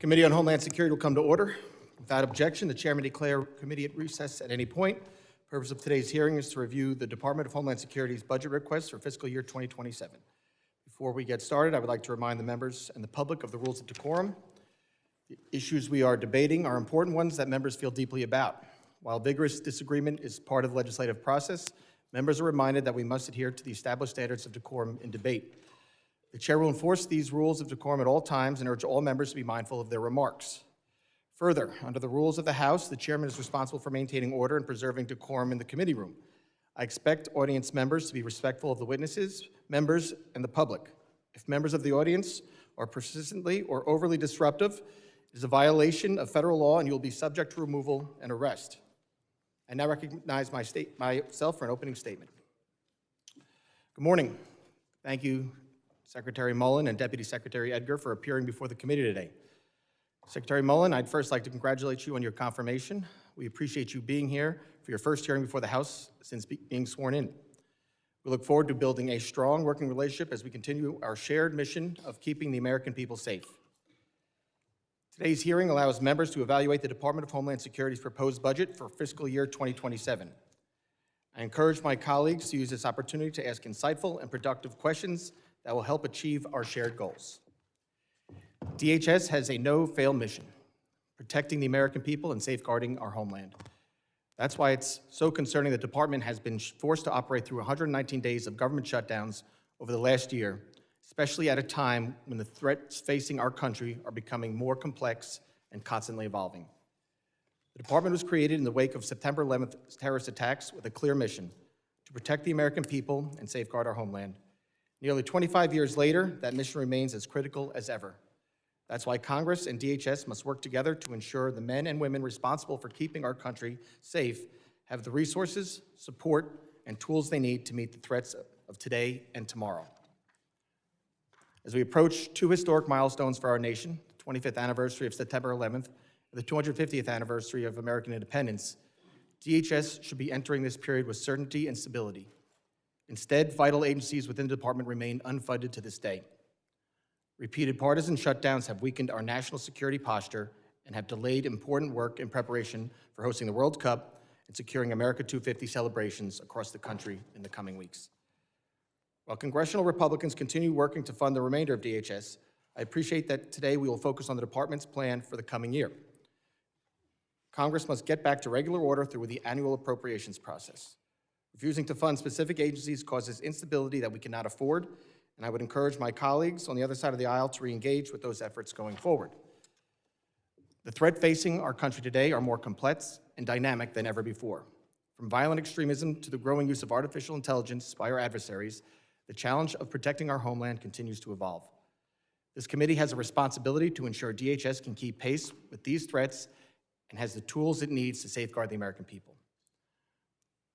Committee on Homeland Security will come to order. Without objection, the chair may declare committee at recess at any point. The purpose of today's hearing is to review the Department of Homeland Security's budget request for fiscal year 2027. Before we get started, I would like to remind the members and the public of the rules of decorum. The issues we are debating are important ones that members feel deeply about. While vigorous disagreement is part of the legislative process, members are reminded that we must adhere to the established standards of decorum in debate. The chair will enforce these rules of decorum at all times and urge all members to be mindful of their remarks. Further, under the rules of the House, the chairman is responsible for maintaining order and preserving decorum in the committee room. I expect audience members to be respectful of the witnesses, members, and the public. If members of the audience are persistently or overly disruptive, it is a violation of federal law and you will be subject to removal and arrest. I now recognize myself for an opening statement. Good morning. Thank you, Secretary Mullin and Deputy Secretary Edgar, for appearing before the committee today. Secretary Mullin, I'd first like to congratulate you on your confirmation. We appreciate you being here for your first hearing before the House since being sworn in. We look forward to building a strong working relationship as we continue our shared mission of keeping the American people safe. Today's hearing allows members to evaluate the Department of Homeland Security's proposed budget for fiscal year 2027. I encourage my colleagues to use this opportunity to ask insightful and productive questions that will help achieve our shared goals. DHS has a no-fail mission, protecting the American people and safeguarding our homeland. That's why it's so concerning the department has been forced to operate through 119 days of government shutdowns over the last year, especially at a time when the threats facing our country are becoming more complex and constantly evolving. The department was created in the wake of September 11th terrorist attacks with a clear mission: to protect the American people and safeguard our homeland. Nearly 25 years later, that mission remains as critical as ever. That's why Congress and DHS must work together to ensure the men and women responsible for keeping our country safe have the resources, support, and tools they need to meet the threats of today and tomorrow. As we approach two historic milestones for our nation, the 25th anniversary of September 11th and the 250th anniversary of American independence, DHS should be entering this period with certainty and stability. Instead, vital agencies within the department remain unfunded to this day. Repeated partisan shutdowns have weakened our national security posture and have delayed important work in preparation for hosting the World Cup and securing America 250 celebrations across the country in the coming weeks. While congressional Republicans continue working to fund the remainder of DHS, I appreciate that today we will focus on the department's plan for the coming year. Congress must get back to regular order through the annual appropriations process. Refusing to fund specific agencies causes instability that we cannot afford, and I would encourage my colleagues on the other side of the aisle to re-engage with those efforts going forward. The threat facing our country today are more complex and dynamic than ever before. From violent extremism to the growing use of artificial intelligence by our adversaries, the challenge of protecting our homeland continues to evolve. This committee has a responsibility to ensure DHS can keep pace with these threats and has the tools it needs to safeguard the American people.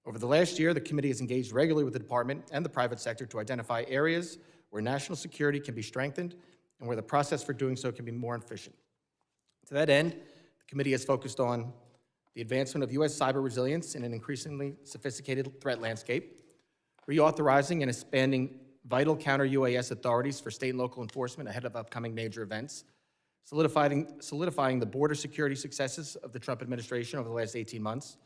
Over the last year, the committee has engaged regularly with the department and the private sector to identify areas where national security can be strengthened and where the process for doing so can be more efficient. To that end, the committee has focused on the advancement of U.S. cyber resilience in an increasingly sophisticated threat landscape, reauthorizing and expanding vital counter-UAS authorities for state and local enforcement ahead of upcoming major events, solidifying the border security successes of the Trump administration over the last 18 months,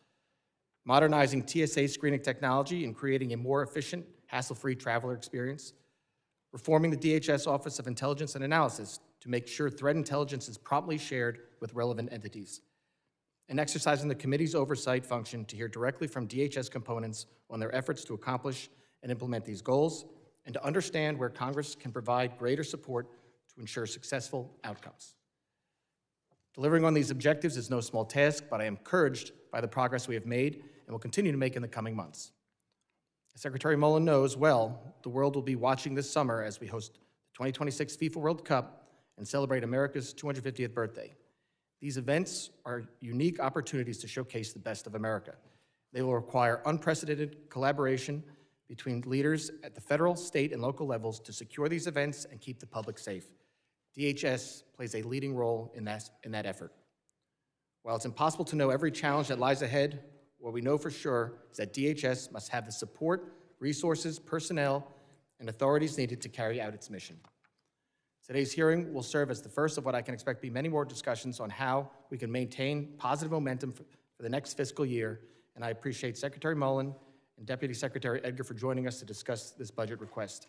modernizing TSA screening technology and creating a more efficient, hassle-free traveler experience, reforming the DHS Office of Intelligence and Analysis to make sure threat intelligence is promptly shared with relevant entities, and exercising the committee's oversight function to hear directly from DHS components on their efforts to accomplish and implement these goals, and to understand where Congress can provide greater support to ensure successful outcomes. Delivering on these objectives is no small task, but I am encouraged by the progress we have made and will continue to make in the coming months. As Secretary Mullin knows well, the world will be watching this summer as we host the 2026 FIFA World Cup and celebrate America's 250th birthday. These events are unique opportunities to showcase the best of America. They will require unprecedented collaboration between leaders at the federal, state, and local levels to secure these events and keep the public safe. DHS plays a leading role in that effort. While it's impossible to know every challenge that lies ahead, what we know for sure is that DHS must have the support, resources, personnel, and authorities needed to carry out its mission. Today's hearing will serve as the first of what I can expect be many more discussions on how we can maintain positive momentum for the next fiscal year, and I appreciate Secretary Mullin and Deputy Secretary Edgar for joining us to discuss this budget request.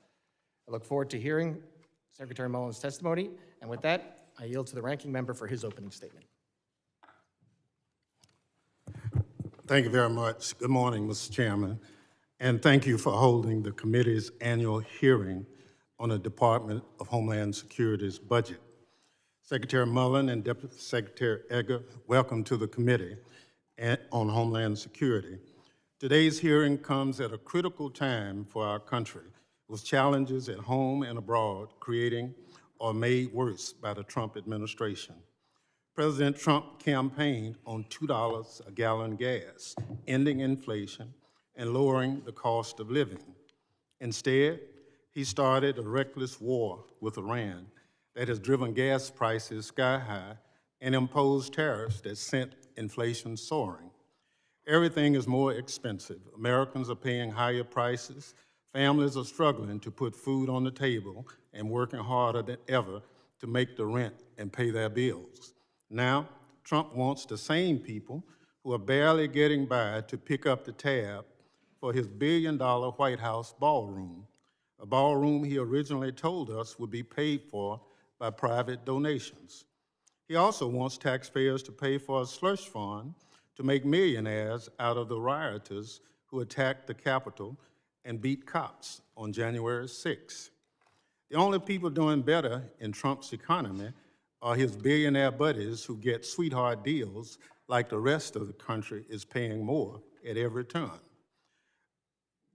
I look forward to hearing Secretary Mullin's testimony, and with that, I yield to the ranking member for his opening statement. Thank you very much. Good morning, Mr. Chairman, and thank you for holding the committee's annual hearing on the Department of Homeland Security's budget. Secretary Mullin and Deputy Secretary Edgar, welcome to the Committee on Homeland Security. Today's hearing comes at a critical time for our country, with challenges at home and abroad creating or made worse by the Trump administration. President Trump campaigned on $2 a gallon gas, ending inflation and lowering the cost of living. Instead, he started a reckless war with Iran that has driven gas prices sky high and imposed tariffs that sent inflation soaring. Everything is more expensive. Americans are paying higher prices. Families are struggling to put food on the table and working harder than ever to make the rent and pay their bills. Now, Trump wants the same people who are barely getting by to pick up the tab for his billion-dollar White House ballroom, a ballroom he originally told us would be paid for by private donations. He also wants taxpayers to pay for a slush fund to make millionaires out of the rioters who attacked the Capitol and beat cops on January 6. The only people doing better in Trump's economy are his billionaire buddies who get sweetheart deals like the rest of the country is paying more at every turn.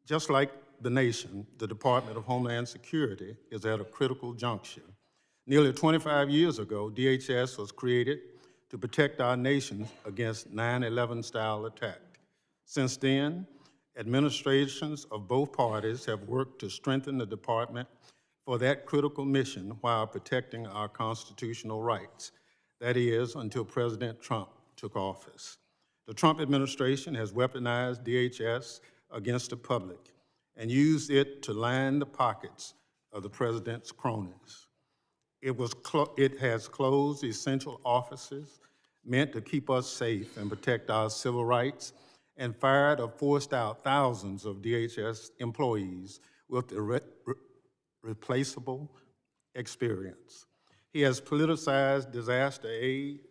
Just like the nation, the Department of Homeland Security is at a critical juncture. Nearly 25 years ago, DHS was created to protect our nation against 9/11 style attack. Since then, administrations of both parties have worked to strengthen the department for that critical mission while protecting our constitutional rights. That is, until President Trump took office. The Trump administration has weaponized DHS against the public and used it to line the pockets of the president's cronies. It has closed essential offices meant to keep us safe and protect our civil rights, and fired or forced out thousands of DHS employees with irreplaceable experience. He has politicized disaster aid,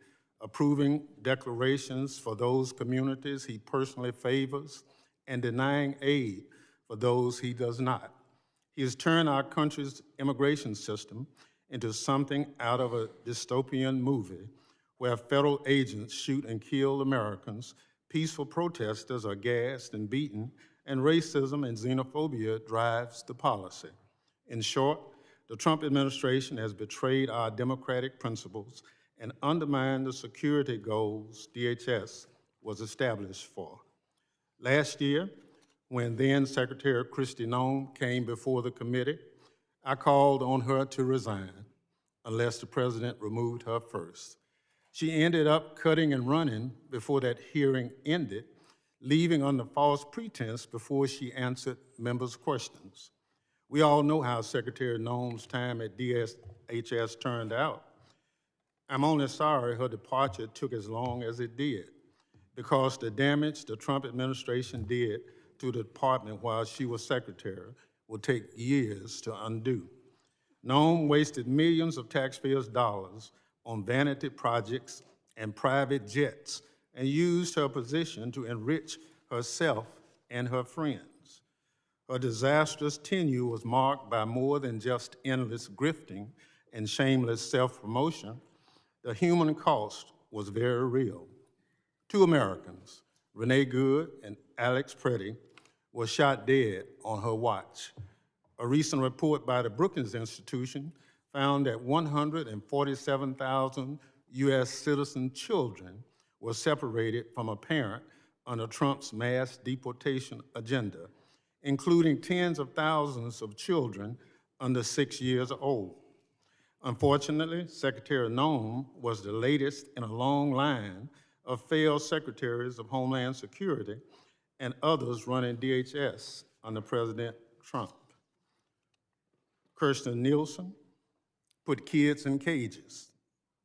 approving declarations for those communities he personally favors, and denying aid for those he does not. He has turned our country's immigration system into something out of a dystopian movie where federal agents shoot and kill Americans, peaceful protesters are gassed and beaten, and racism and xenophobia drives the policy. In short, the Trump administration has betrayed our democratic principles and undermined the security goals DHS was established for. Last year, when then Secretary Kristi Noem came before the committee, I called on her to resign unless the president removed her first. She ended up cutting and running before that hearing ended, leaving under false pretense before she answered members' questions. We all know how Secretary Noem's time at DHS turned out. I'm only sorry her departure took as long as it did, because the damage the Trump administration did to the department while she was secretary will take years to undo. Noem wasted millions of taxpayers' dollars on vanity projects and private jets and used her position to enrich herself and her friends. Her disastrous tenure was marked by more than just endless grifting and shameless self-promotion. The human cost was very real. Two Americans, Renee Good and Alex Preddy, were shot dead on her watch. A recent report by the Brookings Institution found that 147,000 U.S. citizen children were separated from a parent under Trump's mass deportation agenda, including tens of thousands of children under 6 years old. Unfortunately, Secretary Noem was the latest in a long line of failed secretaries of Homeland Security and others running DHS under President Trump. Kirstjen Nielsen, put kids in cages.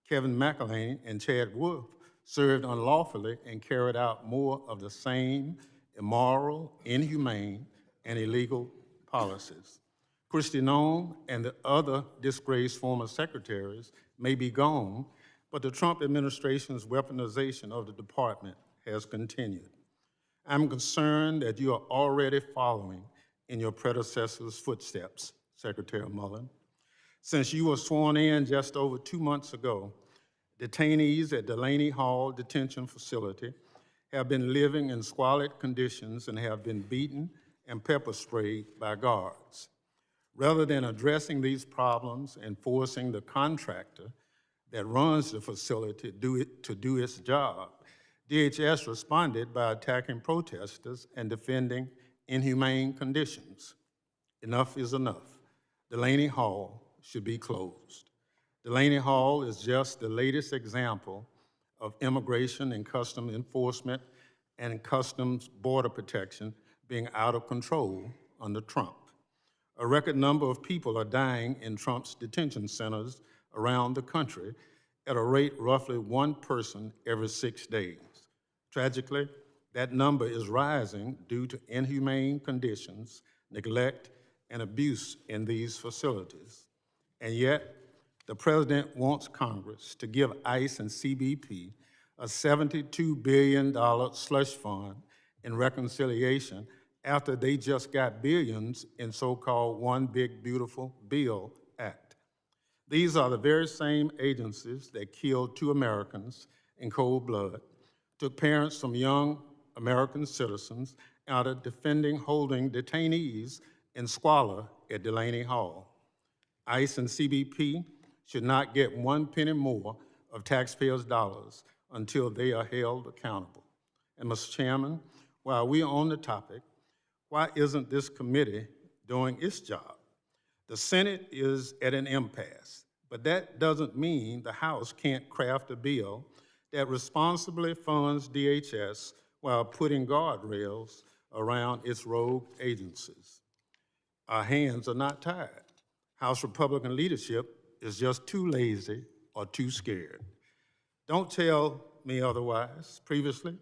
Kevin McElhaney and Chad Wolf served unlawfully and carried out more of the same immoral, inhumane, and illegal policies. Kristi Noem and the other disgraced former secretaries may be gone, but the Trump administration's weaponization of the department has continued. I'm concerned that you are already following in your predecessor's footsteps, Secretary Mullin. Since you were sworn in just over 2 months ago, detainees at Delaney Hall Detention Facility have been living in squalid conditions and have been beaten and pepper sprayed by guards. Rather than addressing these problems and forcing the contractor that runs the facility to do its job, DHS responded by attacking protesters and defending inhumane conditions. Enough is enough. Delaney Hall should be closed. Delaney Hall is just the latest example of immigration and customs enforcement and customs border protection being out of control under Trump. A record number of people are dying in Trump's detention centers around the country at a rate roughly 1 person every 6 days. Tragically, that number is rising due to inhumane conditions, neglect, and abuse in these facilities. And yet, the president wants Congress to give ICE and CBP a $72 billion slush fund in reconciliation after they just got billions in so-called One Big Beautiful Bill Act. These are the very same agencies that killed 2 Americans in cold blood, took parents from young American citizens out of defending holding detainees in squalor at Delaney Hall. ICE and CBP should not get 1 penny more of taxpayers' dollars until they are held accountable. And Mr. Chairman, while we are on the topic, why isn't this committee doing its job? The Senate is at an impasse, but that doesn't mean the House can't craft a bill that responsibly funds DHS while putting guardrails around its rogue agencies. Our hands are not tied. House Republican leadership is just too lazy or too scared. Don't tell me otherwise. Previously,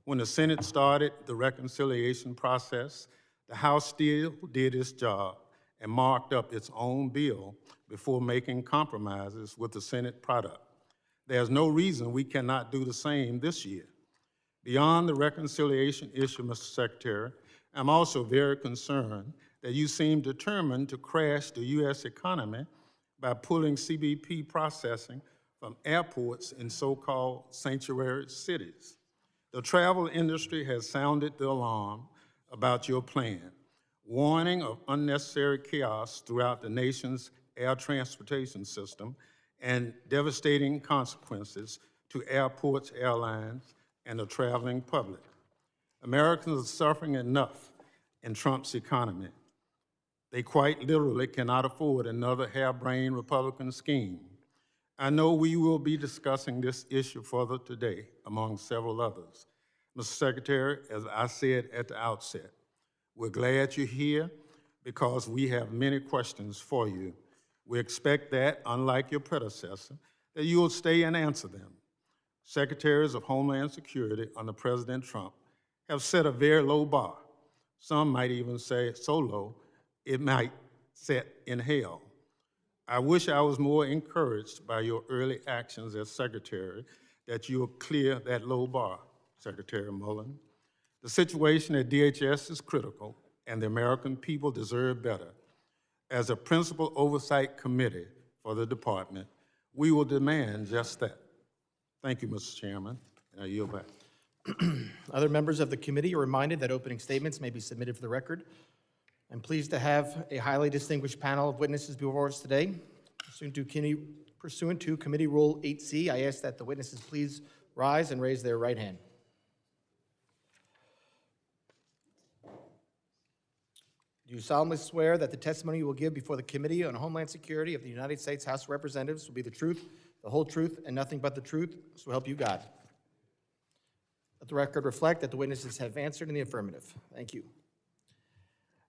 when the Senate started the reconciliation process, the House still did its job and marked up its own bill before making compromises with the Senate product. There's no reason we cannot do the same this year. Beyond the reconciliation issue, Mr. Secretary, I'm also very concerned that you seem determined to crash the U.S. economy by pulling CBP processing from airports in so-called sanctuary cities. The travel industry has sounded the alarm about your plan, warning of unnecessary chaos throughout the nation's air transportation system and devastating consequences to airports, airlines, and the traveling public. Americans are suffering enough in Trump's economy. They quite literally cannot afford another harebrained Republican scheme. I know we will be discussing this issue further today, among several others. Mr. Secretary, as I said at the outset, we're glad you're here because we have many questions for you. We expect that, unlike your predecessor, that you will stay and answer them. Secretaries of Homeland Security under President Trump have set a very low bar. Some might even say so low, it might set in hell. I wish I was more encouraged by your early actions as Secretary that you'll clear that low bar, Secretary Mullin. The situation at DHS is critical, and the American people deserve better. As a principal oversight committee for the department, we will demand just that. Thank you, Mr. Chairman, and I yield back. Other members of the committee are reminded that opening statements may be submitted for the record. I'm pleased to have a highly distinguished panel of witnesses before us today. Pursuant to Committee Rule 8C, I ask that the witnesses please rise and raise their right hand. Do you solemnly swear that the testimony you will give before the Committee on Homeland Security of the United States House of Representatives will be the truth, the whole truth, and nothing but the truth, so help you God? Let the record reflect that the witnesses have answered in the affirmative. Thank you.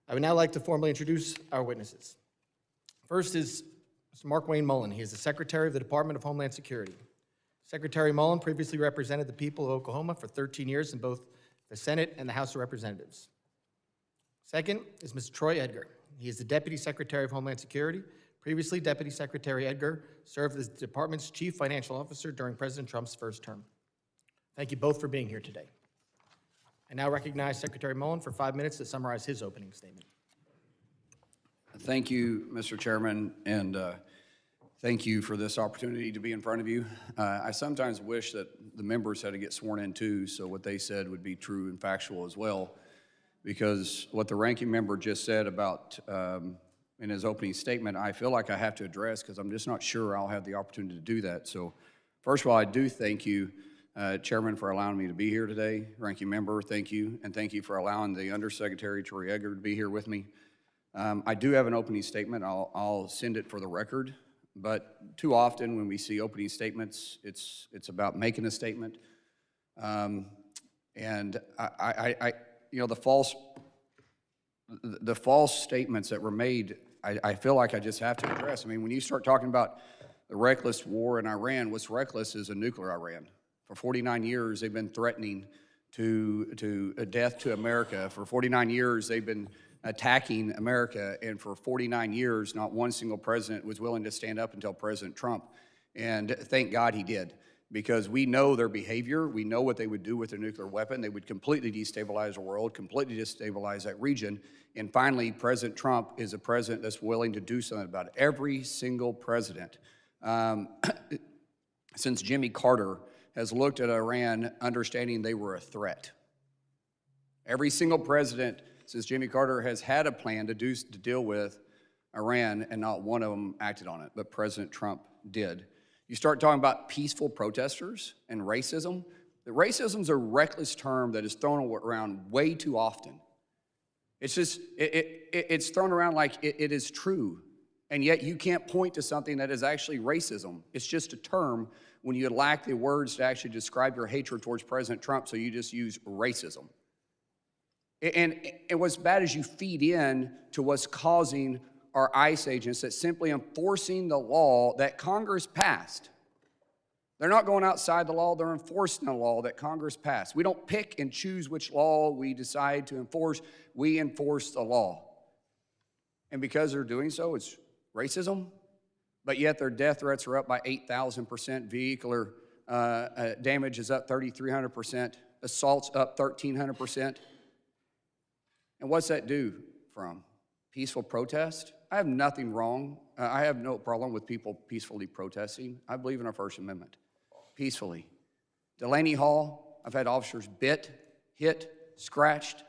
I would now like to formally introduce our witnesses. First is Mr. Markwayne Mullin. He is the Secretary of the Department of Homeland Security. Secretary Mullin previously represented the people of Oklahoma for 13 years in both the Senate and the House of Representatives. Second is Mr. Troy Edgar. He is the Deputy Secretary of Homeland Security. Previously, Deputy Secretary Edgar served as the department's Chief Financial Officer during President Trump's first term. Thank you both for being here today. I now recognize Secretary Mullin for 5 minutes to summarize his opening statement. Thank you, Mr. Chairman, and thank you for this opportunity to be in front of you. I sometimes wish that the members had to get sworn in too, so what they said would be true and factual as well, because what the ranking member just said about in his opening statement, I feel like I have to address because I'm just not sure I'll have the opportunity to do that. So first of all, I do thank you, Chairman, for allowing me to be here today. Ranking member, thank you, and thank you for allowing the Undersecretary Troy Edgar to be here with me. I do have an opening statement. I'll send it for the record, but too often when we see opening statements, it's about making a statement. And you know, the false statements that were made, I feel like I just have to address. I mean, when you start talking about the reckless war in Iran, what's reckless is a nuclear Iran. For 49 years, they've been threatening to death to America. For 49 years, they've been attacking America, and for 49 years, not one single president was willing to stand up until President Trump. And thank God he did, because we know their behavior. We know what they would do with their nuclear weapon. They would completely destabilize the world, completely destabilize that region. And finally, President Trump is a president that's willing to do something about it. Every single president, since Jimmy Carter, has looked at Iran understanding they were a threat. Every single president since Jimmy Carter has had a plan to deal with Iran, and not one of them acted on it, but President Trump did. You start talking about peaceful protesters and racism. The racism's a reckless term that is thrown around way too often. It's just, it's thrown around like it is true, and yet you can't point to something that is actually racism. It's just a term when you lack the words to actually describe your hatred towards President Trump, so you just use racism. And what's bad is you feed in to what's causing our ICE agents that's simply enforcing the law that Congress passed. They're not going outside the law, they're enforcing the law that Congress passed. We don't pick and choose which law we decide to enforce, we enforce the law. And because they're doing so, it's racism, but yet their death threats are up by 8,000%, vehicular damage is up 3,300%, assaults up 1,300%. And what's that do from peaceful protest? I have nothing wrong. I have no problem with people peacefully protesting. I believe in our First Amendment, peacefully. Delaney Hall, I've had officers bit, hit, scratched.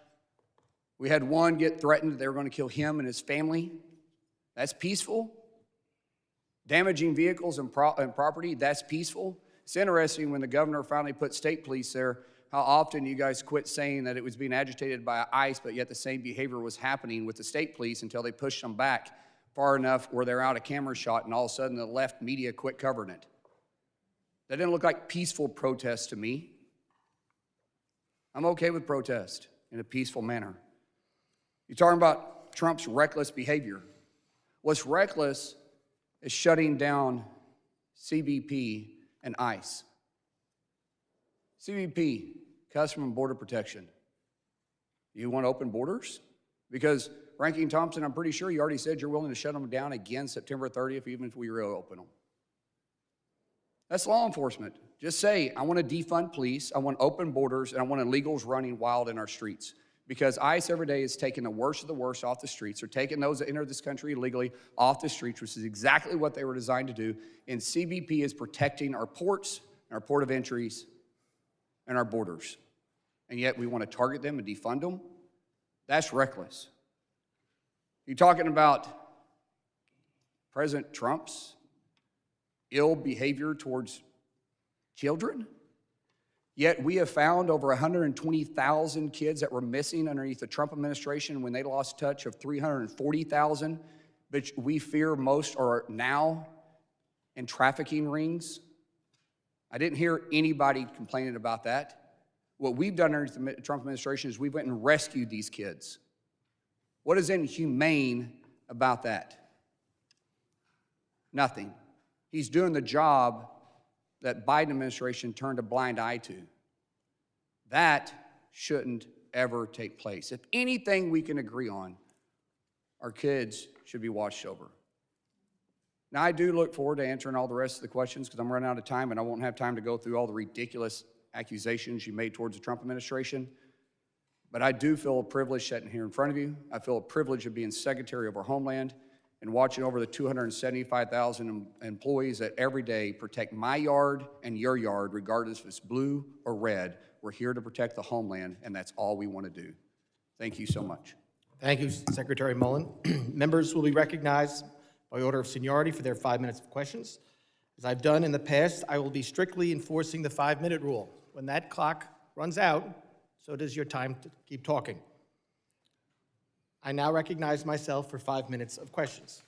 We had one get threatened that they were going to kill him and his family. That's peaceful. Damaging vehicles and property, that's peaceful. It's interesting when the governor finally put state police there, how often you guys quit saying that it was being agitated by ICE, but yet the same behavior was happening with the state police until they pushed them back far enough where they're out of camera shot, and all of a sudden the left media quit covering it. That didn't look like peaceful protest to me. I'm okay with protest in a peaceful manner. You're talking about Trump's reckless behavior. What's reckless is shutting down CBP and ICE. CBP, Customs and Border Protection. You want open borders? Because Ranking Thompson, I'm pretty sure you already said you're willing to shut them down again September 30th, even if we reopen them. That's law enforcement. Just say, I want to defund police, I want open borders, and I want illegals running wild in our streets. Because ICE every day is taking the worst of the worst off the streets. They're taking those that enter this country illegally off the streets, which is exactly what they were designed to do. And CBP is protecting our ports, our port of entries, and our borders. And yet we want to target them and defund them? That's reckless. You're talking about President Trump's ill behavior towards children? Yet we have found over 120,000 kids that were missing underneath the Trump administration when they lost touch of 340,000, which we fear most are now in trafficking rings. I didn't hear anybody complaining about that. What we've done under the Trump administration is we went and rescued these kids. What is inhumane about that? Nothing. He's doing the job that Biden administration turned a blind eye to. That shouldn't ever take place. If anything we can agree on, our kids should be watched over. Now, I do look forward to answering all the rest of the questions because I'm running out of time and I won't have time to go through all the ridiculous accusations you made towards the Trump administration. But I do feel a privilege sitting here in front of you. I feel a privilege of being Secretary of our Homeland and watching over the 275,000 employees that every day protect my yard and your yard, regardless if it's blue or red. We're here to protect the homeland, and that's all we want to do. Thank you so much. Thank you, Secretary Mullin. Members will be recognized by order of seniority for their 5 minutes of questions. As I've done in the past, I will be strictly enforcing the 5-minute rule. When that clock runs out, so does your time to keep talking. I now recognize myself for 5 minutes of questions.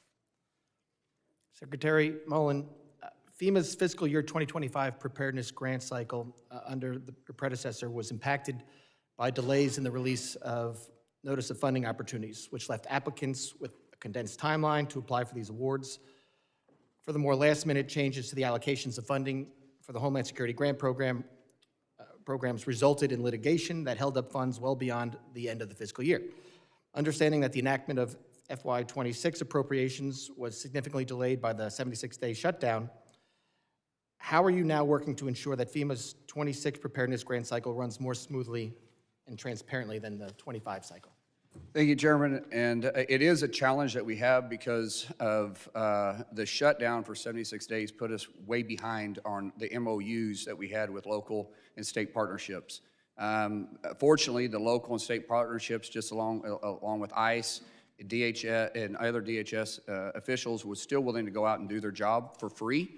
Secretary Mullin, FEMA's fiscal year 2025 preparedness grant cycle under the predecessor was impacted by delays in the release of notice of funding opportunities, which left applicants with a condensed timeline to apply for these awards. Furthermore, last-minute changes to the allocations of funding for the Homeland Security grant programs resulted in litigation that held up funds well beyond the end of the fiscal year. Understanding that the enactment of FY26 appropriations was significantly delayed by the 76-day shutdown, how are you now working to ensure that FEMA's 26 preparedness grant cycle runs more smoothly and transparently than the 25 cycle? Thank you, Chairman. And it is a challenge that we have because of the shutdown for 76 days put us way behind on the MOUs that we had with local and state partnerships. Fortunately, the local and state partnerships, just along with ICE, DHS, and other DHS officials, were still willing to go out and do their job for free.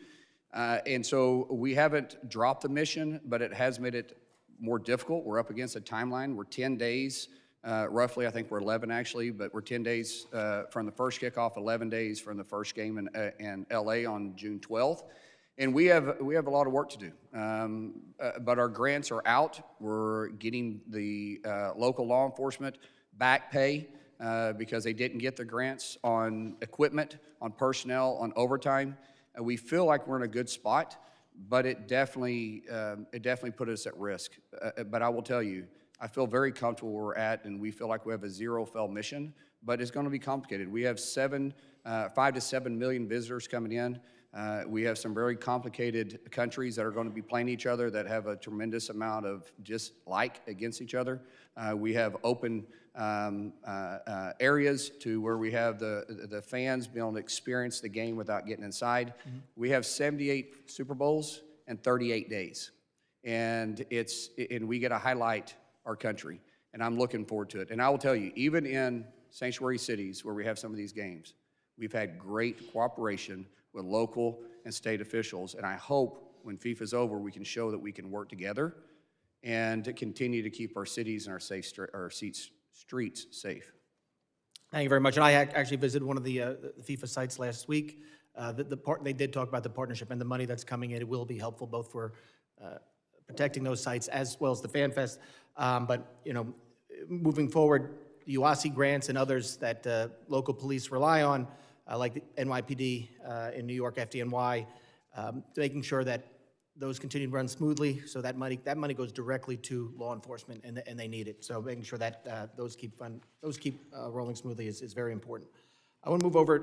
And so we haven't dropped the mission, but it has made it more difficult. We're up against a timeline. We're 10 days, roughly. I think we're 11 actually, but we're 10 days from the first kickoff, 11 days from the first game in LA on June 12th. And we have a lot of work to do. But our grants are out. We're getting the local law enforcement back pay because they didn't get the grants on equipment, on personnel, on overtime. We feel like we're in a good spot, but it definitely put us at risk. But I will tell you, I feel very comfortable where we're at, and we feel like we have a zero-fail mission, but it's going to be complicated. We have 5 to 7 million visitors coming in. We have some very complicated countries that are going to be playing each other that have a tremendous amount of dislike against each other. We have open areas to where we have the fans be able to experience the game without getting inside. Mm-hmm. We have 78 Super Bowls in 38 days, and we get to highlight our country, and I'm looking forward to it. And I will tell you, even in sanctuary cities where we have some of these games, we've had great cooperation with local and state officials, and I hope when FIFA's over, we can show that we can work together and to continue to keep our cities and our streets safe. Thank you very much. And I actually visited one of the FIFA sites last week. They did talk about the partnership and the money that's coming in. It will be helpful both for protecting those sites as well as the Fan Fest. But you know, moving forward, the UASI grants and others that local police rely on, like the NYPD in New York, FDNY, making sure that those continue to run smoothly, so that money goes directly to law enforcement, and they need it. So making sure that those keep rolling smoothly is very important. I want to move over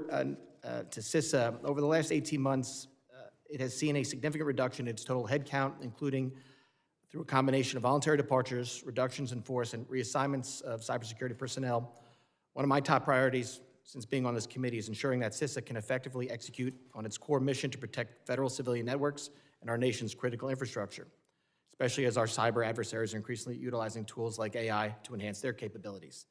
to CISA. Over the last 18 months, it has seen a significant reduction in its total headcount, including through a combination of voluntary departures, reductions in force, and reassignments of cybersecurity personnel. One of my top priorities since being on this committee is ensuring that CISA can effectively execute on its core mission to protect federal civilian networks and our nation's critical infrastructure, especially as our cyber adversaries are increasingly utilizing tools like AI to enhance their capabilities.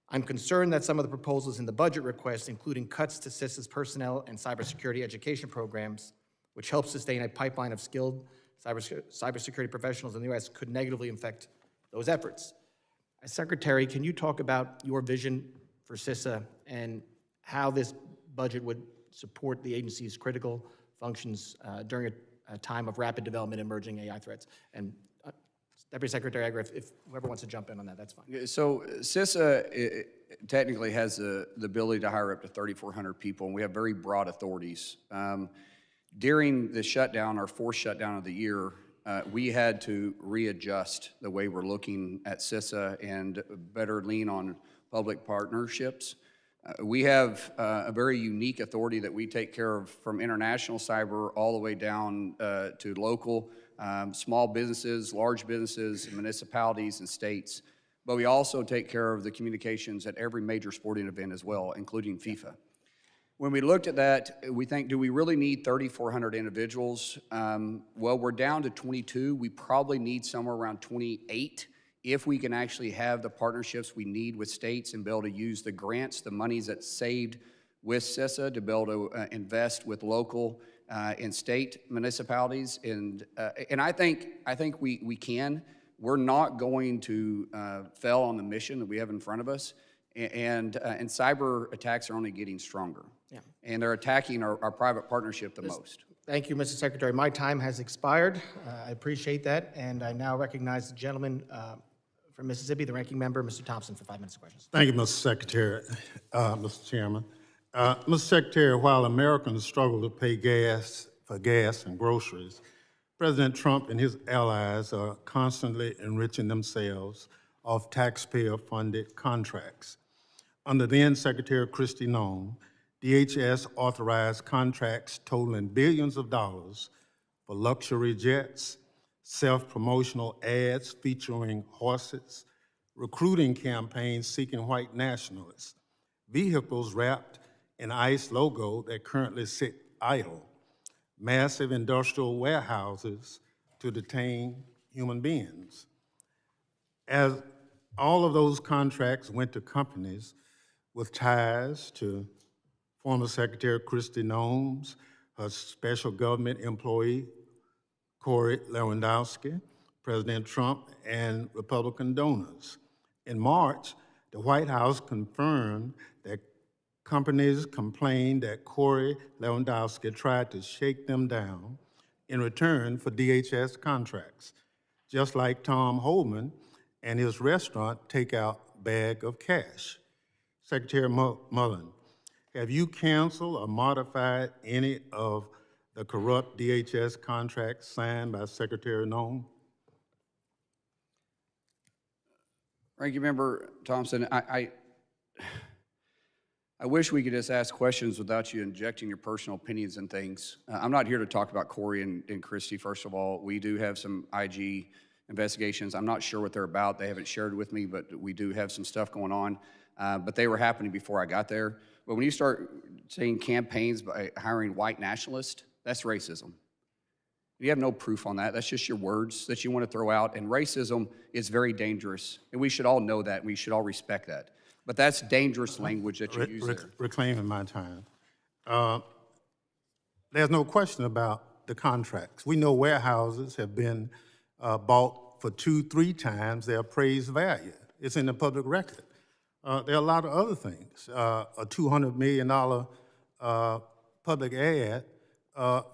I'm concerned that some of the proposals in the budget request, including cuts to CISA's personnel and cybersecurity education programs, which help sustain a pipeline of skilled cybersecurity professionals in the U.S., could negatively affect those efforts. As Secretary, can you talk about your vision for CISA and how this budget would support the agency's critical functions during a time of rapid development and emerging AI threats? And Deputy Secretary Agra, if whoever wants to jump in on that, that's fine. So CISA technically has the ability to hire up to 3,400 people, and we have very broad authorities. During the shutdown, our fourth shutdown of the year, we had to readjust the way we're looking at CISA and better lean on public partnerships. We have a very unique authority that we take care of from international cyber all the way down to local, small businesses, large businesses, municipalities, and states. But we also take care of the communications at every major sporting event as well, including FIFA. When we looked at that, we think, do we really need 3,400 individuals? Well, we're down to 22. We probably need somewhere around 28 if we can actually have the partnerships we need with states and be able to use the grants, the monies that's saved with CISA to be able to invest with local and state municipalities. And I think we can. We're not going to fail on the mission that we have in front of us. And cyber attacks are only getting stronger. Yeah. And they're attacking our private partnership the most. Thank you, Mr. Secretary. My time has expired. I appreciate that. And I now recognize the gentleman from Mississippi, the ranking member, Mr. Thompson, for 5 minutes of questions. Thank you, Mr. Secretary, Mr. Chairman. Mr. Secretary, while Americans struggle to pay for gas and groceries, President Trump and his allies are constantly enriching themselves off taxpayer-funded contracts. Under then Secretary Kristi Noem, DHS authorized contracts totaling billions of dollars for luxury jets, self-promotional ads featuring horses, recruiting campaigns seeking white nationalists, vehicles wrapped in ICE logo that currently sit idle, massive industrial warehouses to detain human beings. As all of those contracts went to companies with ties to former Secretary Kristi Noem's, her special government employee, Corey Lewandowski, President Trump, and Republican donors. In March, the White House confirmed that companies complained that Corey Lewandowski tried to shake them down in return for DHS contracts, just like Tom Homan and his restaurant takeout bag of cash. Secretary Mullin, have you canceled or modified any of the corrupt DHS contracts signed by Secretary Noem? Ranking Member Thompson, I wish we could just ask questions without you injecting your personal opinions and things. I'm not here to talk about Corey and Kristi, first of all. We do have some IG investigations. I'm not sure what they're about. They haven't shared with me, but we do have some stuff going on. But they were happening before I got there. But when you start saying campaigns by hiring white nationalists, that's racism. You have no proof on that. That's just your words that you want to throw out. And racism is very dangerous. And we should all know that. We should all respect that. But that's dangerous language that you use there. Reclaiming my time. There's no question about the contracts. We know warehouses have been bought for 2-3 times their appraised value. It's in the public record. There are a lot of other things. A $200 million public ad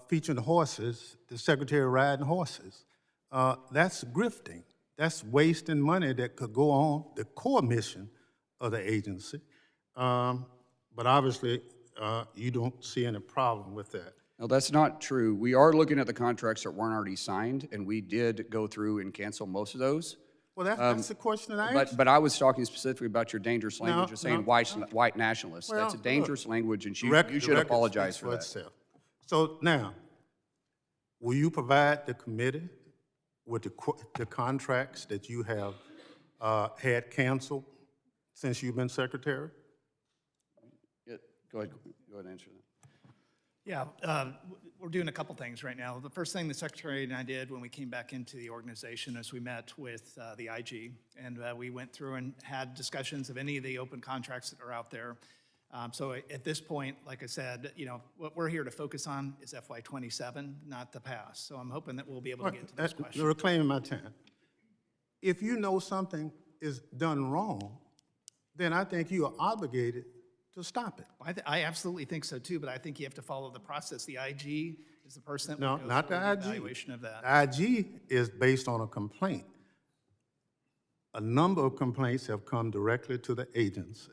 featuring horses, the secretary riding horses. That's grifting. That's wasting money that could go on the core mission of the agency. But obviously, you don't see any problem with that. No, that's not true. We are looking at the contracts that weren't already signed, and we did go through and cancel most of those. Well, that's the question that I asked. But I was talking specifically about your dangerous language of saying white nationalists. Well, that's a dangerous language, and you should the apologize for that. Itself. So now, will you provide the committee with the contracts that you have had canceled since you've been secretary? Yeah, go ahead and answer that. Yeah, we're doing a couple things right now. The first thing the Secretary and I did when we came back into the organization is we met with the IG, and we went through and had discussions of any of the open contracts that are out there. So at this point, like I said, you know, what we're here to focus on is FY27, not the past. So I'm hoping that we'll be able to get to this question. You're reclaiming my time. If you know something is done wrong, then I think you are obligated to stop it. I absolutely think so too, but I think you have to follow the process. The IG is the person that No, will go not through the IG. evaluation of that. The IG is based on a complaint. A number of complaints have come directly to the agency.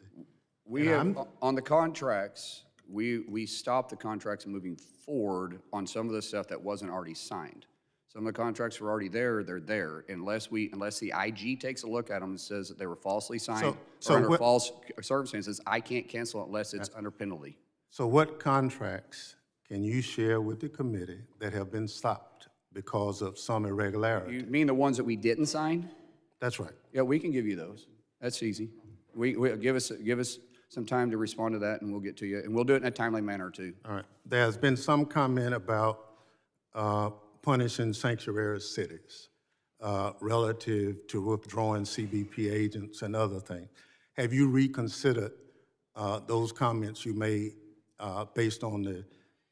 We have, on the contracts, we stopped the contracts moving forward on some of the stuff that wasn't already signed. Some of the contracts were already there, they're there, unless the IG takes a look at them and says that they were falsely signed So or under what- false circumstances, I can't cancel it unless it's under penalty. So what contracts can you share with the committee that have been stopped because of some irregularity? You mean the ones that we didn't sign? That's right. Yeah, we can give you those. That's easy. We give us some time to respond to that, and we'll get to you, and we'll do it in a timely manner too. All right. There's been some comment about punishing sanctuary cities relative to withdrawing CBP agents and other things. Have you reconsidered those comments you made based on the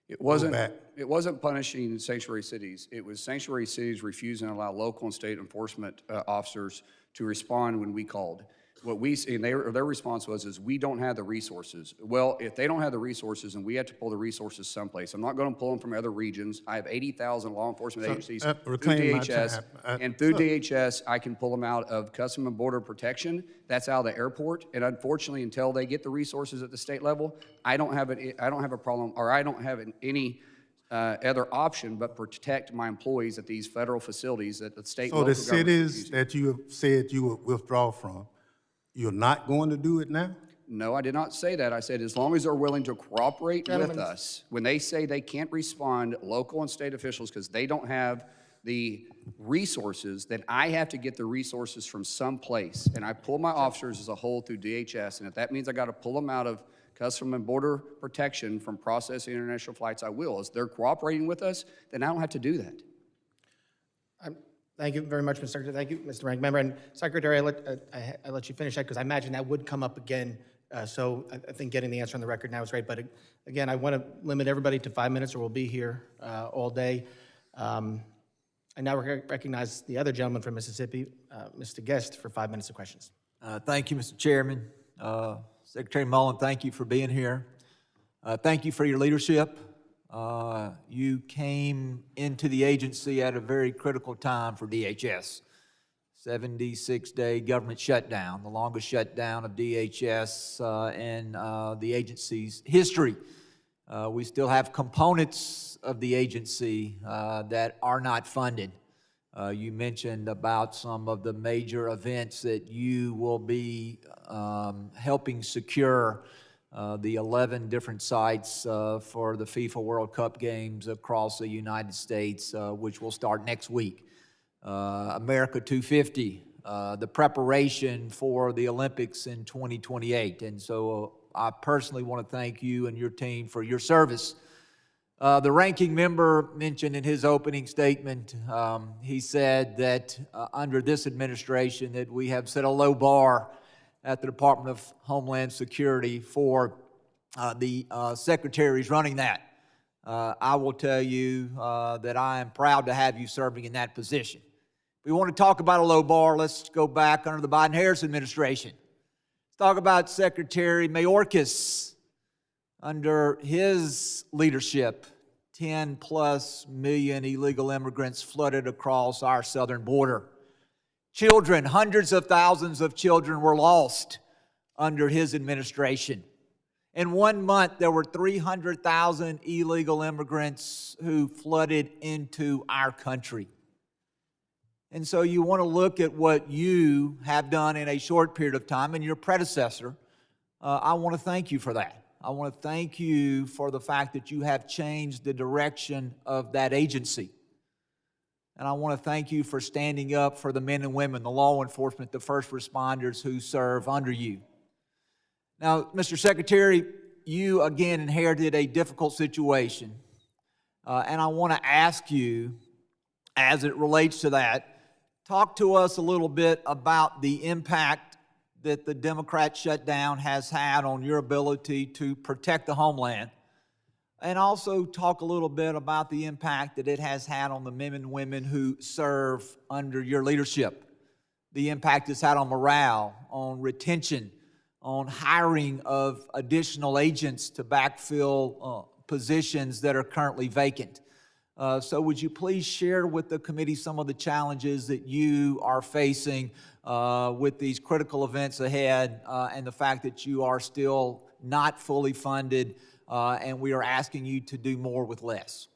It wasn't rollback? punishing sanctuary cities. It was sanctuary cities refusing to allow local and state enforcement officers to respond when we called. What we, and their response was, we don't have the resources. Well, if they don't have the resources and we have to pull the resources someplace, I'm not going to pull them from other regions. I have 80,000 law enforcement agencies through reclaim my DHS, time. and through DHS, I can pull them out of Customs and Border Protection. That's out of the airport. And unfortunately, until they get the resources at the state level, I don't have a problem, or I don't have any other option but protect my employees at these federal facilities that the state. So and the local governments are cities using. that you have said you would withdraw from, you're not going to do it now? No, I did not say that. I said as long as they're willing to cooperate with us. When they say they can't respond, local and state officials, because they don't have the resources, then I have to get the resources from someplace. And I pull my officers as a whole through DHS. And if that means I got to pull them out of Customs and Border Protection from processing international flights, I will. As they're cooperating with us, then I don't have to do that. Thank you very much, Mr. Secretary. Thank you, Mr. Ranking Member. And Secretary, I let you finish that because I imagine that would come up again. So I think getting the answer on the record now is great. But again, I want to limit everybody to 5 minutes or we'll be here all day. I now recognize the other gentleman from Mississippi, Mr. Guest, for 5 minutes of questions. Thank you, Mr. Chairman. Secretary Mullin, thank you for being here. Thank you for your leadership. You came into the agency at a very critical time for DHS. 76-day government shutdown, the longest shutdown of DHS in the agency's history. We still have components of the agency that are not funded. You mentioned about some of the major events that you will be helping secure, the 11 different sites for the FIFA World Cup games across the United States, which will start next week. America 250, the preparation for the Olympics in 2028. And so I personally want to thank you and your team for your service. The ranking member mentioned in his opening statement, he said that under this administration that we have set a low bar at the Department of Homeland Security for the secretaries running that. I will tell you that I am proud to have you serving in that position. If we want to talk about a low bar, let's go back under the Biden-Harris administration. Let's talk about Secretary Mayorkas. Under his leadership, 10+ million illegal immigrants flooded across our southern border. Children, hundreds of thousands of children were lost under his administration. In 1 month, there were 300,000 illegal immigrants who flooded into our country. And so you want to look at what you have done in a short period of time, and your predecessor. I want to thank you for that. I want to thank you for the fact that you have changed the direction of that agency. And I want to thank you for standing up for the men and women, the law enforcement, the first responders who serve under you. Now, Mr. Secretary, you again inherited a difficult situation. And I want to ask you, as it relates to that, talk to us a little bit about the impact that the Democrat shutdown has had on your ability to protect the homeland, and also talk a little bit about the impact that it has had on the men and women who serve under your leadership, the impact it's had on morale, on retention, on hiring of additional agents to backfill positions that are currently vacant. So would you please share with the committee some of the challenges that you are facing with these critical events ahead and the fact that you are still not fully funded, and we are asking you to do more with less?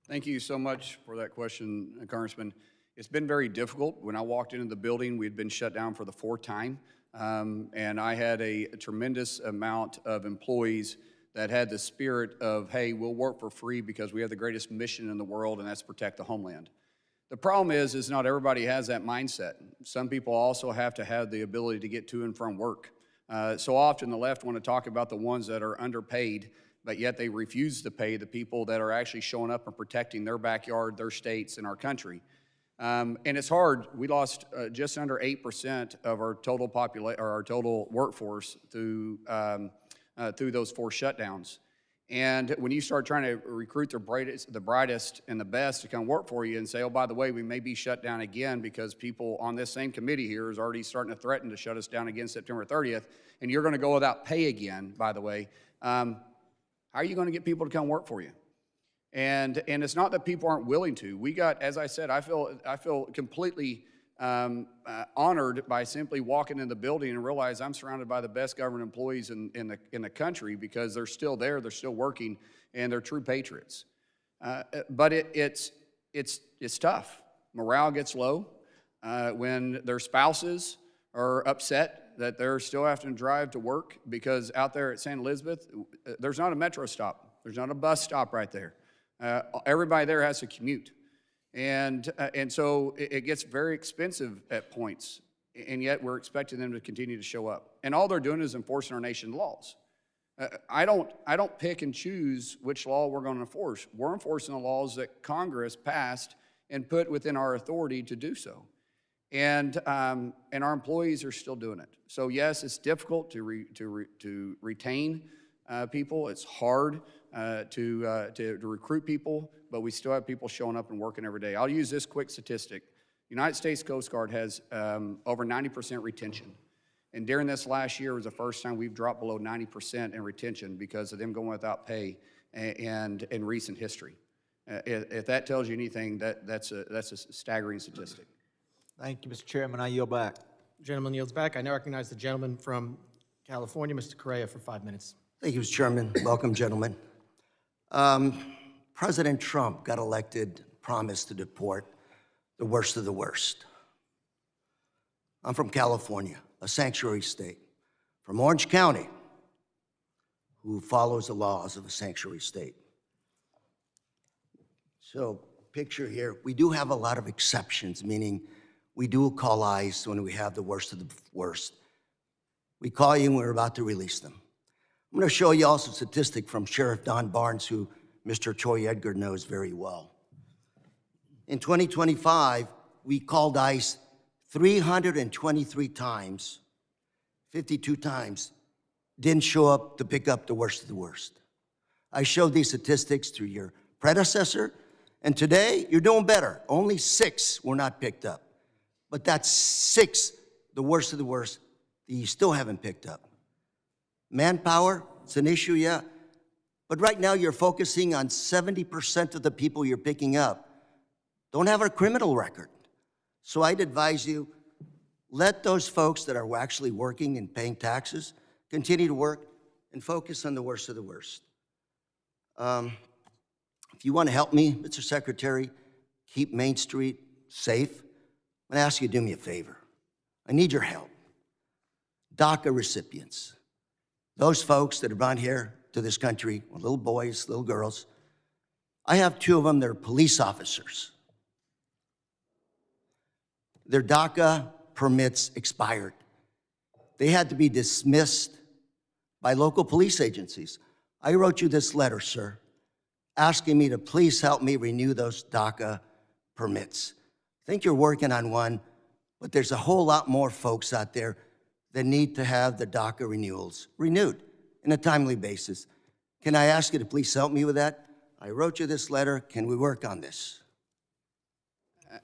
Thank you so much for that question, Congressman. It's been very difficult. When I walked into the building, we'd been shut down for the 4th time, and I had a tremendous amount of employees that had the spirit of, hey, we'll work for free because we have the greatest mission in the world, and that's protect the homeland. The problem is not everybody has that mindset. Some people also have to have the ability to get to and from work. So often the left want to talk about the ones that are underpaid, but yet they refuse to pay the people that are actually showing up and protecting their backyard, their states, and our country. And it's hard. We lost just under 8% of our total our total workforce through those 4 shutdowns. And when you start trying to recruit the brightest and the best to come work for you and say, oh, by the way, we may be shut down again because people on this same committee here is already starting to threaten to shut us down again September 30th, and you're going to go without pay again, by the way, how are you going to get people to come work for you? And it's not that people aren't willing to. We got, as I said, I feel completely honored by simply walking in the building and realize I'm surrounded by the best government employees in the country because they're still there, they're still working, and they're true patriots. But it's tough. Morale gets low when their spouses are upset that they're still having to drive to work because out there at St. Elizabeth, there's not a metro stop. There's not a bus stop right there. Everybody there has to commute. And so it gets very expensive at points, and yet we're expecting them to continue to show up. And all they're doing is enforcing our nation's laws. I don't pick and choose which law we're going to enforce. We're enforcing the laws that Congress passed and put within our authority to do so. And our employees are still doing it. So yes, it's difficult to retain people. It's hard to recruit people, but we still have people showing up and working every day. I'll use this quick statistic. United States Coast Guard has over 90% retention. And during this last year was the first time we've dropped below 90% in retention because of them going without pay and in recent history. If that tells you anything, that's a staggering statistic. Thank you, Mr. Chairman. I yield back. Gentleman yields back. I now recognize the gentleman from California, Mr. Correa, for 5 minutes. Thank you, Mr. Chairman. Welcome, gentlemen. President Trump got elected, promised to deport the worst of the worst. I'm from California, a sanctuary state, from Orange County, who follows the laws of a sanctuary state. So, picture here, we do have a lot of exceptions, meaning we do call ICE when we have the worst of the worst. We call you when we're about to release them. I'm going to show you also a statistic from Sheriff Don Barnes, who Mr. Troy Edgar knows very well. In 2025, we called ICE 323 times, 52 times, didn't show up to pick up the worst of the worst. I showed these statistics to your predecessor, and today you're doing better. Only 6 were not picked up. But that's 6, the worst of the worst, that you still haven't picked up. Manpower, it's an issue, yeah. But right now you're focusing on 70% of the people you're picking up don't have a criminal record. So I'd advise you, let those folks that are actually working and paying taxes continue to work and focus on the worst of the worst. If you want to help me, Mr. Secretary, keep Main Street safe, I'm going to ask you to do me a favor. I need your help. DACA recipients, those folks that have brought here to this country, little boys, little girls, I have 2 of them that are police officers. Their DACA permits expired. They had to be dismissed by local police agencies. I wrote you this letter, sir, asking me to please help me renew those DACA permits. I think you're working on one, but there's a whole lot more folks out there that need to have the DACA renewals renewed on a timely basis. Can I ask you to please help me with that? I wrote you this letter. Can we work on this?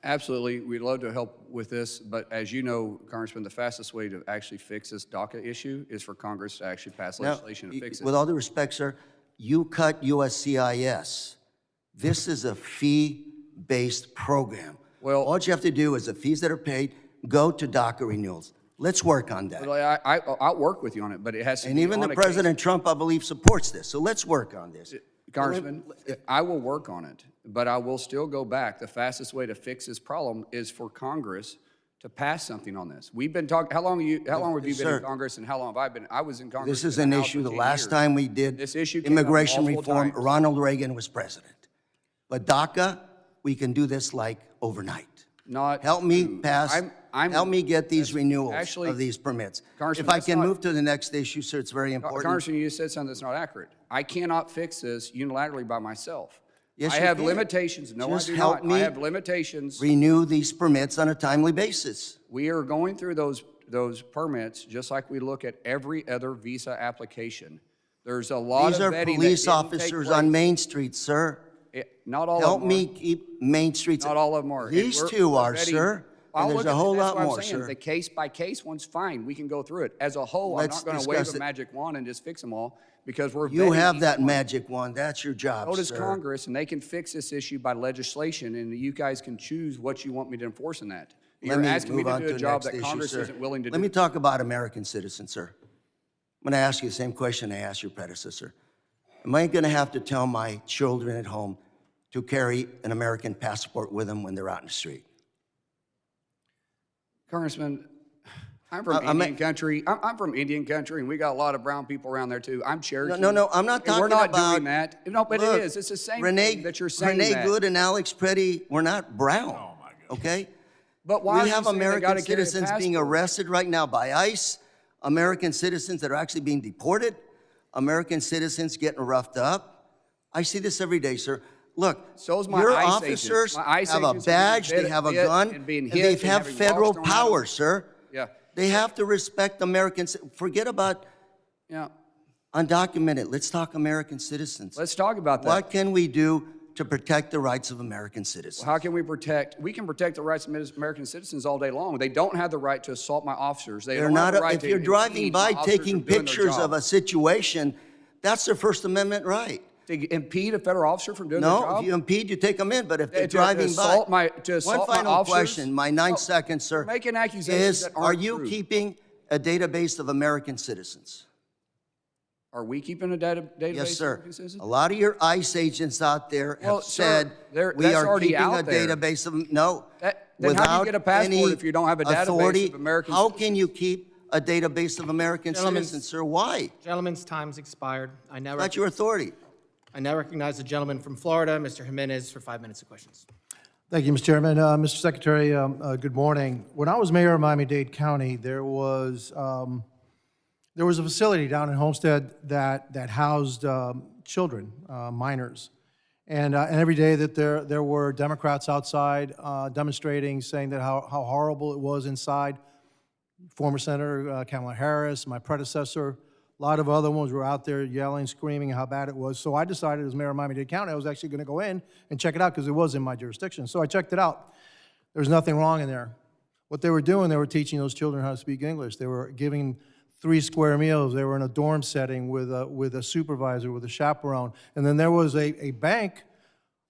Absolutely. We'd love to help with this, but as you know, Congressman, the fastest way to actually fix this DACA issue is for Congress to actually pass legislation to fix it. With all due respect, sir, you cut USCIS. This is a fee-based program. Well, all you have to do is the fees that are paid, go to DACA renewals. Let's work on that. Well, I'll work with you on it, but it has to And be even on the a case- President Trump, I believe, supports this. So let's work on this. Congressman, I will work on it, but I will still go back. The fastest way to fix this problem is for Congress to pass something on this. We've been talking, how long have you been Sir. in Congress and how long have I been? I was in Congress. This is in an the House issue. for The 10 last years. time we did This issue came up immigration multiple reform, times. Ronald Reagan was president. But DACA, we can do this like overnight. Not Help me true. pass, help me get these renewals actually- of these permits. Congressman, If I that's can not- move to the next issue, sir, it's very important. Congressman, you just said something that's not accurate. I cannot fix this unilaterally by myself. Yes, I you have can. limitations. No, Just I do help not. me I have limitations. Renew these permits on a timely basis. We are going through those permits just like we look at every other visa application. There's a lot These of are vetting police that didn't take officers place. on Main Street, sir. Not all Help of them me are. keep Main Streets. Not all of them are. And These we're- two we're are, vetting- sir. I'll And there's look a at whole that's lot what I'm more, saying. sir. The case-by-case one's fine. We can go through it. As a whole, Let's I'm not going to wave discuss a it. magic wand and just fix them all because we're You vetting have each that one. magic wand. That's your job, So does sir. Congress, and they can fix this issue by legislation, and you guys can choose what you want me to enforce in that. Let You're me asking me move to on do to a the job next that issue, Congress sir. isn't willing to Let do. me talk about American citizens, sir. I'm going to ask you the same question I asked your predecessor. Am I going to have to tell my children at home to carry an American passport with them when they're out in the street? Congressman, I'm from Indian country. I'm from Indian country, and we got a lot of brown people around there too. I'm Cherokee. No, I'm not And we're talking not about. doing that. No, but Look, it is. It's the same Renee, thing that you're saying Renee that. Good and Alex Pretty, we're not brown. Oh my God. Okay? But why are We you have saying they American gotta carry a citizens being passport? arrested right now by ICE, American citizens that are actually being deported, American citizens getting roughed up. I see this every day, sir. Look, So is my your ICE officers agents. My ICE have a agents are badge, being they have a hit gun, and being and hit they and have having federal rocks thrown at power, them. sir. Yeah. They have to respect Americans. Forget about Yeah. undocumented. Let's talk American citizens. Let's talk about that. What can we do to protect the rights of American citizens? How can we protect? We can protect the rights of American citizens all day long. They don't have the right to assault my officers. They They're don't have not, the right if to you're driving impede by my officers taking from doing their pictures job. of a situation, that's their First Amendment right. To impede a federal officer from doing their No, job? if you impede, you take them in, but if they're To driving assault by. to assault One my final officers? question, my 9 No, seconds, sir. you're making accusations is, that are aren't you true. keeping a database of American citizens? Are we keeping a database Yes, of sir. American citizens? A lot of your ICE agents out there Well, have sir, said, we that's are already keeping out a there. database of, no. Then how do you without get a passport any if you don't have a database authority. of American How citizens? can you keep a database of American Gentlemen. citizens, sir? Why? Gentleman's time's expired. That's your authority. I now recognize the gentleman from Florida, Mr. Jimenez, for 5 minutes of questions. Thank you, Mr. Chairman. Mr. Secretary, good morning. When I was mayor of Miami-Dade County, there was a facility down in Homestead that housed children, minors. And every day that there were Democrats outside demonstrating, saying that how horrible it was inside. Former Senator Kamala Harris, my predecessor, a lot of other ones were out there yelling, screaming how bad it was. So I decided as mayor of Miami-Dade County, I was actually going to go in and check it out because it was in my jurisdiction. So I checked it out. There was nothing wrong in there. What they were doing, they were teaching those children how to speak English. They were giving 3 square meals. They were in a dorm setting with a supervisor, with a chaperone. And then there was a bank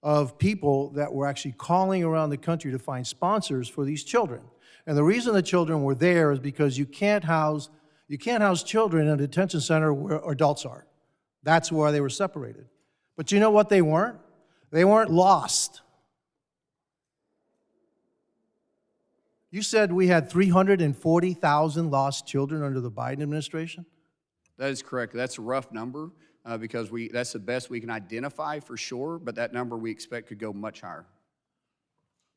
of people that were actually calling around the country to find sponsors for these children. And the reason the children were there is because you can't house children in a detention center where adults are. That's why they were separated. But you know what they weren't? They weren't lost. You said we had 340,000 lost children under the Biden administration? That is correct. That's a rough number because that's the best we can identify for sure, but that number we expect could go much higher.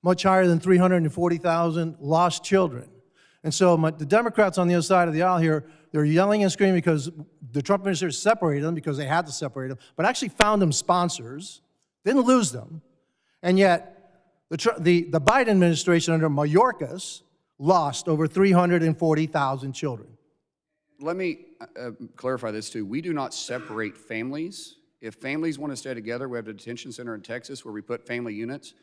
Much higher than 340,000 lost children. And so the Democrats on the other side of the aisle here, they're yelling and screaming because the Trump administration separated them because they had to separate them, but actually found them sponsors, didn't lose them. And yet, the Biden administration under Mayorkas lost over 340,000 children. Let me clarify this too. We do not separate families. If families want to stay together, we have a detention center in Texas where we put family units.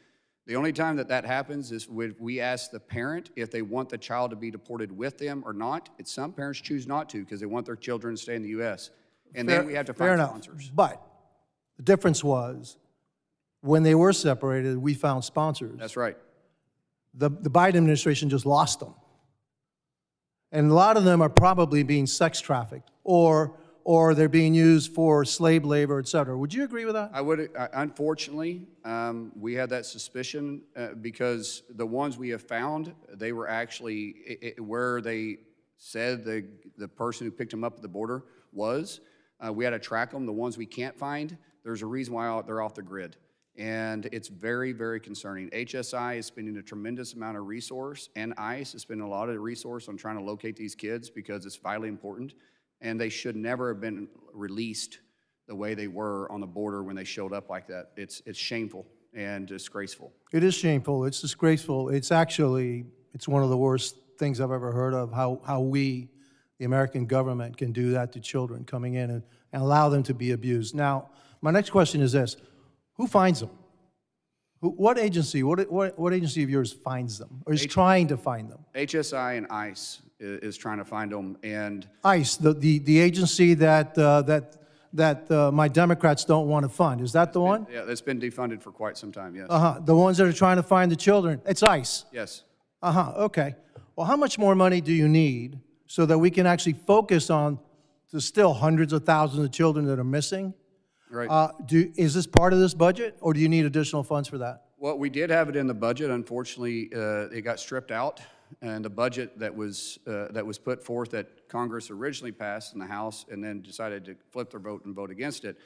The only time that happens is when we ask the parent if they want the child to be deported with them or not. Some parents choose not to because they want their children to stay in the U.S. And then we have to Fair find enough. sponsors. But the difference was, when they were separated, we found sponsors. That's right. the Biden administration just lost them. And a lot of them are probably being sex trafficked, or they're being used for slave labor, et cetera. Would you agree with that? I would, unfortunately, we had that suspicion because the ones we have found, they were actually where they said the person who picked them up at the border was. We had to track them. The ones we can't find, there's a reason why they're off the grid. And it's very, very concerning. HSI is spending a tremendous amount of resource, and ICE is spending a lot of resource on trying to locate these kids because it's vitally important. And they should never have been released the way they were on the border when they showed up like that. It's shameful and disgraceful. It is shameful. It's disgraceful. It's one of the worst things I've ever heard of, how we, the American government, can do that to children coming in and allow them to be abused. Now, my next question is this. Who finds them? What agency of yours finds them, or is trying to find them? HSI and ICE is trying to find them, and ICE, the agency that my Democrats don't want to fund. Is that the one? yeah, that's been defunded for quite some time, yes. The ones that are trying to find the children. It's ICE. Yes. Okay. Well, how much more money do you need so that we can actually focus on the still hundreds of thousands of children that are missing? Right. Is this part of this budget, or do you need additional funds for that? Well, we did have it in the budget. Unfortunately, it got stripped out, and the budget that was put forth that Congress originally passed in the House and then decided to flip their vote and vote against it,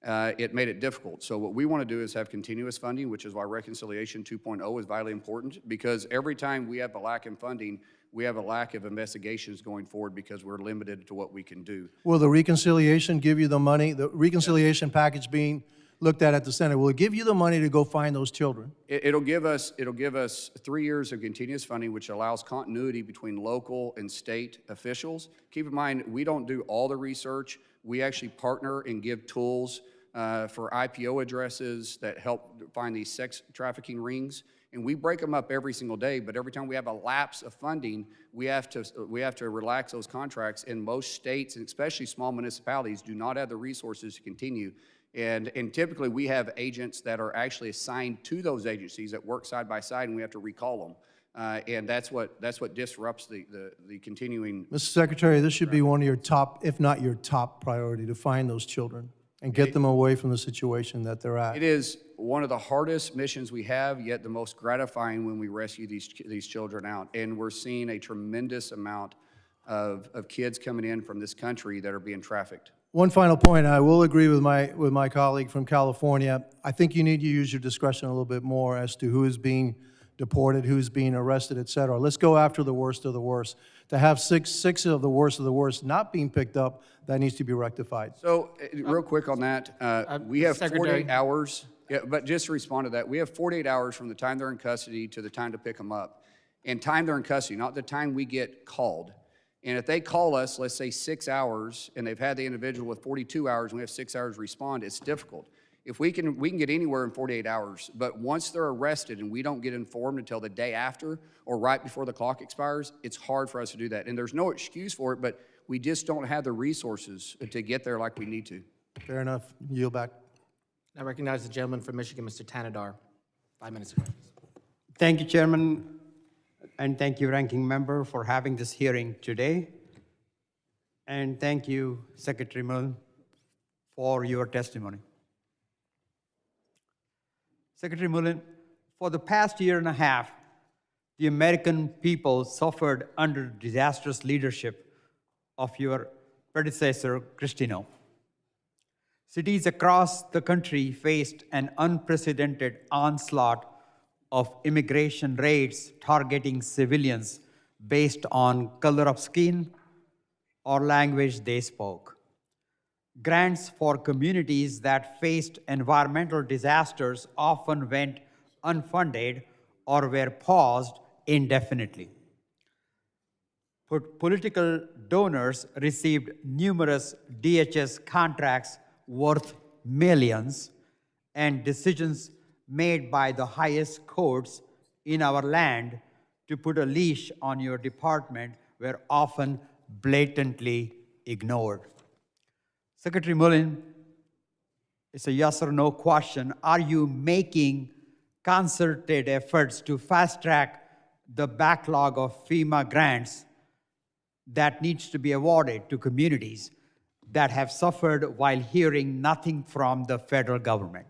it made it difficult. So what we want to do is have continuous funding, which is why Reconciliation 2.0 is vitally important, because every time we have a lack in funding, we have a lack of investigations going forward because we're limited to what we can do. Will the reconciliation give you the money, the reconciliation package being looked at the Senate, will it give you the money to go find those children? It'll give us 3 years of continuous funding, which allows continuity between local and state officials. Keep in mind, we don't do all the research. We actually partner and give tools for IPO addresses that help find these sex trafficking rings. And we break them up every single day, but every time we have a lapse of funding, we have to relax those contracts. And most states, and especially small municipalities, do not have the resources to continue. And typically we have agents that are actually assigned to those agencies that work side by side, and we have to recall them. And that's what disrupts the continuing. Mr. Secretary, this should be one of your top, if not your top priority, to find those children and get them away from the situation that they're at. It is one of the hardest missions we have, yet the most gratifying when we rescue these children out. And we're seeing a tremendous amount of kids coming in from this country that are being trafficked. One final point, I will agree with my colleague from California. I think you need to use your discretion a little bit more as to who is being deported, who's being arrested, et cetera. Let's go after the worst of the worst. To have six of the worst not being picked up, that needs to be rectified. So, real quick on that, we have Secretary. 48 hours. Yeah, but just to respond to that, we have 48 hours from the time they're in custody to the time to pick them up. And time they're in custody, not the time we get called. And if they call us, let's say 6 hours, and they've had the individual with 42 hours, and we have 6 hours to respond, it's difficult. If we can get anywhere in 48 hours, but once they're arrested and we don't get informed until the day after or right before the clock expires, it's hard for us to do that. And there's no excuse for it, but we just don't have the resources to get there like we need to. Fair enough. Yield back. I recognize the gentleman from Michigan, Mr. Tanadar. 5 minutes ago. Thank you, Chairman, and thank you, Ranking Member, for having this hearing today. And thank you, Secretary Mullin, for your testimony. Secretary Mullin, for the past year and a half, the American people suffered under disastrous leadership of your predecessor, Cristino. Cities across the country faced an unprecedented onslaught of immigration raids targeting civilians based on color of skin or language they spoke. Grants for communities that faced environmental disasters often went unfunded or were paused indefinitely. Political donors received numerous DHS contracts worth millions, and decisions made by the highest courts in our land to put a leash on your department were often blatantly ignored. Secretary Mullin, it's a yes or no question. Are you making concerted efforts to fast-track the backlog of FEMA grants that needs to be awarded to communities that have suffered while hearing nothing from the federal government?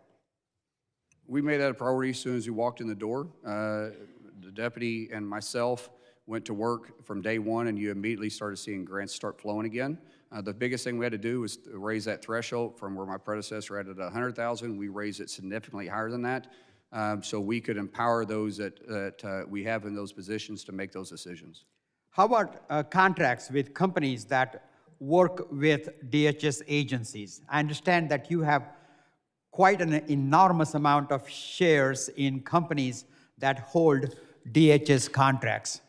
We made that a priority as soon as we walked in the door. The deputy and myself went to work from day one, and you immediately started seeing grants start flowing again. The biggest thing we had to do was to raise that threshold from where my predecessor had it at 100,000. We raised it significantly higher than that, so we could empower those that we have in those positions to make those decisions. How about contracts with companies that work with DHS agencies? I understand that you have quite an enormous amount of shares in companies that hold DHS contracts.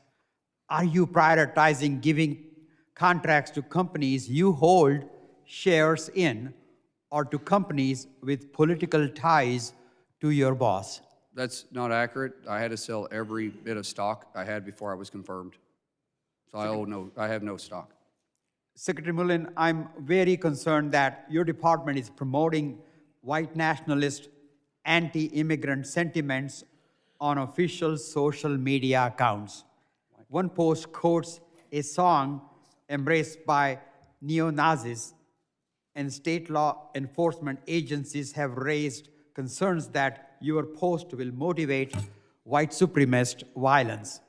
Are you prioritizing giving contracts to companies you hold shares in, or to companies with political ties to your boss? That's not accurate. I had to sell every bit of stock I had before I was confirmed. So I have no stock. Secretary Mullin, I'm very concerned that your department is promoting white nationalist, anti-immigrant sentiments on official social media accounts. One post quotes a song embraced by neo-Nazis, and state law enforcement agencies have raised concerns that your post will motivate white supremacist violence.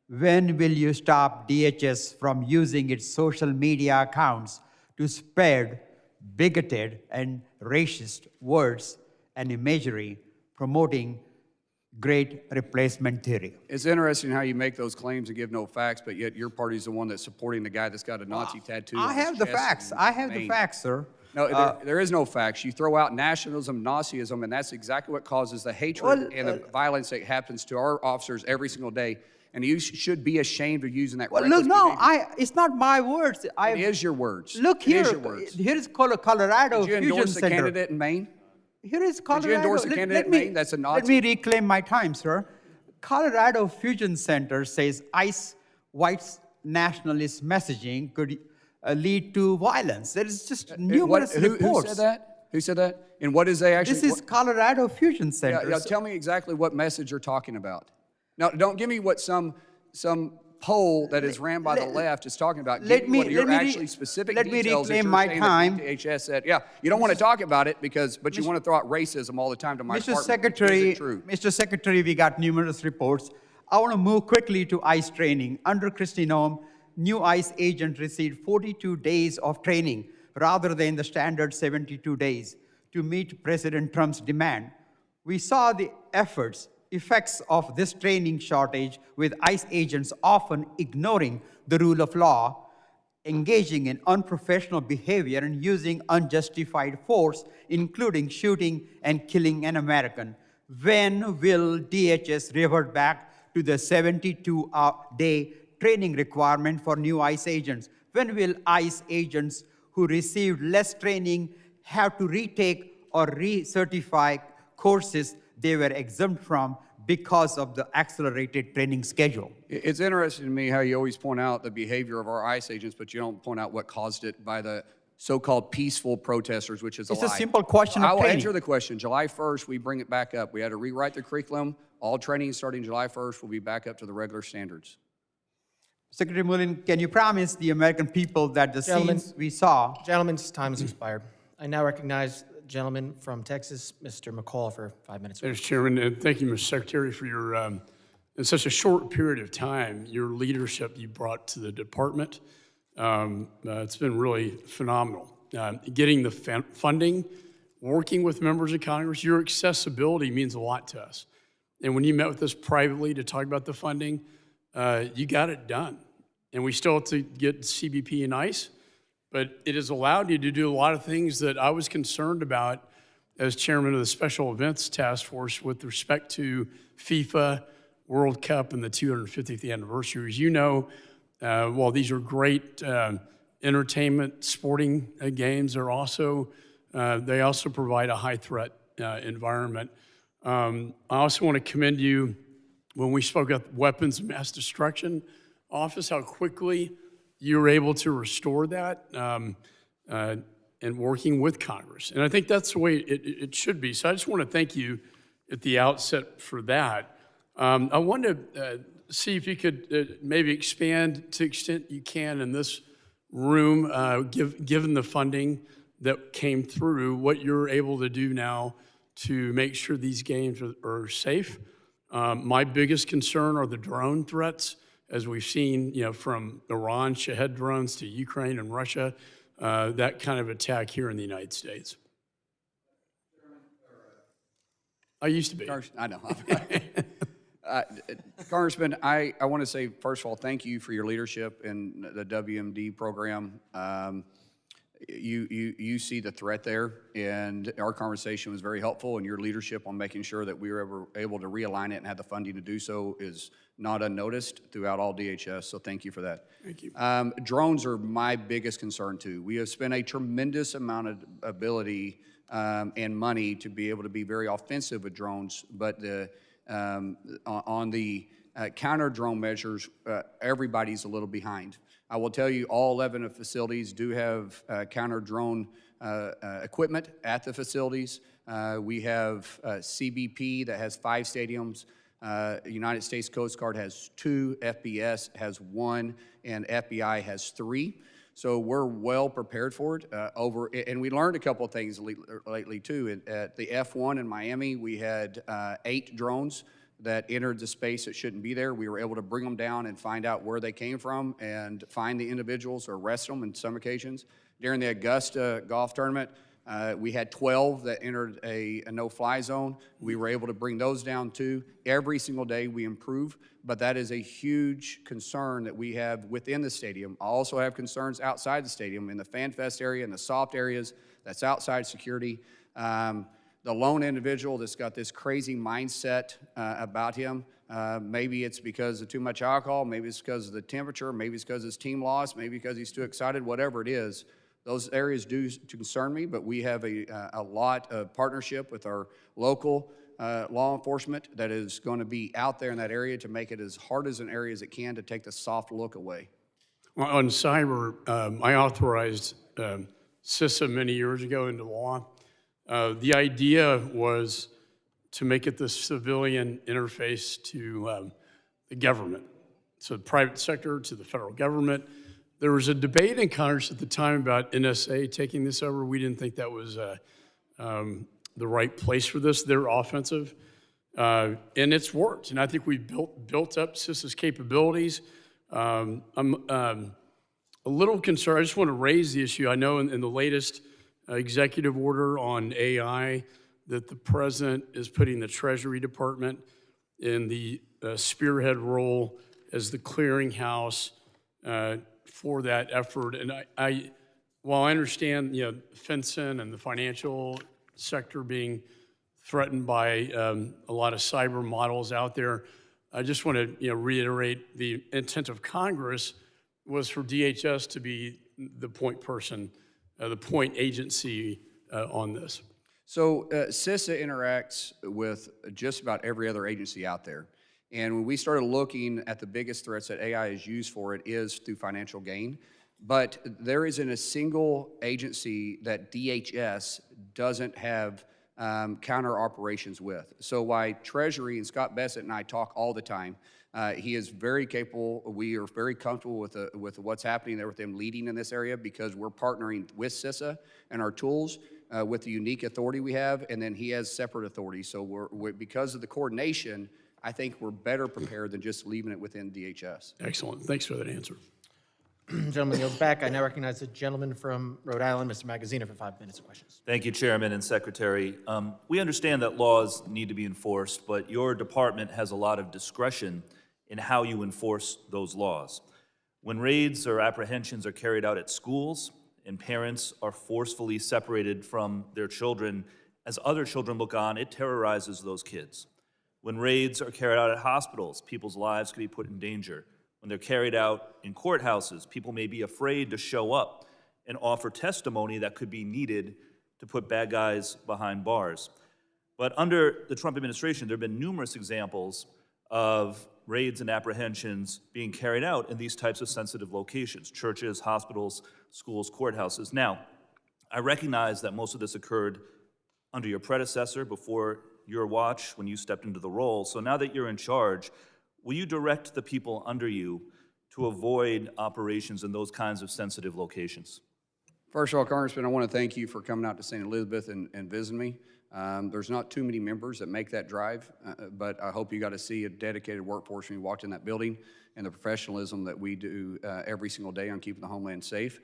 When will you stop DHS from using its social media accounts to spread bigoted and racist words and imagery promoting great replacement theory? It's interesting how you make those claims and give no facts, but yet your party's the one that's supporting the guy that's got a Nazi tattoo. I on his have the chest facts. and I have the vein. facts, sir. No, there is no facts. You throw out nationalism, Nazism, and that's exactly what causes the hatred and the violence that happens to our officers every single day. And you should be ashamed of using that. Well, reckless look, no, behavior. it's not my words. It is your words. Look It here. is your words. Here is Colorado Did you Fusion endorse the Center. candidate in Maine? Here is Colorado. Did you endorse the candidate in Maine? That's a Nazi. Let me reclaim my time, sir. Colorado Fusion Center says ICE white nationalist messaging could lead to violence. There is just numerous reports. Who said that? Who said that? And what is they actually? This is Colorado Fusion Center. Yeah, tell me exactly what message you're talking about. Now, don't give me what some poll that is ran by the left is talking about. Give me what your actually specific details that reclaim you're my saying time. that DHS said. Yeah, you don't want to talk about it but you want to throw out racism all the time to my Mr. department. Mr. Secretary, we got numerous reports. I want to move quickly to ICE training. Under Kristi Noem, new ICE agents received 42 days of training rather than the standard 72 days to meet President Trump's demand. We saw the effects of this training shortage, with ICE agents often ignoring the rule of law, engaging in unprofessional behavior, and using unjustified force, including shooting and killing an American. When will DHS revert back to the 72-day training requirement for new ICE agents? When will ICE agents who received less training have to retake or recertify courses they were exempt from because of the accelerated training schedule? It's interesting to me how you always point out the behavior of our ICE agents, but you don't point out what caused it by the so-called peaceful protesters, which is a lie. It's a simple question of I will training. answer the question. July 1st, we bring it back up. We had to rewrite the curriculum. All training starting July 1st will be back up to the regular standards. Secretary Mullin, can you promise the American people that the scenes we saw... Gentleman's time has expired. I now recognize the gentleman from Texas, Mr. McCall, for 5 minutes. Mr. Chairman, and thank you, Mr. Secretary, for your, in such a short period of time, your leadership you brought to the department. It's been really phenomenal. Getting the funding, working with members of Congress, your accessibility means a lot to us. And when you met with us privately to talk about the funding, you got it done. And we still have to get CBP and ICE, but it has allowed you to do a lot of things that I was concerned about as chairman of the Special Events Task Force with respect to FIFA, World Cup, and the 250th anniversary. As you know, while these are great entertainment, sporting games, they also provide a high-threat environment. I also want to commend you when we spoke at Weapons of Mass Destruction Office, how quickly you were able to restore that and working with Congress. And I think that's the way it should be. So I just want to thank you at the outset for that. I want to see if you could maybe expand to the extent you can in this room, given the funding that came through, what you're able to do now to make sure these games are safe. My biggest concern are the drone threats, as we've seen, from Iran, Shahed drones to Ukraine and Russia, that kind of attack here in the United States. I used to be. I know. Congressman, I want to say, first of all, thank you for your leadership in the WMD program. You see the threat there, and our conversation was very helpful, and your leadership on making sure that we were able to realign it and have the funding to do so is not unnoticed throughout all DHS, so thank you for that. Thank you. Drones are my biggest concern, too. We have spent a tremendous amount of ability and money to be able to be very offensive with drones, but on the counter drone measures, everybody's a little behind. I will tell you, all 11 of facilities do have counter drone equipment at the facilities. We have CBP that has 5 stadiums. United States Coast Guard has 2, FBS has 1, and FBI has 3. So we're well prepared for it. And we learned a couple of things lately too. At the F1 in Miami, we had 8 drones that entered the space that shouldn't be there. We were able to bring them down and find out where they came from and find the individuals or arrest them in some occasions. During the Augusta golf tournament, we had 12 that entered a no-fly zone. We were able to bring those down too. Every single day we improve, but that is a huge concern that we have within the stadium. I also have concerns outside the stadium in the Fan Fest area and the soft areas that's outside security. The lone individual that's got this crazy mindset about him, maybe it's because of too much alcohol, maybe it's because of the temperature, maybe it's because his team lost, maybe because he's too excited, whatever it is. Those areas do concern me, but we have a lot of partnership with our local law enforcement that is going to be out there in that area to make it as hard as an area as it can to take the soft look away. Well, on cyber, I authorized CISA many years ago into law. The idea was to make it the civilian interface to the government, so the private sector to the federal government. There was a debate in Congress at the time about NSA taking this over. We didn't think that was the right place for this. They're offensive, and it's worked. And I think we built up CISA's capabilities. I'm a little concerned. I just want to raise the issue. I know in the latest executive order on AI that the president is putting the Treasury Department in the spearhead role as the clearinghouse for that effort. And while I understand, FinCEN and the financial sector being threatened by a lot of cyber models out there, I just want to reiterate the intent of Congress was for DHS to be the point person, the point agency on this. So CISA interacts with just about every other agency out there. And when we started looking at the biggest threats that AI is used for, it is through financial gain. But there isn't a single agency that DHS doesn't have counter operations with. So why Treasury and Scott Bessett and I talk all the time, he is very capable. We are very comfortable with what's happening there with them leading in this area because we're partnering with CISA and our tools with the unique authority we have, and then he has separate authority. So we're because of the coordination, I think we're better prepared than just leaving it within DHS. Excellent. Thanks for that answer. Gentleman yields back. I now recognize the gentleman from Rhode Island, Mr. Magaziner, for 5 minutes of questions. Thank you, Chairman and Secretary. We understand that laws need to be enforced, but your department has a lot of discretion in how you enforce those laws. When raids or apprehensions are carried out at schools and parents are forcefully separated from their children as other children look on, it terrorizes those kids. When raids are carried out at hospitals, people's lives could be put in danger. When they're carried out in courthouses, people may be afraid to show up and offer testimony that could be needed to put bad guys behind bars. But under the Trump administration, there have been numerous examples of raids and apprehensions being carried out in these types of sensitive locations: churches, hospitals, schools, courthouses. Now, I recognize that most of this occurred under your predecessor before your watch when you stepped into the role. So now that you're in charge, will you direct the people under you to avoid operations in those kinds of sensitive locations? First of all, Congressman, I want to thank you for coming out to St. Elizabeth and visiting me. There's not too many members that make that drive, but I hope you got to see a dedicated workforce when you walked in that building and the professionalism that we do every single day on keeping the homeland safe.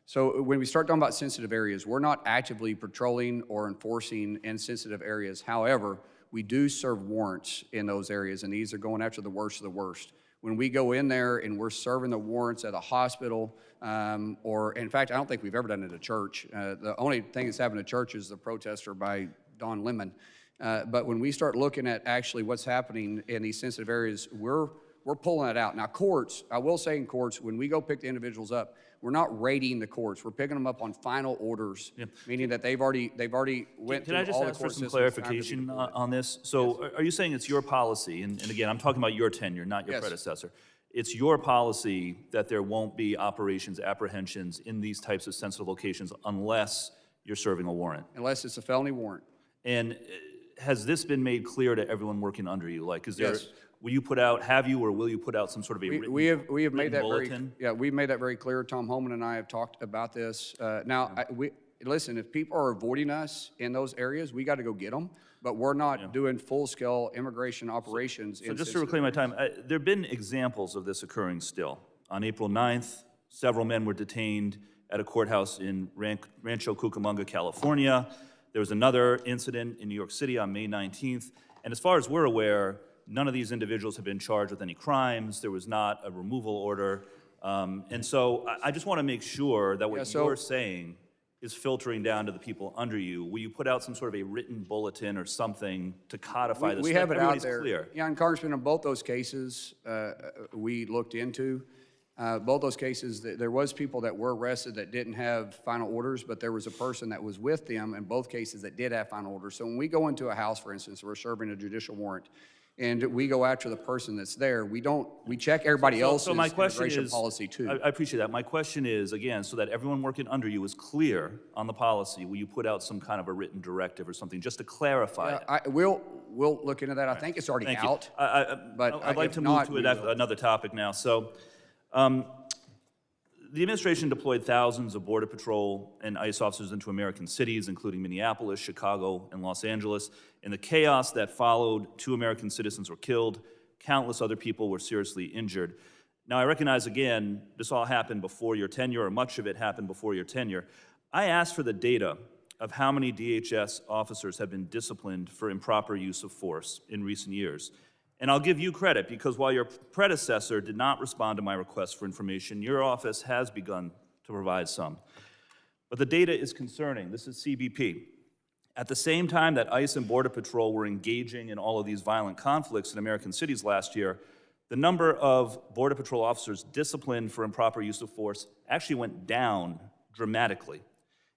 So when we start talking about sensitive areas, we're not actively patrolling or enforcing in sensitive areas. However, we do serve warrants in those areas, and these are going after the worst of the worst. When we go in there and we're serving the warrants at a hospital, or in fact, I don't think we've ever done it at a church. The only thing that's happened at church is the protester by Don Lemon. But when we start looking at actually what's happening in these sensitive areas, we're pulling it out. Now, courts, I will say in courts, when we go pick the individuals up, we're not raiding the courts. We're picking them up on final orders, meaning that they've already went through all the court systems. Can I just ask for some clarification on this? So are you saying it's your policy, and again, I'm talking about your tenure, not your predecessor. It's your policy that there won't be operations, apprehensions in these types of sensitive locations unless you're serving a warrant? Unless it's a felony warrant. And has this been made clear to everyone working under you? Like, is there, Yes. will you put out, have you, or will you put out some sort of a written We have made that bulletin? we've made that very clear. Tom Holman and I have talked about this. Listen, if people are avoiding us in those areas, we got to go get them. But we're not doing full-scale immigration operations. So just to reclaim my time, there have been examples of this occurring still. On April 9th, several men were detained at a courthouse in Rancho Cucamonga, California. There was another incident in New York City on May 19th. And as far as we're aware, none of these individuals have been charged with any crimes. There was not a removal order. And so I just want to make sure that what you're saying is filtering down to the people under you. Will you put out some sort of a written bulletin or something to codify this? We have it out Everybody's there. clear. Yeah, and Congressman, in both those cases, we looked into. Both those cases, there was people that were arrested that didn't have final orders, but there was a person that was with them in both cases that did have final orders. So when we go into a house, for instance, we're serving a judicial warrant, and we go after the person that's there, we check everybody else's immigration policy too. I appreciate that. My question is, again, so that everyone working under you is clear on the policy, will you put out some kind of a written directive or something just to clarify it? We'll look into that. I think it's already Thank out. But I'd like to move to another topic now. So the administration deployed thousands of Border Patrol and ICE officers into American cities, including Minneapolis, Chicago, and Los Angeles. In the chaos that followed, 2 American citizens were killed. Countless other people were seriously injured. Now, I recognize, again, this all happened before your tenure, or much of it happened before your tenure. I asked for the data of how many DHS officers have been disciplined for improper use of force in recent years. And I'll give you credit, because while your predecessor did not respond to my request for information, your office has begun to provide some. But the data is concerning. This is CBP. At the same time that ICE and Border Patrol were engaging in all of these violent conflicts in American cities last year, the number of Border Patrol officers disciplined for improper use of force actually went down dramatically.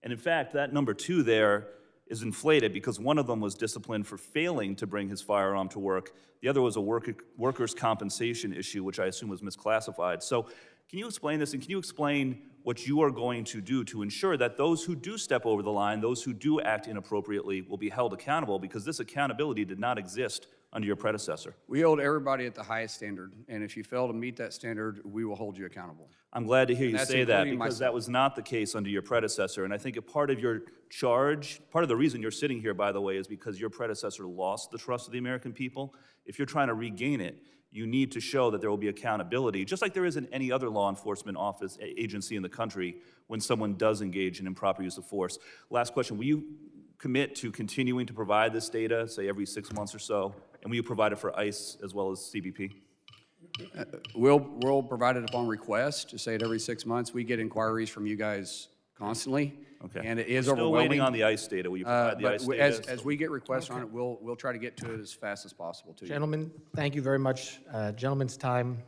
And in fact, that number 2 there is inflated because one of them was disciplined for failing to bring his firearm to work. The other was a workers' compensation issue, which I assume was misclassified. So can you explain this, and can you explain what you are going to do to ensure that those who do step over the line, those who do act inappropriately, will be held accountable, because this accountability did not exist under your predecessor? We hold everybody at the highest standard, and if you fail to meet that standard, we will hold you accountable. I'm glad to hear you say that, including because that was not the case under your predecessor. And I think a part of your charge, part of the reason you're sitting here, by the way, is because your predecessor lost the trust of the American people. If you're trying to regain it, you need to show that there will be accountability, just like there is in any other law enforcement office agency in the country when someone does engage in improper use of force. Last question, will you commit to continuing to provide this data, say every 6 months or so? And will you provide it for ICE as well as CBP? We'll provide it upon request, to say it every 6 months. We get inquiries from you guys constantly. Okay. And it is We're still overwhelming. waiting on the ICE data. Will you provide the ICE data? As we get requests on it, we'll try to get to it as fast as possible to you. Gentlemen, thank you very much. Gentleman's time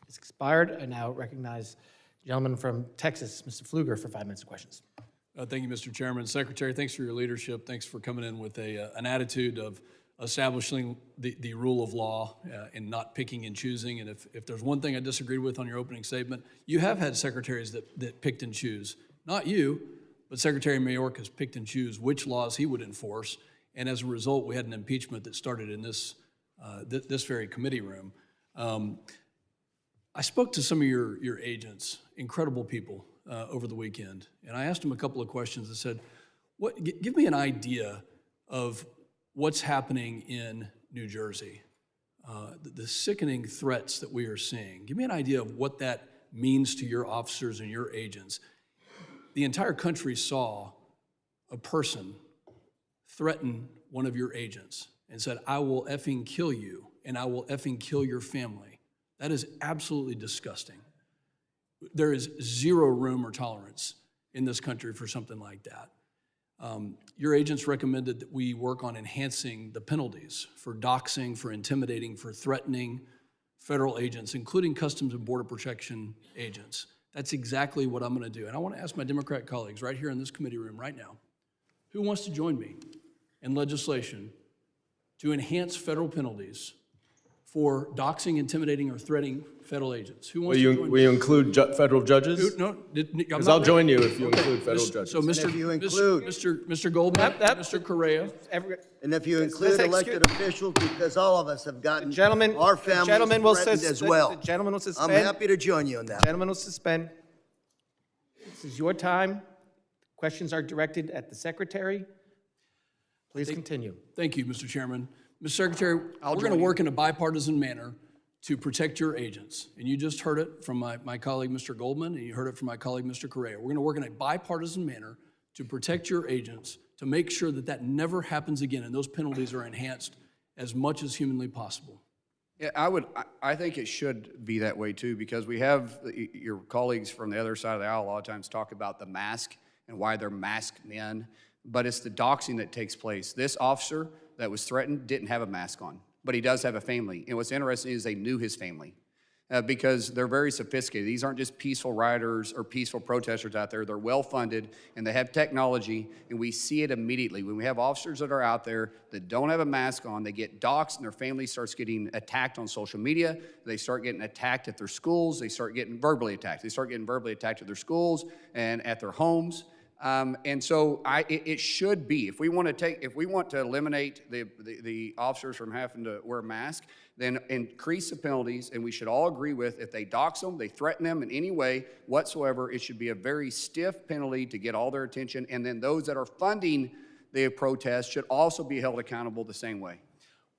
is expired. I now recognize the gentleman from Texas, Mr. Pfluger, for 5 minutes of questions. Thank you, Mr. Chairman. Secretary, thanks for your leadership. Thanks for coming in with an attitude of establishing the rule of law and not picking and choosing. And if there's one thing I disagreed with on your opening statement, you have had secretaries that picked and choose. Not you, but Secretary Mayorkas picked and choose which laws he would enforce. And as a result, we had an impeachment that started in this this very committee room. I spoke to some of your agents, incredible people, over the weekend, and I asked them a couple of questions. I said, give me an idea of what's happening in New Jersey, the sickening threats that we are seeing. Give me an idea of what that means to your officers and your agents. The entire country saw a person threaten one of your agents and said, I will effing kill you and I will effing kill your family. That is absolutely disgusting. There is zero room or tolerance in this country for something like that. Your agents recommended that we work on enhancing the penalties for doxing, for intimidating, for threatening federal agents, including Customs and Border Protection agents. That's exactly what I'm going to do. And I want to ask my Democrat colleagues right here in this committee room right now, who wants to join me in legislation to enhance federal penalties for doxing, intimidating, or threatening federal agents? Who wants to join me? Will you include federal judges? No, Because I'll join you if you include federal judges. So, Mr. Goldman, Mr. Correa. And if you include elected officials, because all of us have gotten Gentlemen, our the families gentleman will threatened as well. The gentleman will I'm suspend. happy to join you on that. Gentleman will suspend. This is your time. Questions are directed at the secretary. Please continue. Thank you, Mr. Chairman. Mr. Secretary, we're going to work in a bipartisan manner to protect your agents. And you just heard it from my colleague, Mr. Goldman, and you heard it from my colleague, Mr. Correa. We're going to work in a bipartisan manner to protect your agents, to make sure that that never happens again, and those penalties are enhanced as much as humanly possible. Yeah, I think it should be that way too, because we have your colleagues from the other side of the aisle a lot of times talk about the mask and why they're masked men, but it's the doxing that takes place. This officer that was threatened didn't have a mask on, but he does have a family. And what's interesting is they knew his family because they're very sophisticated. These aren't just peaceful rioters or peaceful protesters out there. They're well-funded and they have technology, and we see it immediately. When we have officers that are out there that don't have a mask on, they get doxed and their family starts getting attacked on social media. They start getting attacked at their schools. They start getting verbally attacked. They start getting verbally attacked at their schools and at their homes. And so it should be, if we want to eliminate the officers from having to wear a mask, then increase the penalties, and we should all agree with, if they dox them, they threaten them in any way whatsoever, it should be a very stiff penalty to get all their attention, and then those that are funding the protest should also be held accountable the same way.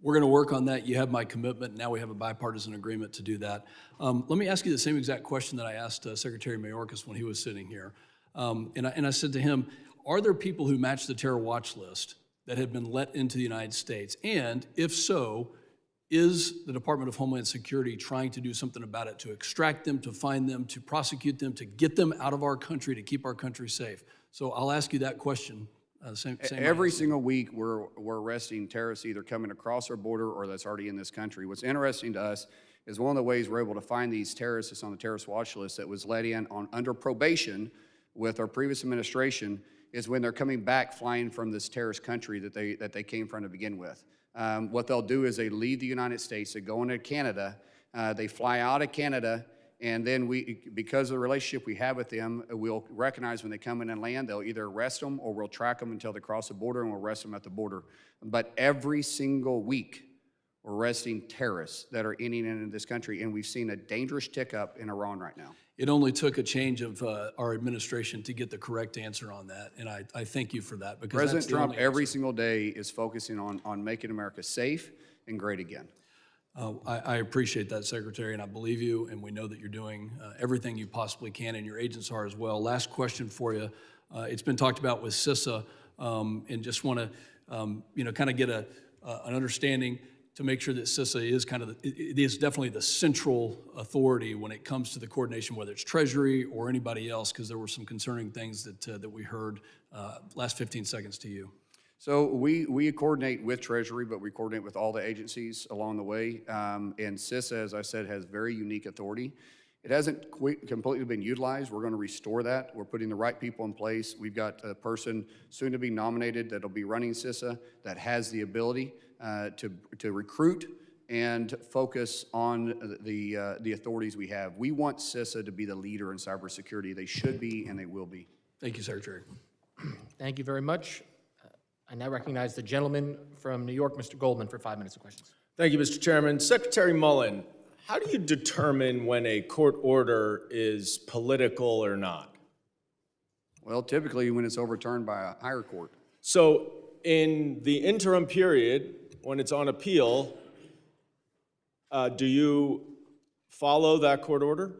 We're going to work on that. You have my commitment. Now we have a bipartisan agreement to do that. Let me ask you the same exact question that I asked Secretary Mayorkas when he was sitting here. And I said to him, are there people who match the terror watch list that have been let into the United States? And if so, is the Department of Homeland Security trying to do something about it, to extract them, to find them, to prosecute them, to get them out of our country, to keep our country safe? So I'll ask you that question. Every single week, we're arresting terrorists either coming across our border or that's already in this country. What's interesting to us is one of the ways we're able to find these terrorists that's on the terrorist watch list that was let in under probation with our previous administration is when they're coming back flying from this terrorist country that they came from to begin with. What they'll do is they leave the United States, they go into Canada, they fly out of Canada, and then because of the relationship we have with them, we'll recognize when they come in and land, they'll either arrest them or we'll track them until they cross the border and we'll arrest them at the border. But every single week, we're arresting terrorists that are entering into this country, and we've seen a dangerous tick up in Iran right now. It only took a change of our administration to get the correct answer on that, and I thank you for that. Because President Trump every single day is focusing on making America safe and great again. I appreciate that, Secretary, and I believe you, and we know that you're doing everything you possibly can, and your agents are as well. Last question for you. It's been talked about with CISA, and just want to kind of get an understanding to make sure that CISA is it is definitely the central authority when it comes to the coordination, whether it's Treasury or anybody else, because there were some concerning things that we heard. Last 15 seconds to you. So we coordinate with Treasury, but we coordinate with all the agencies along the way. And CISA, as I said, has very unique authority. It hasn't completely been utilized. We're going to restore that. We're putting the right people in place. We've got a person soon to be nominated that'll be running CISA that has the ability to recruit and focus on the authorities we have. We want CISA to be the leader in cybersecurity. They should be, and they will be. Thank you, Secretary. Thank you very much. I now recognize the gentleman from New York, Mr. Goldman, for 5 minutes of questions. Thank you, Mr. Chairman. Secretary Mullin, how do you determine when a court order is political or not? Well, typically when it's overturned by a higher court. So in the interim period, when it's on appeal, do you follow that court order?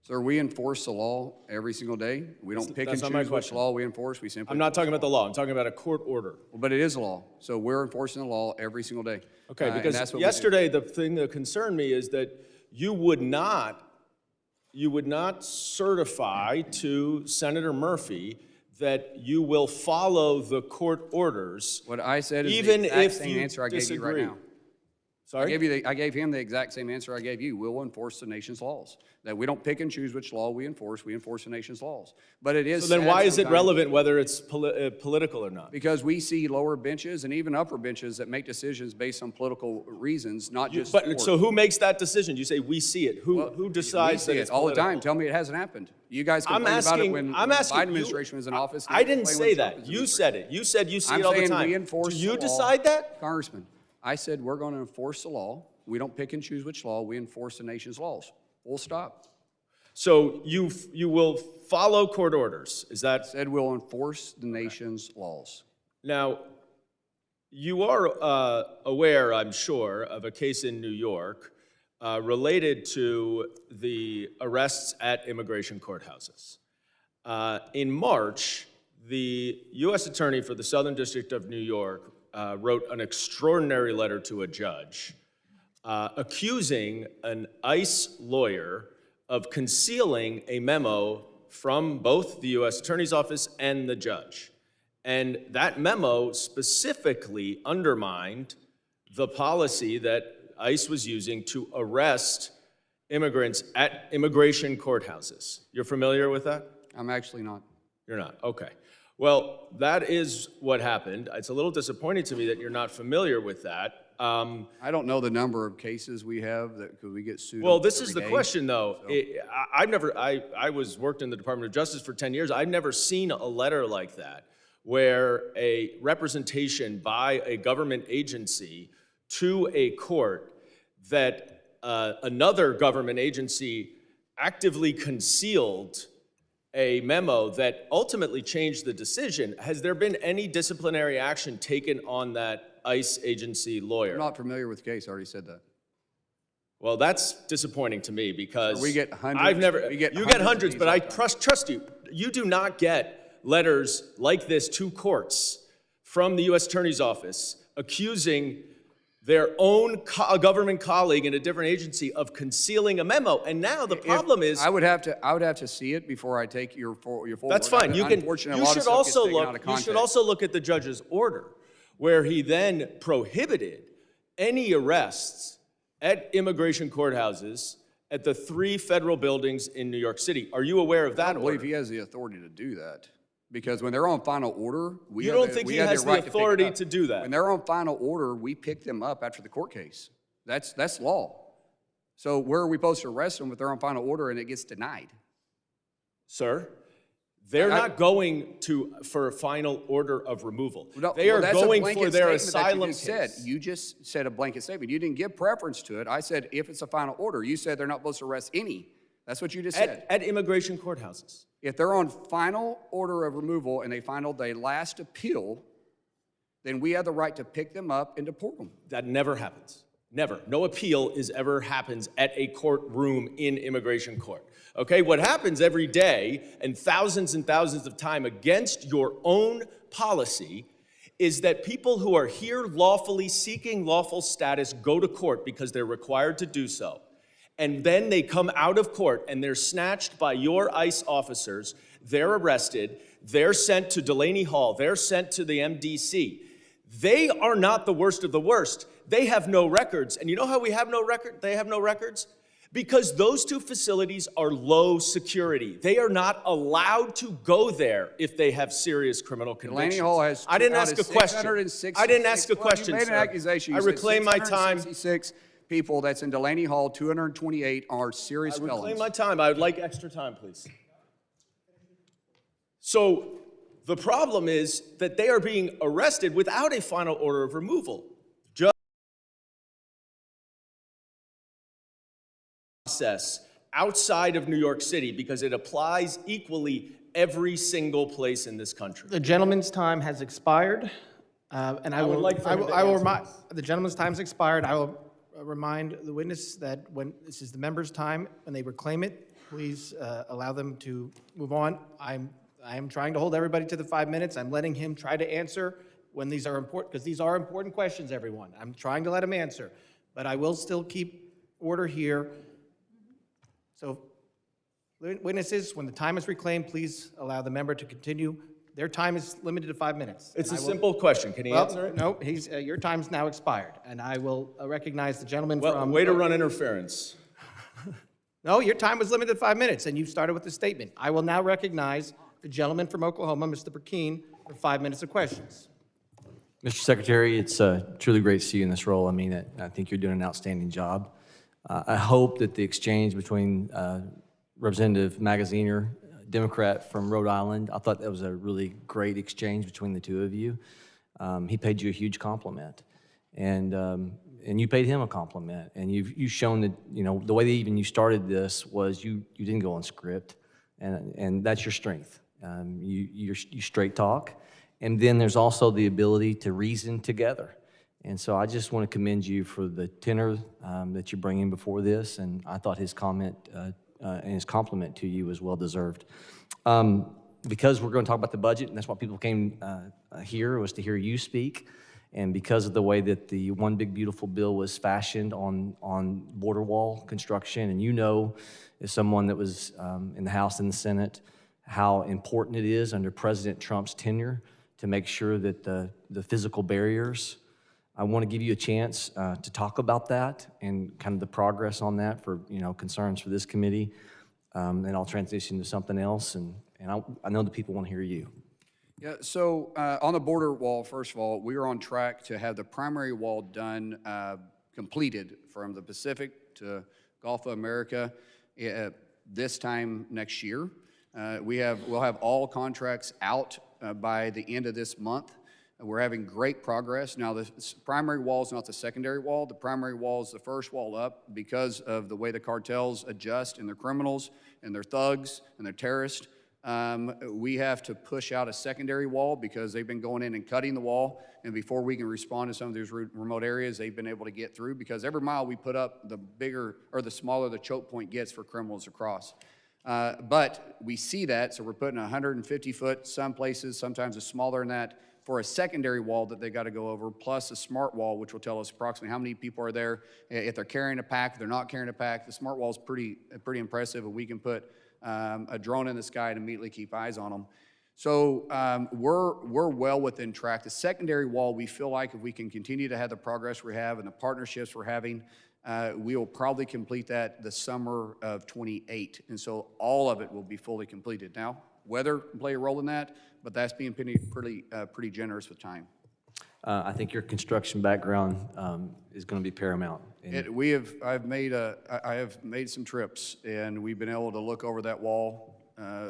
Sir, we enforce the law every single day. We don't pick and that's not my choose which question. law we enforce. We simply. I'm not talking about the law. I'm talking about a court order. But it is a law. So we're enforcing the law every single day. Okay, And because that's what we do. yesterday, the thing that concerned me is that you would not certify to Senator Murphy that you will follow the court orders. What I said is even the exact if same you answer I gave you right disagree. now. Sorry? I gave him the exact same answer I gave you. We'll enforce the nation's laws. That we don't pick and choose which law we enforce the nation's laws. But it is So then sad why is it sometimes relevant whether it's political or not? because we see lower benches and even upper benches that make decisions based on political reasons, not just But sport. so who makes that decision? You say we see it. Well, Who we decides see that it it's all the political? time. Tell me it hasn't happened. You guys I'm complained about it asking. when I'm the asking. Biden administration was in office. and I didn't complained say when Trump that. was in You said it. You said you see I'm it all the saying time. we enforce Do you the law. decide that? Congressman, I said we're going to enforce the law. We don't pick and choose which law. We enforce the nation's laws. Full stop. So you will follow court orders. Is that Said we'll enforce the nation's laws. now? You are aware, I'm sure, of a case in New York related to the arrests at immigration courthouses. In March, the U.S. Attorney for the Southern District of New York wrote an extraordinary letter to a judge accusing an ICE lawyer of concealing a memo from both the U.S. Attorney's Office and the judge. And that memo specifically undermined the policy that ICE was using to arrest immigrants at immigration courthouses. You're familiar with that? I'm actually not. You're not, okay. Well, that is what happened. It's a little disappointing to me that you're not familiar with that. I don't know the number of cases we have that could we get sued. Well, on this is every the day. question, though. I worked in the Department of Justice for 10 years. I've never seen a letter like that where a representation by a government agency to a court that another government agency actively concealed a memo that ultimately changed the decision. Has there been any disciplinary action taken on that ICE agency lawyer? I'm not familiar with the case. I already said that. Well, that's disappointing to me because We get hundreds. I've never. We get you get hundreds of hundreds, these but all I the time. trust you. You do not get letters like this to courts from the U.S. Attorney's Office accusing their own government colleague in a different agency of concealing a memo. And now the problem is, I would have to see it before I take your full. that's fine. You can. Unfortunately, a You lot of should stuff gets also taken out look. of You should context. also look at the judge's order, where he then prohibited any arrests at immigration courthouses at the 3 federal buildings in New York City. Are you aware of I that don't believe order? he has the authority to do that. Because when they're on final order, we You have don't the- think we he have has the right to pick it authority up. to do that? When they're on final order, we pick them up after the court case. That's law. So where are we supposed to arrest them if they're on final order and it gets denied? Sir, they're not going for a final order of removal. No, They are that's a going blanket for their statement that asylum you just said. case. You just said a blanket statement. You didn't give preference to it. I said if it's a final order. You said they're not supposed to arrest any. That's what you just said. At immigration courthouses. If they're on final order of removal and they filed their last appeal, then we have the right to pick them up and deport them. That never happens. Never. No appeal ever happens at a courtroom in immigration court. Okay, what happens every day and thousands of time against your own policy is that people who are here lawfully seeking lawful status go to court because they're required to do so. And then they come out of court and they're snatched by your ICE officers, they're arrested, they're sent to Delaney Hall, they're sent to the MDC. They are not the worst of the worst. They have no records. And you know how we have no record? They have no records? Because those 2 facilities are low security. They are not allowed to go there if they have serious criminal convictions. Delaney Hall has I didn't ask a question. I didn't ask a question, You made an sir. accusation. You I said reclaim my time. 666 people that's in Delaney Hall, 228 are serious I reclaim felons. my time. I would like extra time, please. So the problem is that they are being arrested without a final order of removal. process outside of New York City because it applies equally every single place in this country. The gentleman's time has expired, and I would will, like for I him will, to I will answer remind, this. the gentleman's time's expired. I will remind the witness that when this is the member's time, when they reclaim it, please allow them to move on. I am trying to hold everybody to the 5 minutes. I'm letting him try to answer when these are important, because these are important questions, everyone. I'm trying to let him answer, but I will still keep order here. So witnesses, when the time is reclaimed, please allow the member to continue. Their time is limited to 5 minutes. It's a And I will- simple question. Can he answer it? No, your time's now expired, and I will recognize the gentleman Well, from... way to run interference. No, your time was limited to 5 minutes, and you started with the statement. I will now recognize the gentleman from Oklahoma, Mr. Burkeen, for 5 minutes of questions. Mr. Secretary, it's truly great to see you in this role. I mean, I think you're doing an outstanding job. I hope that the exchange between Representative Magaziner, Democrat from Rhode Island, I thought that was a really great exchange between the two of you. He paid you a huge compliment, and you paid him a compliment. And you've shown that, you know, the way that even you started this was you didn't go on script, and that's your strength. You straight talk. And then there's also the ability to reason together. And so I just want to commend you for the tenor that you're bringing before this, and I thought his comment and his compliment to you was well-deserved. Because we're going to talk about the budget, and that's why people came here, was to hear you speak, and because of the way that the One Big Beautiful Bill was fashioned on border wall construction, and you know, as someone that was in the House and the Senate, how important it is under President Trump's tenure to make sure that the physical barriers, I want to give you a chance to talk about that and kind of the progress on that for, you know, concerns for this committee. And I'll transition to something else, and I know the people want to hear you. Yeah, so on the border wall, first of all, we are on track to have the primary wall done, completed from the Pacific to Gulf of America this time next year. We'll have all contracts out by the end of this month. We're having great progress. Now, the primary wall is not the secondary wall. The primary wall is the first wall up because of the way the cartels adjust and their criminals and their thugs and their terrorists. We have to push out a secondary wall because they've been going in and cutting the wall, and before we can respond to some of these remote areas, they've been able to get through, because every mile we put up, the bigger or the smaller the choke point gets for criminals to cross. But we see that, so we're putting 150 foot, some places, sometimes it's smaller than that, for a secondary wall that they got to go over, plus a smart wall, which will tell us approximately how many people are there, if they're carrying a pack, if they're not carrying a pack. The smart wall is pretty impressive, and we can put a drone in the sky and immediately keep eyes on them. So we're well within track. The secondary wall, we feel like if we can continue to have the progress we have and the partnerships we're having, we will probably complete that the summer of '28, and so all of it will be fully completed. Now, weather can play a role in that, but that's being pretty generous with time. I think your construction background is going to be paramount. I have made some trips, and we've been able to look over that wall.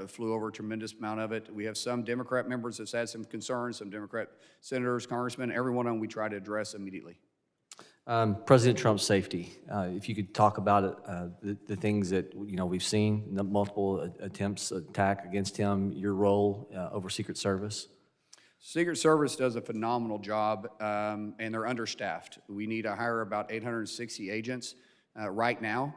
Flew over a tremendous amount of it. We have some Democrat members that's had some concerns, some Democrat senators, congressmen. Every one of them we try to address immediately. President Trump's safety. If you could talk about the things that, you know, we've seen, the multiple attempts attack against him, your role over Secret Service. Secret Service does a phenomenal job, and they're understaffed. We need to hire about 860 agents right now.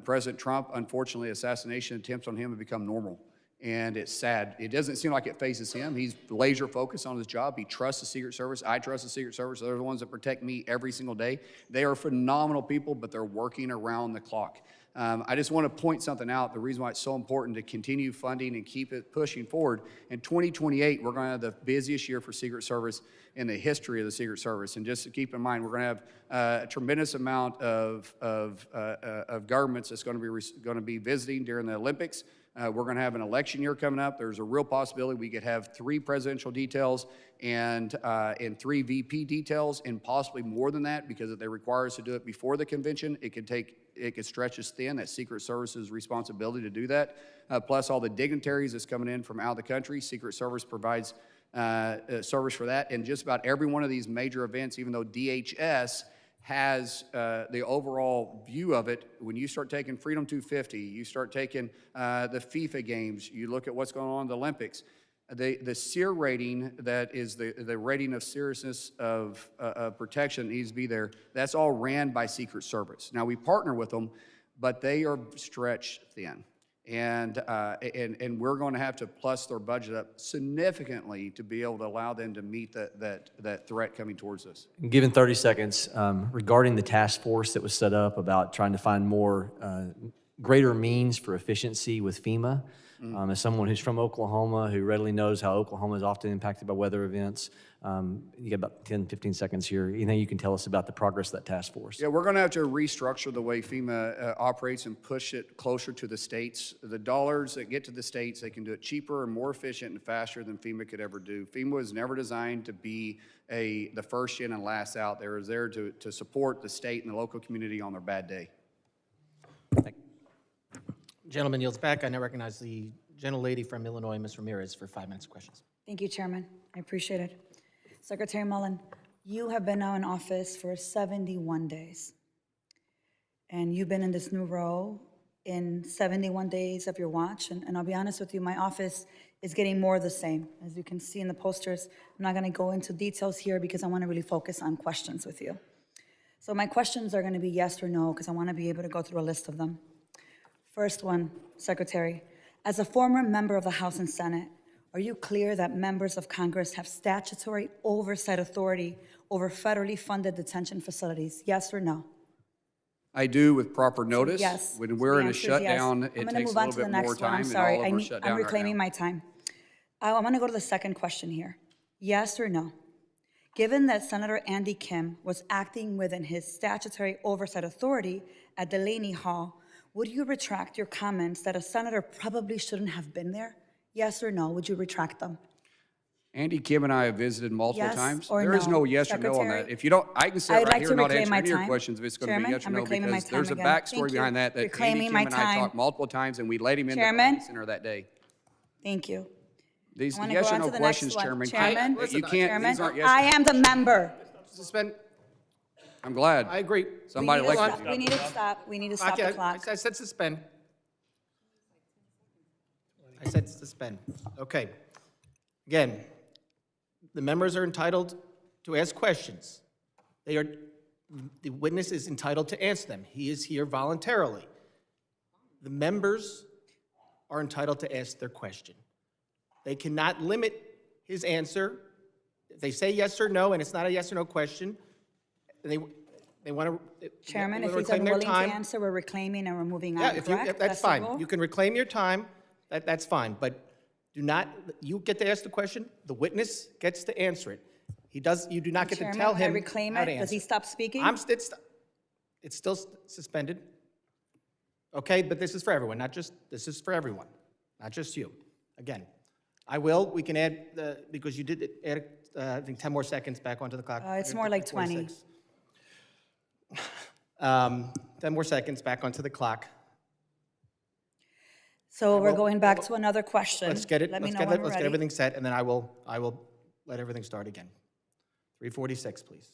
President Trump, unfortunately, assassination attempts on him have become normal, and it's sad. It doesn't seem like it faces him. He's laser focused on his job. He trusts the Secret Service. I trust the Secret Service. They're the ones that protect me every single day. They are phenomenal people, but they're working around the clock. I just want to point something out, the reason why it's so important to continue funding and keep it pushing forward. In 2028, we're going to have the busiest year for Secret Service in the history of the Secret Service. And just to keep in mind, we're going to have a tremendous amount of governments that's going to be visiting during the Olympics. We're going to have an election year coming up. There's a real possibility we could have 3 presidential details and 3 VP details, and possibly more than that, because if they require us to do it before the convention, it could stretch us thin. That's Secret Service's responsibility to do that. Plus all the dignitaries that's coming in from out of the country. Secret Service provides service for that. And just about every one of these major events, even though DHS has the overall view of it. When you start taking Freedom 250, you start taking the FIFA games, you look at what's going on in the Olympics, the SEER rating, that is the rating of seriousness of protection that needs to be there, that's all ran by Secret Service. Now, we partner with them, but they are stretched thin. And we're going to have to plus their budget up significantly to be able to allow them to meet that threat coming towards us. Given 30 seconds, regarding the task force that was set up about trying to find more, greater means for efficiency with FEMA, as someone who's from Oklahoma, who readily knows how Oklahoma is often impacted by weather events, you got about 10, 15 seconds here. Anything you can tell us about the progress of that task force? Yeah, we're going to have to restructure the way FEMA operates and push it closer to the states. The dollars that get to the states, they can do it cheaper and more efficient and faster than FEMA could ever do. FEMA was never designed to be the first in and last out. They was there to support the state and the local community on their bad day. Gentleman yields back. I now recognize the gentlelady from Illinois, Ms. Ramirez, for 5 minutes of questions. Thank you, Chairman. I appreciate it. Secretary Mullin, you have been now in office for 71 days. And you've been in this new role in 71 days of your watch. And I'll be honest with you, my office is getting more of the same. As you can see in the posters, I'm not going to go into details here because I want to really focus on questions with you. So my questions are going to be yes or no because I want to be able to go through a list of them. First one, Secretary, as a former member of the House and Senate, are you clear that members of Congress have statutory oversight authority over federally funded detention facilities? Yes or no? I do, with proper notice. Yes. When we're in a shutdown, yes. it takes a little bit more time, and all of our shutdown I'm right reclaiming now. my time. I'm going to go to the second question here. Yes or no? Given that Senator Andy Kim was acting within his statutory oversight authority at Delaney Hall, would you retract your comments that a senator probably shouldn't have been there? Yes or no? Would you retract them? Andy Kim and I have visited multiple Yes times. or There is no, no yes or no on Secretary? that. If you don't, I can sit I'd right like here to and not reclaim answer my any of your time. questions if it's going to be Chairman, yes or I'm no, reclaiming my because time there's a again. backstory Thank you. behind that Andy Reclaiming Kim my and I time. talked multiple times, and we let him in the Chairman? Congress Center that day. Thank you. These I wanna yes go or on no to the questions, next one. Chairman. Chairman? You can't, Chairman, these aren't yes or I am the member. Suspend. I'm glad. I agree. Somebody We need to elected stop- you. We need to stop. We need to stop the clock. I said suspend. I said suspend. Okay. Again, the members are entitled to ask questions. The witness is entitled to answer them. He is here voluntarily. The members are entitled to ask their question. They cannot limit his answer. If they say yes or no, and it's not a yes or no question, they want to Chairman, if he's reclaim their unwilling to time. answer, we're reclaiming and we're moving Yeah, on, if you, correct? that's the fine. rule? You can reclaim your time, that's fine, but do not, you get to ask the question, the witness gets to answer it. You do not get to Chairman, tell can I him reclaim how it? to Does he answer. stop speaking? It's still suspended. Okay, but this is for everyone, this is for everyone, not just you. Again, we can add, because you did add, I think 10 more seconds back onto the clock. It's more like 20. 10 more seconds back onto the clock. So we're going back to another question. Let's get it, Let me let's know when we're get ready. everything set, and then I will let everything start again. 346, please.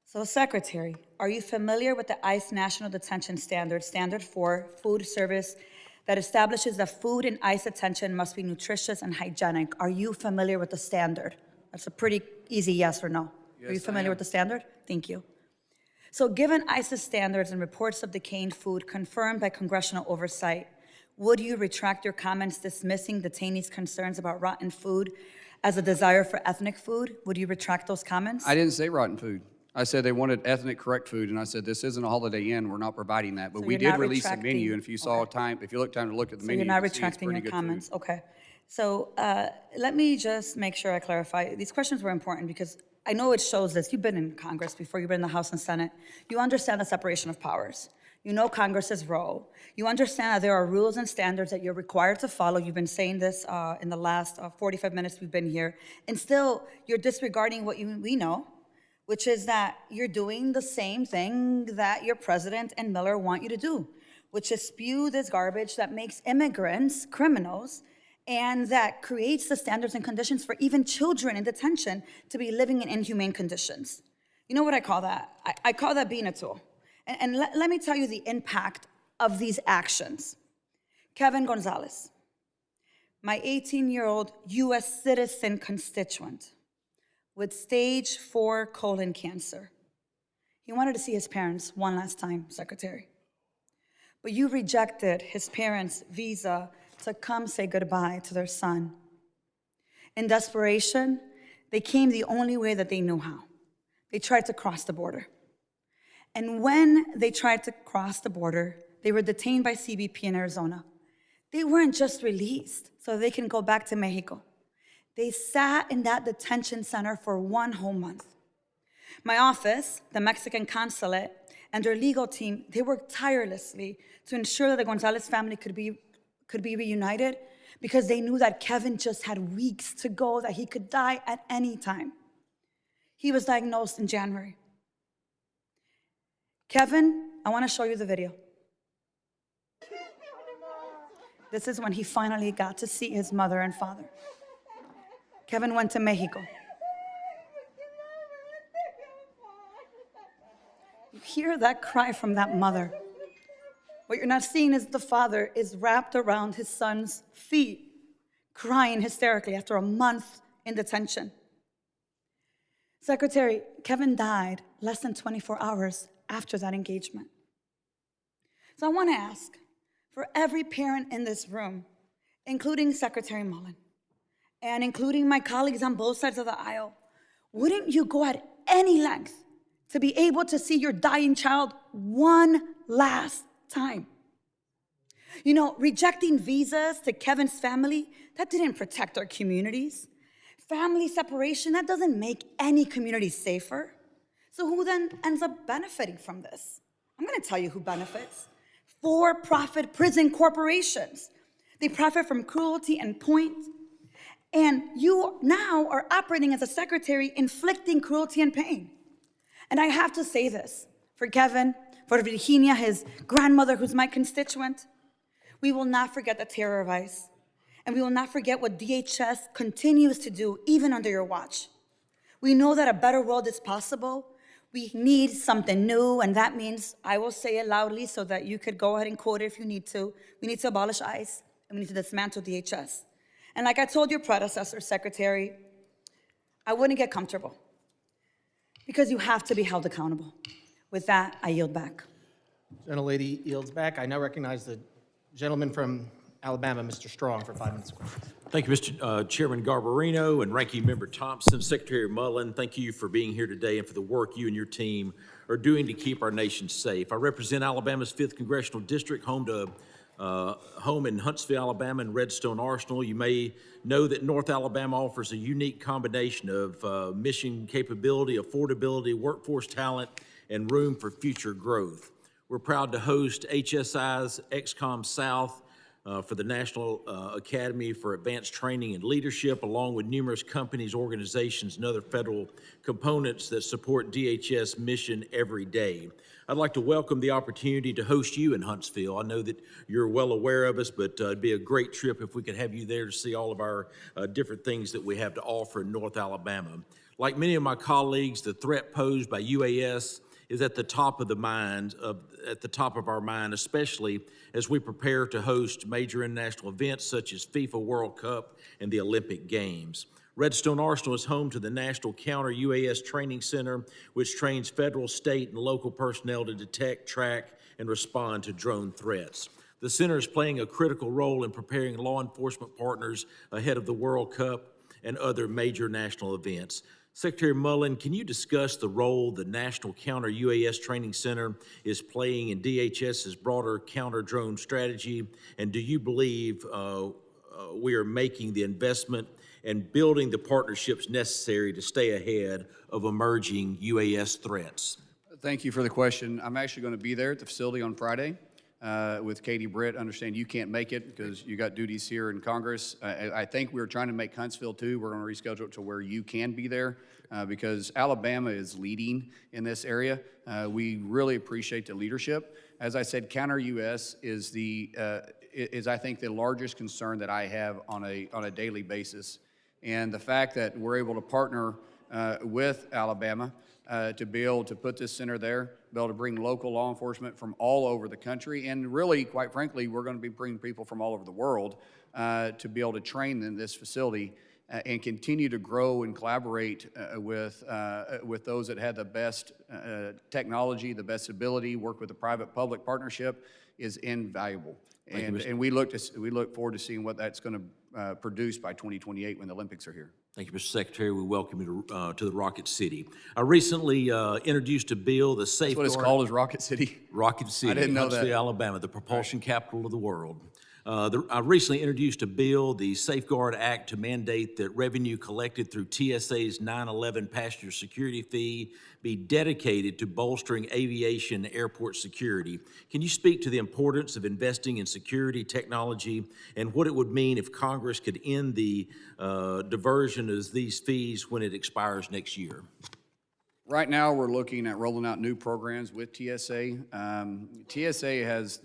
So Secretary, are you familiar with the ICE National Detention Standard, Standard 4, Food Service, that establishes that food in ICE detention must be nutritious and hygienic? Are you familiar with the standard? That's a pretty easy yes or no. Are you Yes, I familiar am. with the standard? Thank you. So given ICE's standards and reports of decaying food confirmed by congressional oversight, would you retract your comments dismissing detainees' concerns about rotten food as a desire for ethnic food? Would you retract those comments? I didn't say rotten food. I said they wanted ethnic correct food, and I said this isn't a Holiday Inn. We're not providing that. But So we you're did not release a retracting- menu, and if you saw time, if you look time to look at the So menu, you're not you can see it's retracting pretty your good comments? food. Okay. So let me just make sure I clarify. These questions were important because I know it shows this. You've been in Congress before. You've been in the House and Senate. You understand the separation of powers. You know Congress's role. You understand that there are rules and standards that you're required to follow. You've been saying this in the last 45 minutes we've been here. And still, you're disregarding what we know, which is that you're doing the same thing that your president and Miller want you to do, which is spew this garbage that makes immigrants criminals and that creates the standards and conditions for even children in detention to be living in inhumane conditions. You know what I call that? I call that being a tool. And let me tell you the impact of these actions. Kevin Gonzalez, my 18-year-old US citizen constituent with stage 4 colon cancer. He wanted to see his parents one last time, Secretary. But you rejected his parents' visa to come say goodbye to their son. In desperation, they came the only way that they knew how. They tried to cross the border. And when they tried to cross the border, they were detained by CBP in Arizona. They weren't just released so they can go back to Mexico. They sat in that detention center for 1 whole month. My office, the Mexican consulate, and their legal team, they worked tirelessly to ensure that the Gonzalez family could be reunited because they knew that Kevin just had weeks to go, that he could die at any time. He was diagnosed in January. Kevin, I want to show you the video. This is when he finally got to see his mother and father. Kevin went to Mexico. You hear that cry from that mother. What you're not seeing is the father is wrapped around his son's feet, crying hysterically after a month in detention. Secretary, Kevin died less than 24 hours after that engagement. So I want to ask, for every parent in this room, including Secretary Mullin, and including my colleagues on both sides of the aisle, wouldn't you go at any length to be able to see your dying child one last time? You know, rejecting visas to Kevin's family, that didn't protect our communities. Family separation, that doesn't make any community safer. So who then ends up benefiting from this? I'm gonna tell you who benefits. For-profit prison corporations. They profit from cruelty and point. And you now are operating as a secretary, inflicting cruelty and pain. And I have to say this, for Kevin, for Virginia, his grandmother, who's my constituent, we will not forget the terror of ICE. And we will not forget what DHS continues to do, even under your watch. We know that a better world is possible. We need something new, and that means, I will say it loudly so that you could go ahead and quote it if you need to. We need to abolish ICE, and we need to dismantle DHS. And like I told your predecessor, Secretary, I wouldn't get comfortable because you have to be held accountable. With that, I yield back. Gentlelady yields back. I now recognize the gentleman from Alabama, Mr. Strong, for 5 minutes of questions. Thank you, Mr. Chairman Garbarino and Ranking Member Thompson. Secretary Mullin, thank you for being here today and for the work you and your team are doing to keep our nation safe. I represent Alabama's 5th Congressional District, home in Huntsville, Alabama, and Redstone Arsenal. You may know that North Alabama offers a unique combination of mission capability, affordability, workforce talent, and room for future growth. We're proud to host HSI's XCOM South for the National Academy for Advanced Training and Leadership, along with numerous companies, organizations, and other federal components that support DHS mission every day. I'd like to welcome the opportunity to host you in Huntsville. I know that you're well aware of us, but it'd be a great trip if we could have you there to see all of our different things that we have to offer in North Alabama. Like many of my colleagues, the threat posed by UAS is at the top of our mind, especially as we prepare to host major international events such as FIFA World Cup and the Olympic Games. Redstone Arsenal is home to the National Counter UAS Training Center, which trains federal, state, and local personnel to detect, track, and respond to drone threats. The center is playing a critical role in preparing law enforcement partners ahead of the World Cup and other major national events. Secretary Mullin, can you discuss the role the National Counter UAS Training Center is playing in DHS's broader counter-drone strategy? And do you believe we are making the investment and building the partnerships necessary to stay ahead of emerging UAS threats? Thank you for the question. I'm actually going to be there at the facility on Friday with Katie Britt. Understand you can't make it because you got duties here in Congress. I think we're trying to make Huntsville too. We're going to reschedule it to where you can be there because Alabama is leading in this area. We really appreciate the leadership. As I said, Counter US is is I think, the largest concern that I have on a daily basis. And the fact that we're able to partner with Alabama to be able to put this center there, be able to bring local law enforcement from all over the country, and really, quite frankly, we're going to be bringing people from all over the world to be able to train in this facility and continue to grow and collaborate with those that had the best technology, the best ability, work with the private-public partnership is invaluable. And we look forward to seeing what that's going to produce by 2028 when the Olympics are here. Thank you, Mr. Secretary. We welcome you to the Rocket City. I recently introduced a bill, the Safeguard. That's what it's called, is Rocket City? Rocket City, I didn't know Huntsville, that. Alabama, the propulsion capital of the world. I recently introduced a bill, the Safeguard Act, to mandate that revenue collected through TSA's 9/11 passenger security fee be dedicated to bolstering aviation airport security. Can you speak to the importance of investing in security technology and what it would mean if Congress could end the diversion of these fees when it expires next year? Right now, we're looking at rolling out new programs with TSA. TSA has,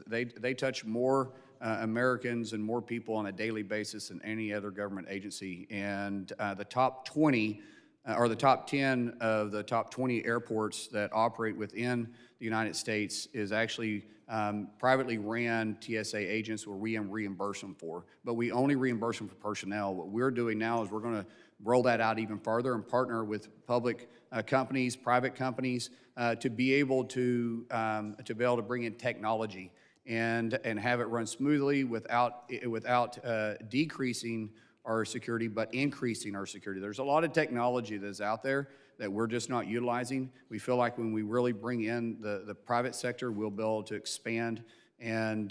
they touch more Americans and more people on a daily basis than any other government agency. And the top 20, or the top 10 of the top 20 airports that operate within the United States is actually privately ran TSA agents where we reimburse them for. But we only reimburse them for personnel. What we're doing now is we're going to roll that out even farther and partner with public companies, private companies, to be able to bring in technology and have it run smoothly without decreasing our security, but increasing our security. There's a lot of technology that's out there that we're just not utilizing. We feel like when we really bring in the private sector, we'll be able to expand and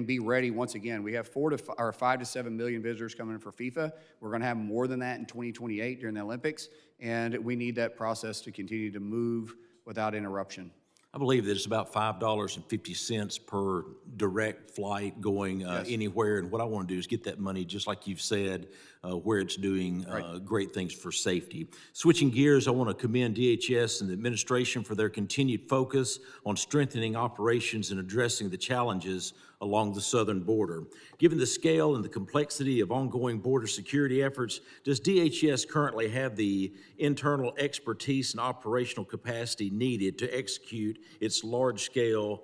be ready. Once again, we have 5 to 7 million visitors coming in for FIFA. We're going to have more than that in 2028 during the Olympics, and we need that process to continue to move without interruption. I believe that it's about $5.50 per direct flight going anywhere. And what I want to do is get that money, just like you've said, where it's doing great things for safety. Switching gears, I want to commend DHS and the administration for their continued focus on strengthening operations and addressing the challenges along the southern border. Given the scale and the complexity of ongoing border security efforts, does DHS currently have the internal expertise and operational capacity needed to execute its large-scale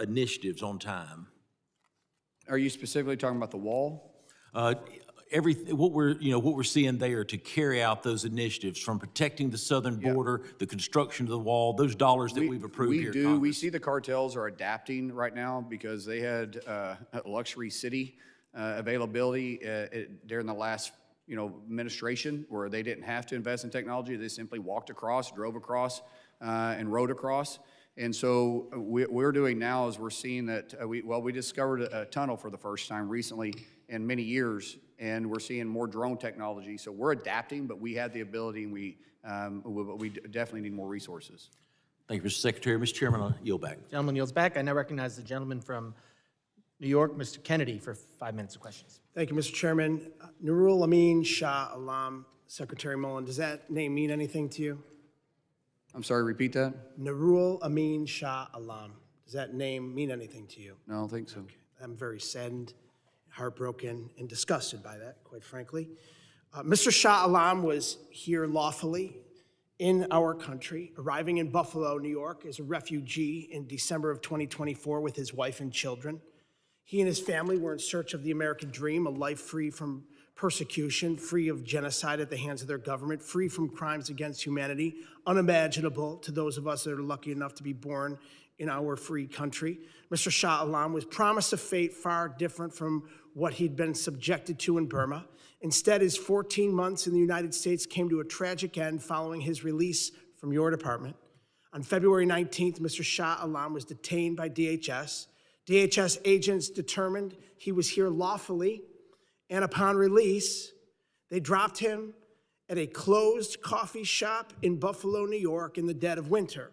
initiatives on time? Are you specifically talking about the wall? What we're seeing there to carry out those initiatives, from protecting the southern border, the construction of the wall, those dollars that we've approved here. We see the cartels are adapting right now because they had luxury city availability during the last administration, where they didn't have to invest in technology. They simply walked across, drove across, and rode across. And so what we're doing now is we're seeing that we discovered a tunnel for the first time recently in many years, and we're seeing more drone technology. So we're adapting, but we have the ability, and we definitely need more resources. Thank you, Mr. Secretary. Mr. Chairman, I'll yield back. Gentleman yields back. I now recognize the gentleman from New York, Mr. Kennedy, for 5 minutes of questions. Thank you, Mr. Chairman. Nurul Amin Shah Alam, Secretary Mullin, does that name mean anything to you? I'm sorry, repeat that? Nurul Amin Shah Alam, does that name mean anything to you? No, I don't think so. Okay. I'm very saddened, heartbroken, and disgusted by that, quite frankly. Mr. Shah Alam was here lawfully in our country, arriving in Buffalo, New York, as a refugee in December of 2024 with his wife and children. He and his family were in search of the American dream, a life free from persecution, free of genocide at the hands of their government, free from crimes against humanity, unimaginable to those of us that are lucky enough to be born in our free country. Mr. Shah Alam was promised a fate far different from what he'd been subjected to in Burma. Instead, his 14 months in the United States came to a tragic end following his release from your department. On February 19th, Mr. Shah Alam was detained by DHS. DHS agents determined he was here lawfully, and upon release, they dropped him at a closed coffee shop in Buffalo, New York in the dead of winter.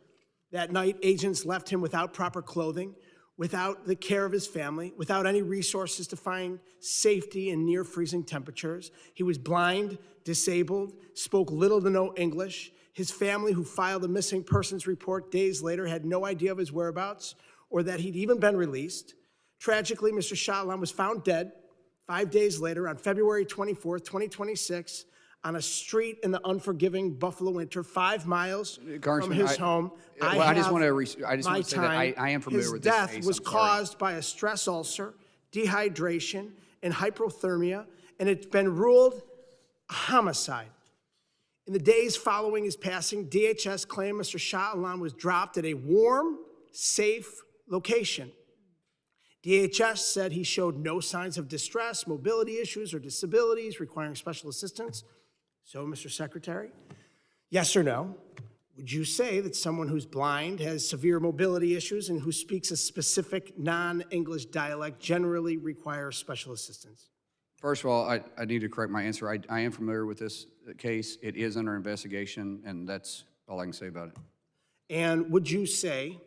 That night, agents left him without proper clothing, without the care of his family, without any resources to find safety in near freezing temperatures. He was blind, disabled, spoke little to no English. His family, who filed a missing persons report days later, had no idea of his whereabouts or that he'd even been released. Tragically, Mr. Shah Alam was found dead 5 days later on February 24th, 2026, on a street in the unforgiving Buffalo winter, 5 miles from Congressman, his home. I just want to say that I am familiar with this case. His death was caused by a stress ulcer, dehydration, and hypothermia, and it's been ruled a homicide. In the days following his passing, DHS claimed Mr. Shah Alam was dropped at a warm, safe location. DHS said he showed no signs of distress, mobility issues, or disabilities requiring special assistance. So, Mr. Secretary, yes or no, would you say that someone who's blind, has severe mobility issues, and who speaks a specific non-English dialect generally requires special assistance? First of all, I need to correct my answer. I am familiar with this case. It is under investigation, and that's all I can say about it. And would you say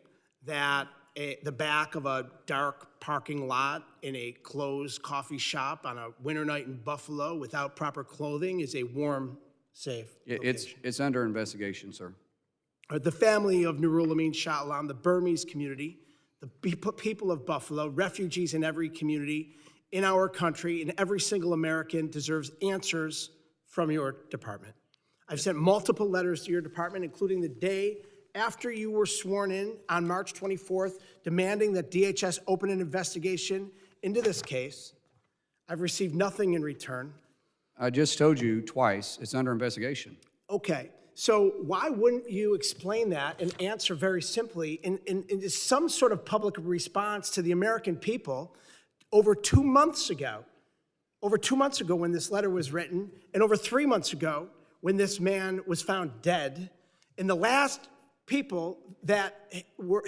that the back of a dark parking lot in a closed coffee shop on a winter night in Buffalo without proper clothing is a warm, safe location? It's under investigation, sir. The family of Nurul Amin Shah Alam, the Burmese community, the people of Buffalo, refugees in every community in our country, and every single American deserves answers from your department. I've sent multiple letters to your department, including the day after you were sworn in on March 24th, demanding that DHS open an investigation into this case. I've received nothing in return. I just told you twice, it's under investigation. Okay, so why wouldn't you explain that and answer very simply in some sort of public response to the American people over 2 months ago? Over 2 months ago when this letter was written, and over 3 months ago when this man was found dead, and the last people that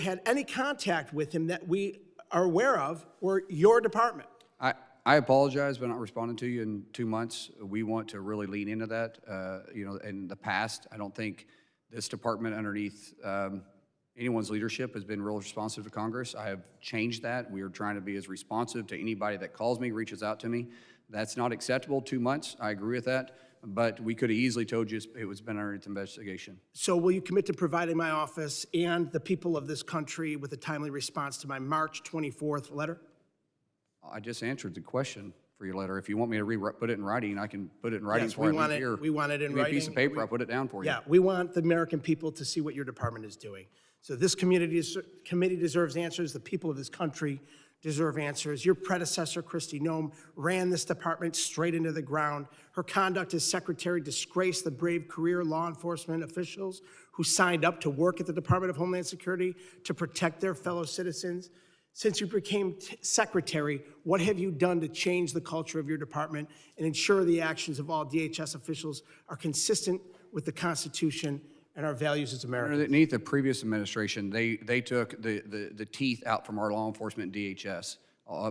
had any contact with him that we are aware of were your department. I apologize for not responding to you in 2 months. We want to really lean into that. In the past, I don't think this department underneath anyone's leadership has been real responsive to Congress. I have changed that. We are trying to be as responsive to anybody that calls me, reaches out to me. That's not acceptable, 2 months. I agree with that. But we could have easily told you it was been under investigation. So will you commit to providing my office and the people of this country with a timely response to my March 24th letter? I just answered the question for your letter. If you want me to put it in writing, I can put it in writing Yes, for we you want here. it. We want it in Give me writing. a piece of paper, I'll put it down for you. Yeah, we want the American people to see what your department is doing. So this committee deserves answers. The people of this country deserve answers. Your predecessor, Kristi Noem, ran this department straight into the ground. Her conduct as secretary disgraced the brave career law enforcement officials who signed up to work at the Department of Homeland Security to protect their fellow citizens. Since you became secretary, what have you done to change the culture of your department and ensure the actions of all DHS officials are consistent with the Constitution and our values as Americans? Underneath the previous administration, they took the teeth out from our law enforcement and DHS.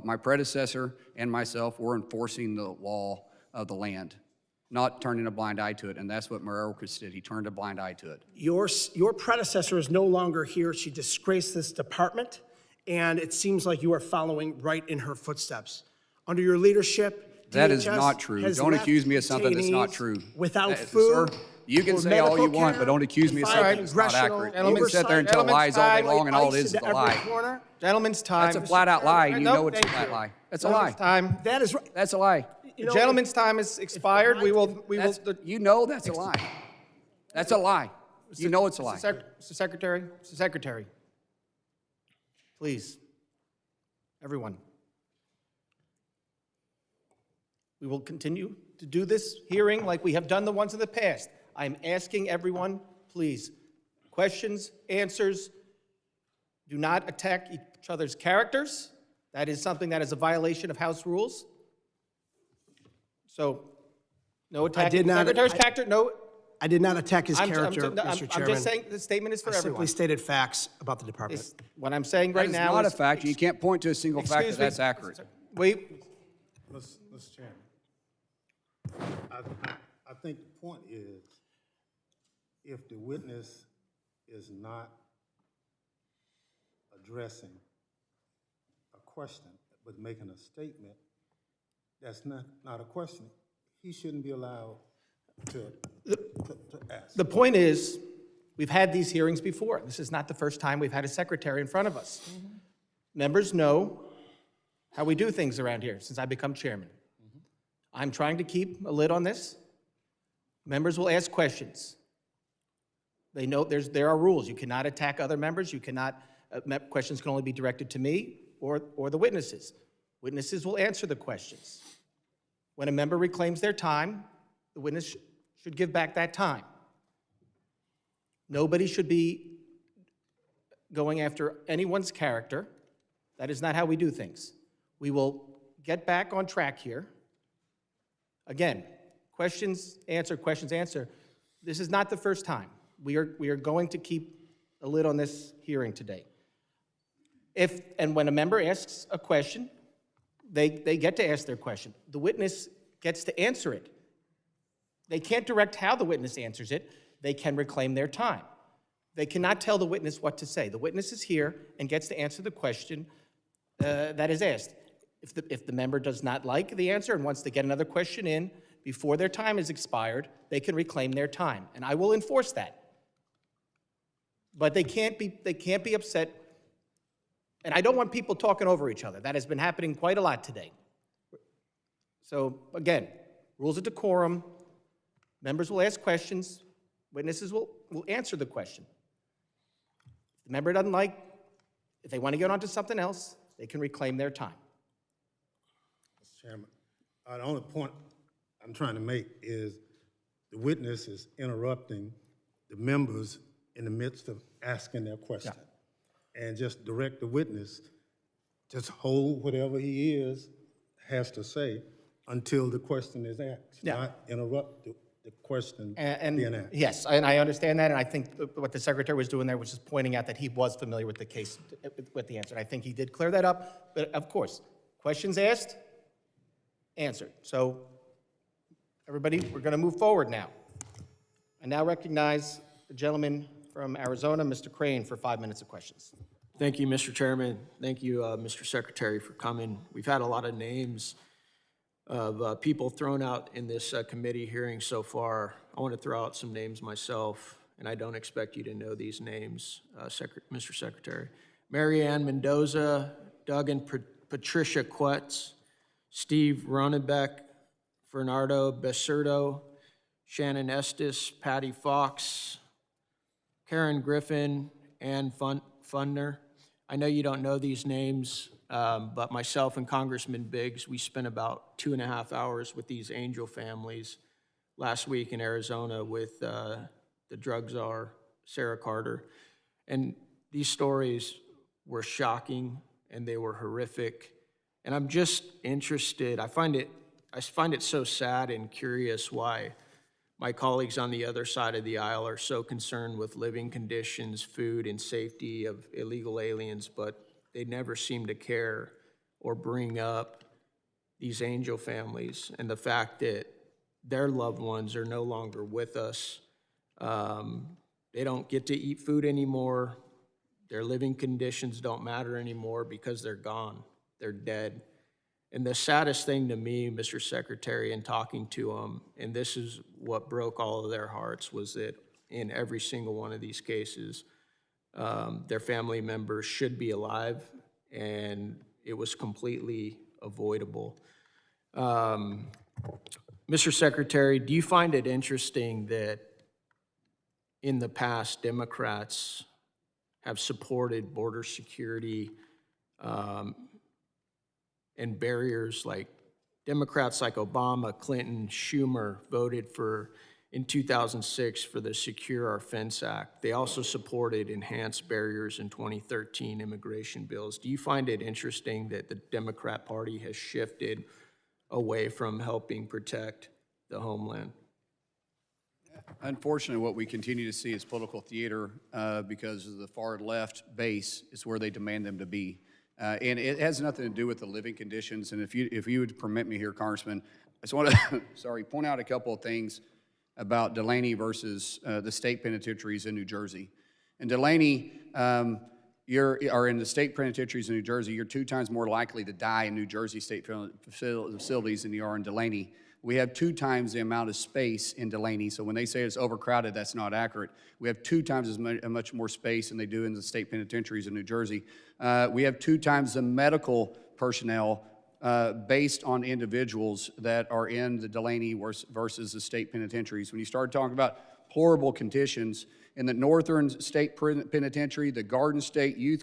My predecessor and myself were enforcing the law of the land, not turning a blind eye to it, and that's what Mayor Oakes did. He turned a blind eye to it. Your predecessor is no longer here. She disgraced this department, and it seems like you are following right in her footsteps. Under your leadership, That is DHS not true. has Don't left accuse me of something that's not detainees true. Without Sir, food. you can or say all you medical want, care, but don't accuse me of something that's not congressional accurate. You can sit there and tell lies all day long, and all it is a lie. Gentlemen's time. That's a flat-out lie, and you No, know it's a thank flat you. lie. That's a lie. Time. That is right. That's a lie. You know, Gentlemen's time is expired. We will, You know that's a lie. That's a lie. You know it's a lie. Mr. Secretary, please, everyone. We will continue to do this hearing like we have done the ones in the past. I'm asking everyone, please, questions, answers. Do not attack each other's characters. That is something that is a violation of House rules. So, no attack. did not- Secretary's character, no. I did not attack his character, I'm Mr. Chairman. just saying the statement is for I everyone. simply stated facts about the department. What I'm saying That right is now not a is. fact. You can't point to a single fact Excuse that me. that's accurate. Wait, Mr. Chairman, I think the point is, if the witness is not addressing a question, but making a statement, that's not a question. He shouldn't be allowed to ask. the point is, we've had these hearings before. This is not the first time we've had a secretary in front of us. Members know how we do things around here since I become chairman. I'm trying to keep a lid on this. Members will ask questions. They know there are rules. You cannot attack other members. You cannot, questions can only be directed to me or the witnesses. Witnesses will answer the questions. When a member reclaims their time, the witness should give back that time. Nobody should be going after anyone's character. That is not how we do things. We will get back on track here. Again, questions answer, questions answer. This is not the first time. We are going to keep a lid on this hearing today. And when a member asks a question, they get to ask their question. The witness gets to answer it. They can't direct how the witness answers it. They can reclaim their time. They cannot tell the witness what to say. The witness is here and gets to answer the question that is asked. If the member does not like the answer and wants to get another question in before their time is expired, they can reclaim their time, and I will enforce that. But they can't be upset, and I don't want people talking over each other. That has been happening quite a lot today. So again, rules of decorum. Members will ask questions. Witnesses will answer the question. If the member doesn't like, if they want to get on to something else, they can reclaim their time. Mr. Chairman, the only point I'm trying to make is the witness is interrupting the members in the midst of asking their question. And just direct the witness, just hold whatever he has to say until the question is asked, not interrupt the question being asked. Yes, and I understand that, and I think what the secretary was doing there was just pointing out that he was familiar with the case, with the answer. And I think he did clear that up, but of course, questions asked, answered. So everybody, we're going to move forward now. I now recognize the gentleman from Arizona, Mr. Crane, for 5 minutes of questions. Thank you, Mr. Chairman. Thank you, Mr. Secretary, for coming. We've had a lot of names of people thrown out in this committee hearing so far. I want to throw out some names myself, and I don't expect you to know these names, Mr. Secretary. Mary Ann Mendoza, Doug and Patricia Quetz, Steve Ronenbeck, Bernardo Becerdo, Shannon Estes, Patty Fox, Karen Griffin, Ann Fundner. I know you don't know these names, but myself and Congressman Biggs, we spent about 2.5 hours with these angel families last week in Arizona with the drug czar, Sarah Carter. And these stories were shocking and they were horrific. And I'm just interested, I find it so sad and curious why my colleagues on the other side of the aisle are so concerned with living conditions, food, and safety of illegal aliens, but they never seem to care or bring up these angel families and the fact that their loved ones are no longer with us. They don't get to eat food anymore. Their living conditions don't matter anymore because they're gone. They're dead. And the saddest thing to me, Mr. Secretary, in talking to them, and this is what broke all of their hearts, was that in every single one of these cases, their family members should be alive, and it was completely avoidable. Mr. Secretary, do you find it interesting that in the past, Democrats have supported border security and barriers, like Democrats like Obama, Clinton, Schumer voted for, in 2006, for the Secure Our Fence Act. They also supported enhanced barriers in 2013 immigration bills. Do you find it interesting that the Democrat Party has shifted away from helping protect the homeland? Unfortunately, what we continue to see is political theater because of the far left base is where they demand them to be. And it has nothing to do with the living conditions. And if you would permit me here, Congressman, I just want to point out a couple of things about Delaney versus the state penitentiaries in New Jersey. In Delaney, in the state penitentiaries in New Jersey, you're 2 times more likely to die in New Jersey state facilities than you are in Delaney. We have 2 times the amount of space in Delaney, so when they say it's overcrowded, that's not accurate. We have 2 times as much more space than they do in the state penitentiaries in New Jersey. We have 2 times the medical personnel based on individuals that are in the Delaney versus the state penitentiaries. When you start talking about horrible conditions in the Northern State Penitentiary, the Garden State Youth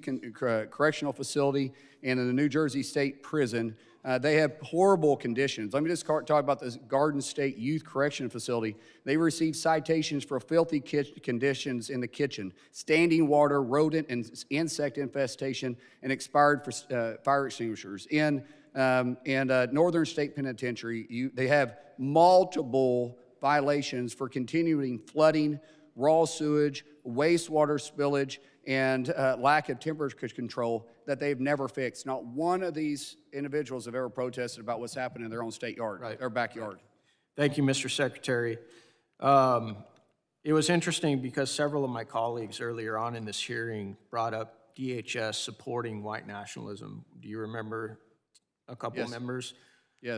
Correctional Facility, and in the New Jersey State Prison, they have horrible conditions. Let me just talk about this Garden State Youth Correction Facility. They received citations for filthy conditions in the kitchen, standing water, rodent and insect infestation, and expired fire extinguishers. In Northern State Penitentiary, they have multiple violations for continuing flooding, raw sewage, wastewater spillage, and lack of temperature control that they've never fixed. Not one of these individuals have ever protested about what's happening in their own state yard, their backyard. Thank you, Mr. Secretary. It was interesting because several of my colleagues earlier on in this hearing brought up DHS supporting white nationalism. Do you remember a couple of members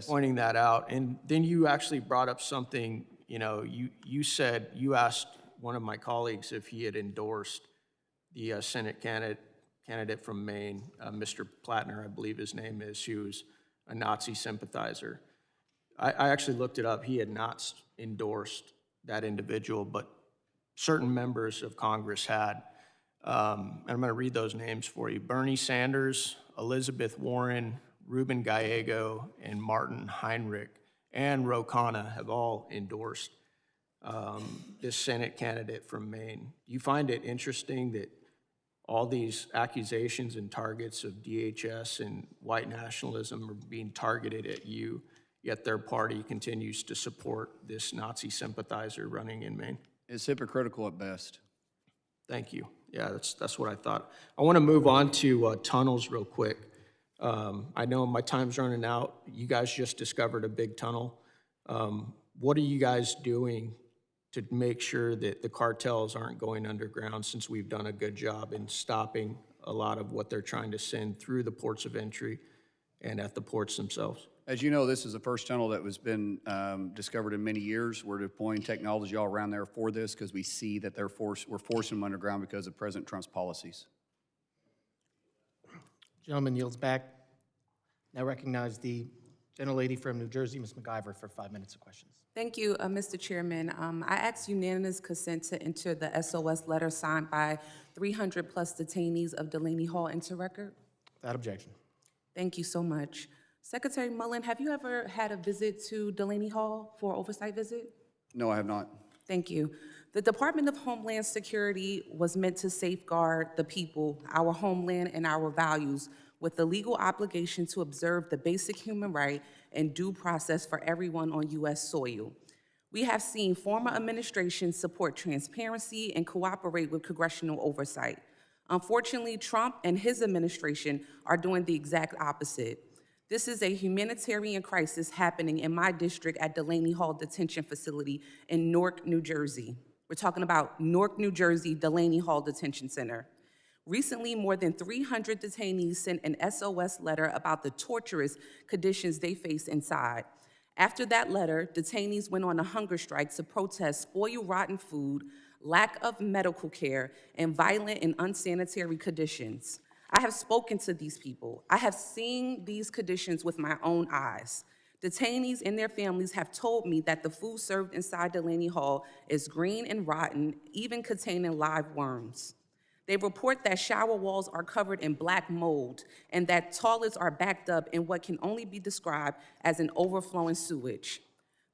pointing that out? And then you actually brought up something, you said, you asked one of my colleagues if he had endorsed the Senate candidate from Maine, Mr. Plattner, I believe his name is, who's a Nazi sympathizer. I actually looked it up. He had not endorsed that individual, but certain members of Congress had. And I'm going to read those names for you. Bernie Sanders, Elizabeth Warren, Ruben Gallego, and Martin Heinrich, and Ro Khanna have all endorsed this Senate candidate from Maine. Do you find it interesting that all these accusations and targets of DHS and white nationalism are being targeted at you, yet their party continues to support this Nazi sympathizer running in Maine? It's hypocritical at best. Thank you. Yeah, that's what I thought. I want to move on to tunnels real quick. I know my time's running out. You guys just discovered a big tunnel. What are you guys doing to make sure that the cartels aren't going underground, since we've done a good job in stopping a lot of what they're trying to send through the ports of entry and at the ports themselves? As you know, this is the first tunnel that has been discovered in many years. We're deploying technology all around there for this because we see that we're forcing them underground because of President Trump's policies. Gentleman yields back. Now recognize the gentlelady from New Jersey, Ms. McIver, for 5 minutes of questions. Thank you, Mr. Chairman. I asked unanimous consent to enter the SOS letter signed by 300 plus detainees of Delaney Hall into record. Without objection. Thank you so much. Secretary Mullin, have you ever had a visit to Delaney Hall for an oversight visit? No, I have not. Thank you. The Department of Homeland Security was meant to safeguard the people, our homeland, and our values with the legal obligation to observe the basic human right and due process for everyone on U.S. soil. We have seen former administrations support transparency and cooperate with congressional oversight. Unfortunately, Trump and his administration are doing the exact opposite. This is a humanitarian crisis happening in my district at Delaney Hall Detention Facility in Newark, New Jersey. We're talking about Newark, New Jersey, Delaney Hall Detention Center. Recently, more than 300 detainees sent an SOS letter about the torturous conditions they face inside. After that letter, detainees went on a hunger strike to protest spoiled, rotten food, lack of medical care, and violent and unsanitary conditions. I have spoken to these people. I have seen these conditions with my own eyes. Detainees and their families have told me that the food served inside Delaney Hall is green and rotten, even containing live worms. They report that shower walls are covered in black mold and that toilets are backed up in what can only be described as an overflowing sewage.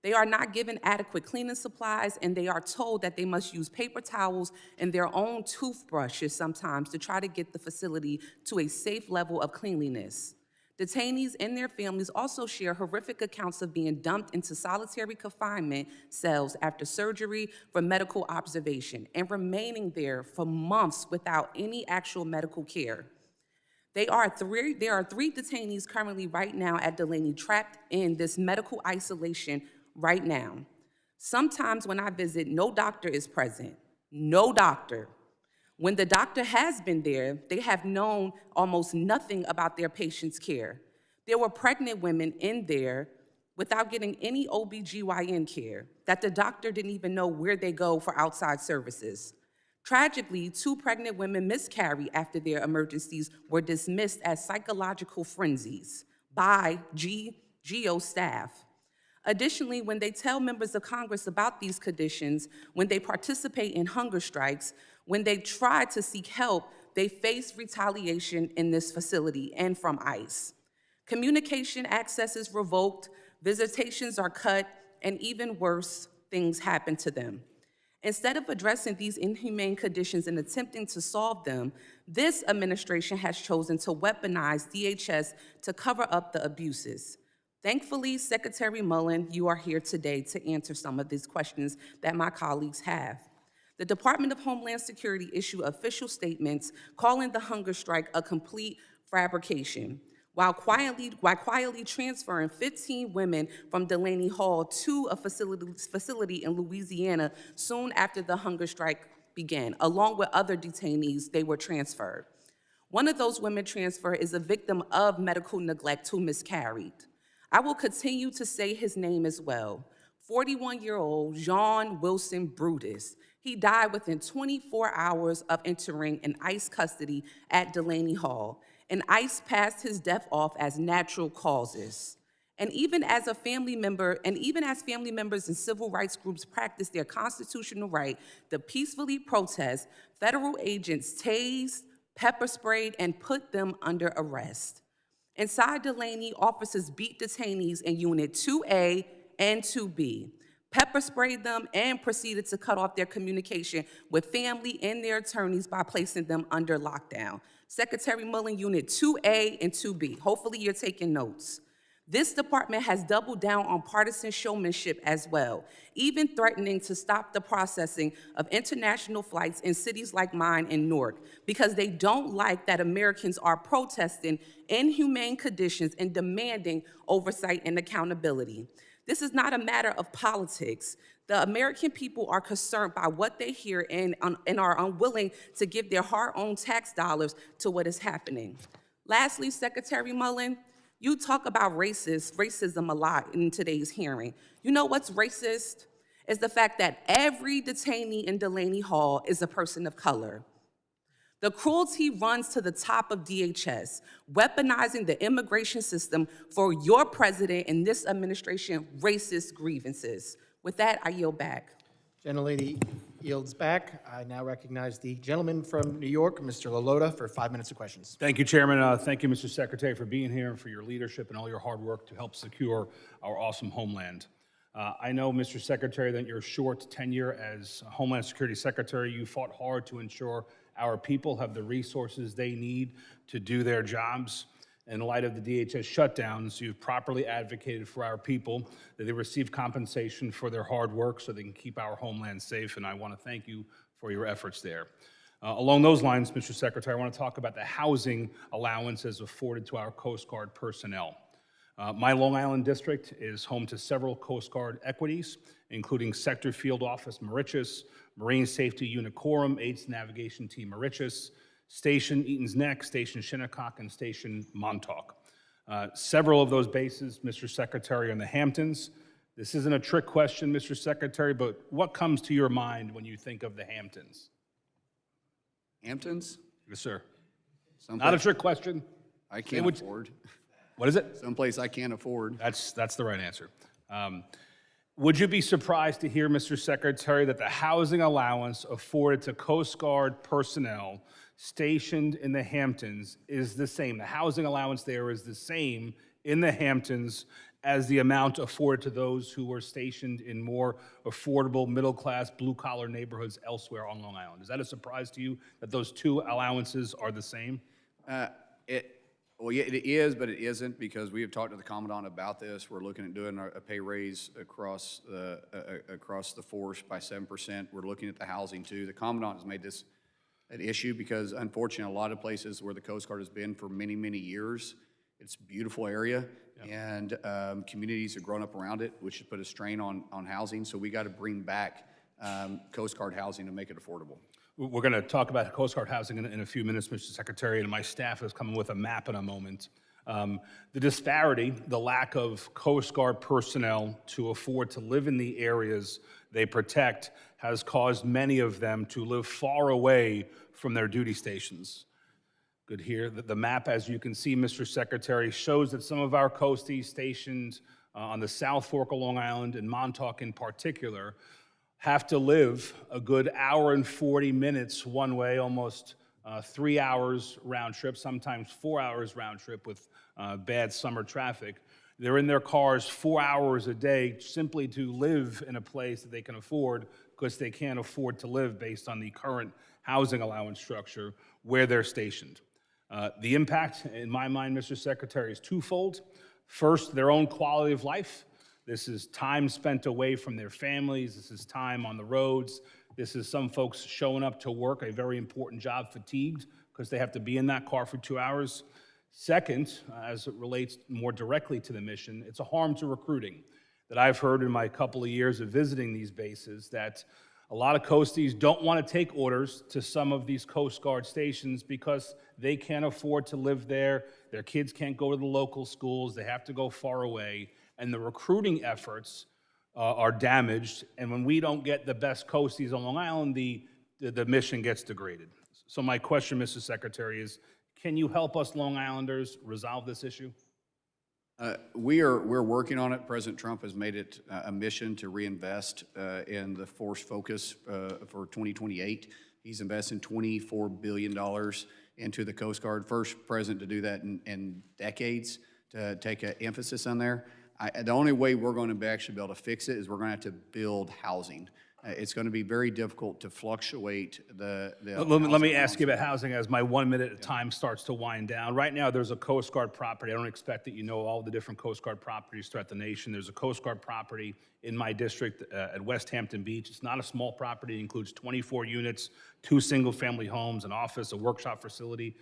They are not given adequate cleaning supplies, and they are told that they must use paper towels and their own toothbrushes sometimes to try to get the facility to a safe level of cleanliness. Detainees and their families also share horrific accounts of being dumped into solitary confinement cells after surgery for medical observation and remaining there for months without any actual medical care. There are three detainees currently right now at Delaney trapped in this medical isolation right now. Sometimes when I visit, no doctor is present, no doctor. When the doctor has been there, they have known almost nothing about their patient's care. There were pregnant women in there without getting any OBGYN care, that the doctor didn't even know where they go for outside services. Tragically, 2 pregnant women miscarried after their emergencies were dismissed as psychological frenzies by GEO staff. Additionally, when they tell members of Congress about these conditions, when they participate in hunger strikes, when they try to seek help, they face retaliation in this facility and from ICE. Communication access is revoked, visitations are cut, and even worse, things happen to them. Instead of addressing these inhumane conditions and attempting to solve them, this administration has chosen to weaponize DHS to cover up the abuses. Thankfully, Secretary Mullin, you are here today to answer some of these questions that my colleagues have. The Department of Homeland Security issued official statements calling the hunger strike a complete fabrication, while quietly transferring 15 women from Delaney Hall to a facility in Louisiana soon after the hunger strike began, along with other detainees. They were transferred. One of those women transferred is a victim of medical neglect who miscarried. I will continue to say his name as well. 41-year-old John Wilson Brutus. He died within 24 hours of entering an ICE custody at Delaney Hall, and ICE passed his death off as natural causes. And even as family members and civil rights groups practice their constitutional right to peacefully protest, federal agents tased, pepper sprayed, and put them arrest arrest. Inside Delaney, officers beat detainees in Unit 2A and 2B, pepper sprayed them, and proceeded to cut off their communication with family and their attorneys by placing them under lockdown. Secretary Mullin, Unit 2A and 2B. Hopefully you're taking notes. This department has doubled down on partisan showmanship as well, even threatening to stop the processing of international flights in cities like mine in Newark, because they don't like that Americans are protesting inhumane conditions and demanding oversight and accountability. This is not a matter of politics. The American people are concerned by what they hear and are unwilling to give their hard-earned tax dollars to what is happening. Lastly, Secretary Mullin, you talk about racism a lot in today's hearing. You know what's racist? Is the fact that every detainee in Delaney Hall is a person of color. The cruelty runs to the top of DHS, weaponizing the immigration system for your president and this administration racist grievances. With that, I yield back. Gentlelady yields back. I now recognize the gentleman from New York, Mr. Lalota, for 5 minutes of questions. Thank you, Chairman. Thank you, Mr. Secretary, for being here and for your leadership and all your hard work to help secure our awesome homeland. I know, Mr. Secretary, that your short tenure as Homeland Security Secretary, you fought hard to ensure our people have the resources they need to do their jobs. In light of the DHS shutdowns, you've properly advocated for our people, that they receive compensation for their hard work so they can keep our homeland safe, and I want to thank you for your efforts there. Along those lines, Mr. Secretary, I want to talk about the housing allowances afforded to our Coast Guard personnel. My Long Island district is home to several Coast Guard equities, including Sector Field Office Mauritius, Marine Safety Unit Quorum, 8th Navigation Team Mauritius, Station Eaton's Neck, Station Shinnecock, and Station Montauk. Several of those bases, Mr. Secretary, are in the Hamptons. This isn't a trick question, Mr. Secretary, but what comes to your mind when you think of the Hamptons? Hamptons? Yes, sir. Someplace Not a trick question. I can't afford. What is it? Someplace I can't afford. That's the right answer. Would you be surprised to hear, Mr. Secretary, that the housing allowance afforded to Coast Guard personnel stationed in the Hamptons is the same? The housing allowance there is the same in the Hamptons as the amount afforded to those who were stationed in more affordable, middle-class, blue-collar neighborhoods elsewhere on Long Island. Is that a surprise to you that those two allowances are the same? Well, yeah, it is, but it isn't, because we have talked to the Commandant about this. We're looking at doing a pay raise across the force by 7%. We're looking at the housing, too. The Commandant has made this an issue because, unfortunately, a lot of places where the Coast Guard has been for many, many years, it's a beautiful area, and communities have grown up around it, which has put a strain on housing. So we got to bring back Coast Guard housing to make it affordable. We're going to talk about Coast Guard housing in a few minutes, Mr. Secretary, and my staff is coming with a map in a moment. The disparity, the lack of Coast Guard personnel to afford to live in the areas they protect has caused many of them to live far away from their duty stations. Good here. The map, as you can see, Mr. Secretary, shows that some of our coasties stationed on the South Fork of Long Island and Montauk in particular have to live a good hour and 40 minutes one way, almost 3 hours round trip, sometimes 4 hours round trip with bad summer traffic. They're in their cars 4 hours a day simply to live in a place that they can afford because they can't afford to live based on the current housing allowance structure where they're stationed. The impact, in my mind, Mr. Secretary, is twofold. First, their own quality of life. This is time spent away from their families. This is time on the roads. This is some folks showing up to work, a very important job, fatigued because they have to be in that car for 2 hours. Second, as it relates more directly to the mission, it's a harm to recruiting that I've heard in my couple of years of visiting these bases, that a lot of coasties don't want to take orders to some of these Coast Guard stations because they can't afford to live there. Their kids can't go to the local schools. They have to go far away. And the recruiting efforts are damaged. And when we don't get the best coasties on Long Island, the mission gets degraded. So my question, Mr. Secretary, is can you help us Long Islanders resolve this issue? We're working on it. President Trump has made it a mission to reinvest in the force focus for 2028. He's investing $24 billion into the Coast Guard. First president to do that in decades, to take an emphasis on there. The only way we're going to actually be able to fix it is we're going to have to build housing. It's going to be very difficult to fluctuate the Let me ask you about housing as my 1 minute at time starts to wind down. Right now, there's a Coast Guard property. I don't expect that you know all the different Coast Guard properties throughout the nation. There's a Coast Guard property in my district at West Hampton Beach. It's not a small property. It includes 24 units, 2 single-family homes, an office, a workshop facility.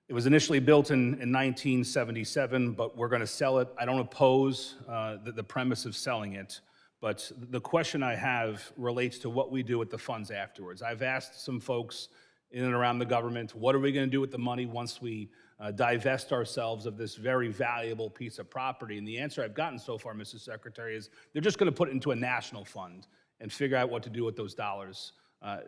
It was initially built in 1977, but we're going to sell it. I don't oppose the premise of selling it. But the question I have relates to what we do with the funds afterwards. I've asked some folks in and around the government, what are we going to do with the money once we divest ourselves of this very valuable piece of property? And the answer I've gotten so far, Mr. Secretary, is they're just going to put it into a national fund and figure out what to do with those dollars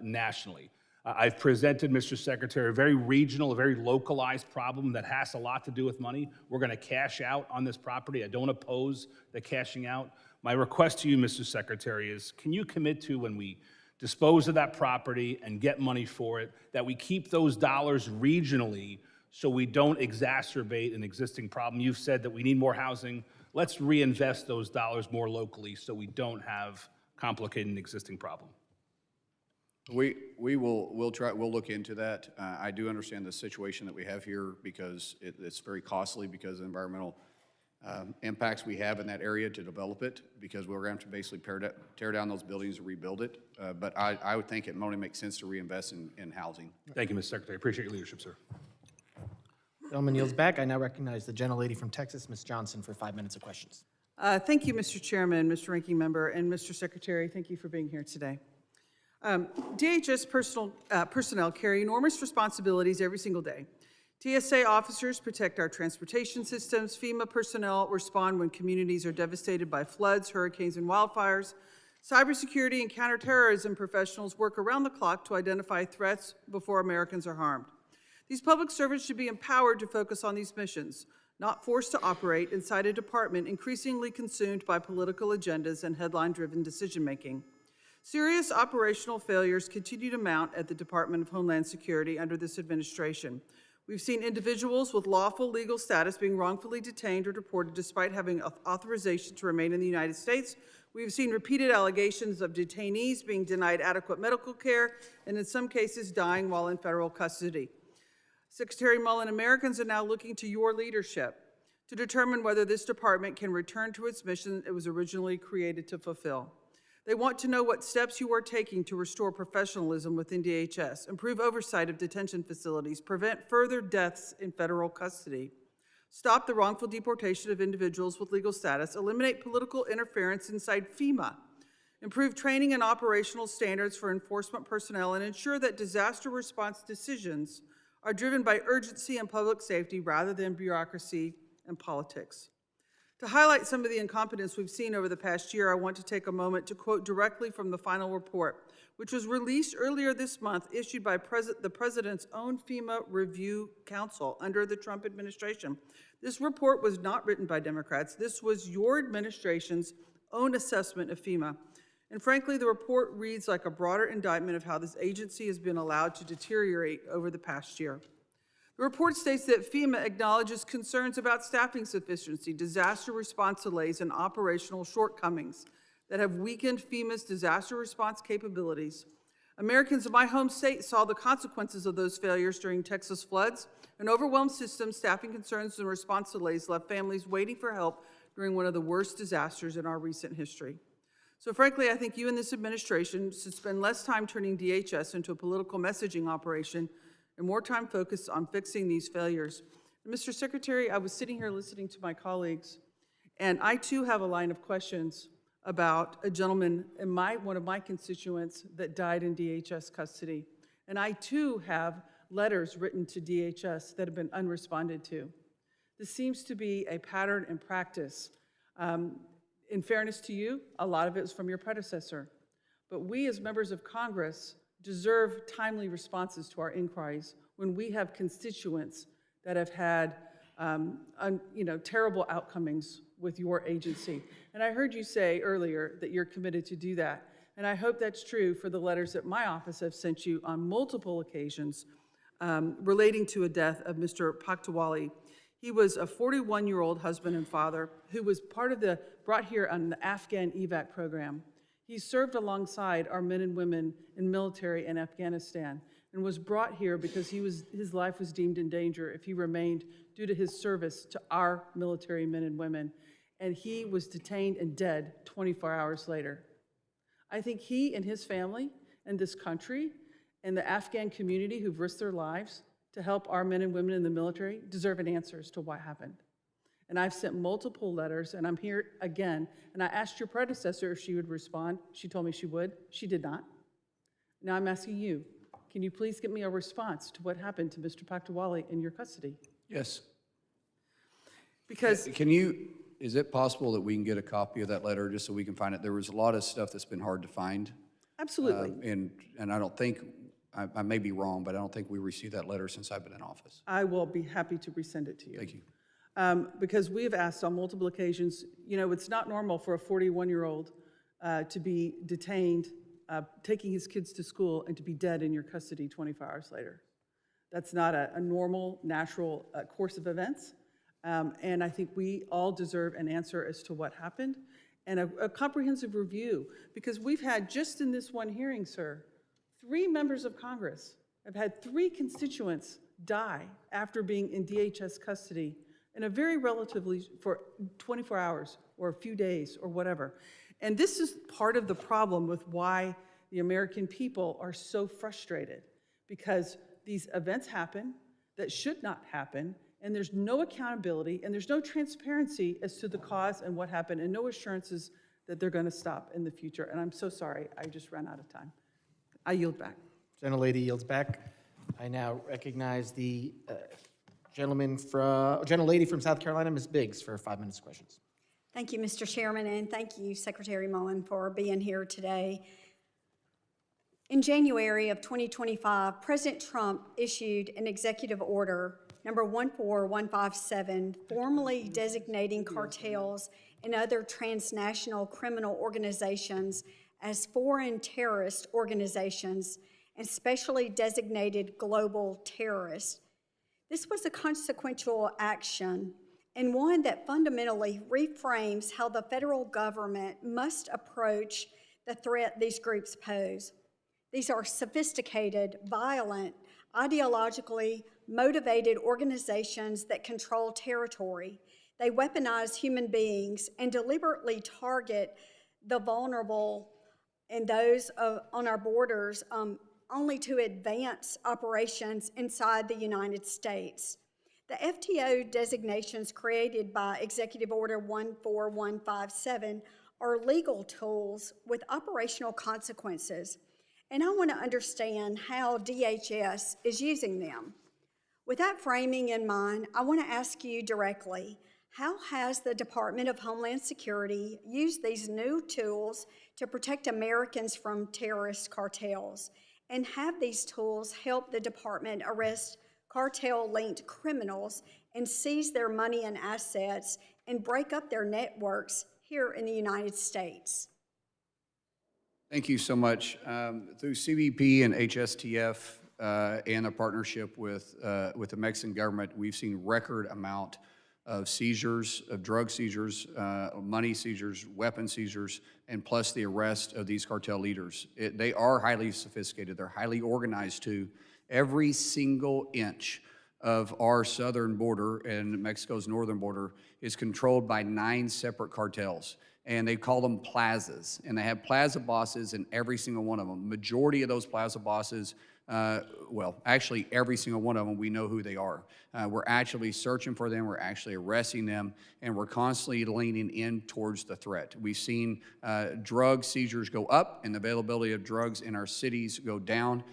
nationally. I've presented, Mr. Secretary, a very regional, a very localized problem that has a lot to do with money. We're going to cash out on this property. I don't oppose the cashing out. My request to you, Mr. Secretary, is can you commit to, when we dispose of that property and get money for it, that we keep those dollars regionally so we don't exacerbate an existing problem? You've said that we need more housing. Let's reinvest those dollars more locally so we don't have complicated an existing problem. We'll look into that. I do understand the situation that we have here because it's very costly because of the environmental impacts we have in that area to develop it, because we're going to have to basically tear down those buildings and rebuild it. But I would think it only makes sense to reinvest in housing. Thank you, Mr. Secretary. Appreciate your leadership, sir. Gentleman yields back. I now recognize the gentlelady from Texas, Ms. Johnson, for 5 minutes of questions. Thank you, Mr. Chairman, Mr. Ranking Member, and Mr. Secretary. Thank you for being here today. DHS personnel carry enormous responsibilities every single day. TSA officers protect our transportation systems. FEMA personnel respond when communities are devastated by floods, hurricanes, and wildfires. Cybersecurity and counterterrorism professionals work around the clock to identify threats before Americans are harmed. These public servants should be empowered to focus on these missions, not forced to operate inside a department increasingly consumed by political agendas and headline-driven decision-making. Serious operational failures continue to mount at the Department of Homeland Security under this administration. We've seen individuals with lawful legal status being wrongfully detained or deported despite having authorization to remain in the United States. We've seen repeated allegations of detainees being denied adequate medical care and in some cases dying while in federal custody. Secretary Mullin, Americans are now looking to your leadership to determine whether this department can return to its mission it was originally created to fulfill. They want to know what steps you are taking to restore professionalism within DHS, improve oversight of detention facilities, prevent further deaths in federal custody, stop the wrongful deportation of individuals with legal status, eliminate political interference inside FEMA, improve training and operational standards for enforcement personnel, and ensure that disaster response decisions are driven by urgency and public safety rather than bureaucracy and politics. To highlight some of the incompetence we've seen over the past year, I want to take a moment to quote directly from the final report, which was released earlier this month, issued by the President's own FEMA Review Council under the Trump administration. This report was not written by Democrats. This was your administration's own assessment of FEMA. And frankly, the report reads like a broader indictment of how this agency has been allowed to deteriorate over the past year. The report states that FEMA acknowledges concerns about staffing sufficiency, disaster response delays, and operational shortcomings that have weakened FEMA's disaster response capabilities. Americans in my home state saw the consequences of those failures during Texas floods. An overwhelmed system, staffing concerns, and response delays left families waiting for help during one of the worst disasters in our recent history. So frankly, I think you and this administration should spend less time turning DHS into a political messaging operation and more time focused on fixing these failures. And Mr. Secretary, I was sitting here listening to my colleagues, and I too have a line of questions about a gentleman in one of my constituents that died in DHS custody. And I too have letters written to DHS that have been unresponded to. This seems to be a pattern and practice. In fairness to you, a lot of it was from your predecessor. But we as members of Congress deserve timely responses to our inquiries when we have constituents that have had terrible outcomings with your agency. And I heard you say earlier that you're committed to do that. And I hope that's true for the letters that my office have sent you on multiple occasions relating to a death of Mr. Pakhtawali. He was a 41-year-old husband and father who was brought here on the Afghan evac program. He served alongside our men and women in military in Afghanistan and was brought here because his life was deemed in danger if he remained due to his service to our military men and women. And he was detained and dead 24 hours later. I think he and his family and this country and the Afghan community who've risked their lives to help our men and women in the military deserve an answer as to what happened. And I've sent multiple letters, and I'm here again. And I asked your predecessor if she would respond. She told me she would. She did not. Now I'm asking you, can you please get me a response to what happened to Mr. Pakhtawali in your custody? Yes. Because is it possible that we can get a copy of that letter just so we can find it? There was a lot of stuff that's been hard to find. Absolutely. And I don't think, I may be wrong, but I don't think we received that letter since I've been in office. I will be happy to resend it to you. Thank you. Because we have asked on multiple occasions, it's not normal for a 41-year-old to be detained, taking his kids to school, and to be dead in your custody 24 hours later. That's not a normal, natural course of events. And I think we all deserve an answer as to what happened and a comprehensive review. Because we've had, just in this one hearing, sir, 3 members of Congress have had 3 constituents die after being in DHS custody in a very relatively, for 24 hours or a few days or whatever. And this is part of the problem with why the American people are so frustrated, because these events happen that should not happen, and there's no accountability, and there's no transparency as to the cause and what happened, and no assurances that they're going to stop in the future. And I'm so sorry, I just ran out of time. I yield back. Gentlelady yields back. I now recognize the gentlelady from South Carolina, Ms. Biggs, for 5 minutes of questions. Thank you, Mr. Chairman, and thank you, Secretary Mullin, for being here today. In January of 2025, President Trump issued an executive order, number 14157, formally designating cartels and other transnational criminal organizations as foreign terrorist organizations and specially designated global terrorists. This was a consequential action and one that fundamentally reframes how the federal government must approach the threat these groups pose. These are sophisticated, violent, ideologically motivated organizations that control territory. They weaponize human beings and deliberately target the vulnerable and those on our borders only to advance operations inside the United States. The FTO designations created by Executive Order 14157 are legal tools with operational consequences, and I want to understand how DHS is using them. With that framing in mind, I want to ask you directly, How has the Department of Homeland Security used these new tools to protect Americans from terrorist cartels? And have these tools helped the department arrest cartel-linked criminals and seize their money and assets and break up their networks here in the United States? Thank you so much. Through CBP and HSTF and a partnership with the Mexican government, we've seen record amount of seizures, of drug seizures, money seizures, weapon seizures, and plus the arrest of these cartel leaders. They are highly sophisticated. They're highly organized too. Every single inch of our southern border and Mexico's northern border is controlled by 9 separate cartels. And they call them plazas. And they have plaza bosses in every single one of them. Majority of those plaza bosses, well, actually every single one of them, we know who they are. We're actually searching for them, we're actually arresting them, and we're constantly leaning in towards the threat. We've seen drug seizures go up and the availability of drugs in our cities go down.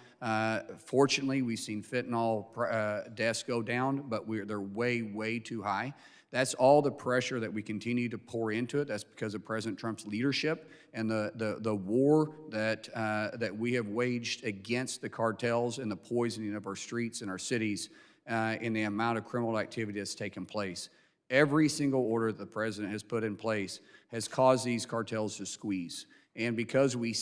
Fortunately, we've seen fentanyl deaths go down, but they're way, way too high. That's all the pressure that we continue to pour into it. That's because of President Trump's leadership and the war that we have waged against the cartels and the poisoning of our streets and our cities and the amount of criminal activity that's taken place. Every single order that the president has put in place has caused these cartels to squeeze. And because we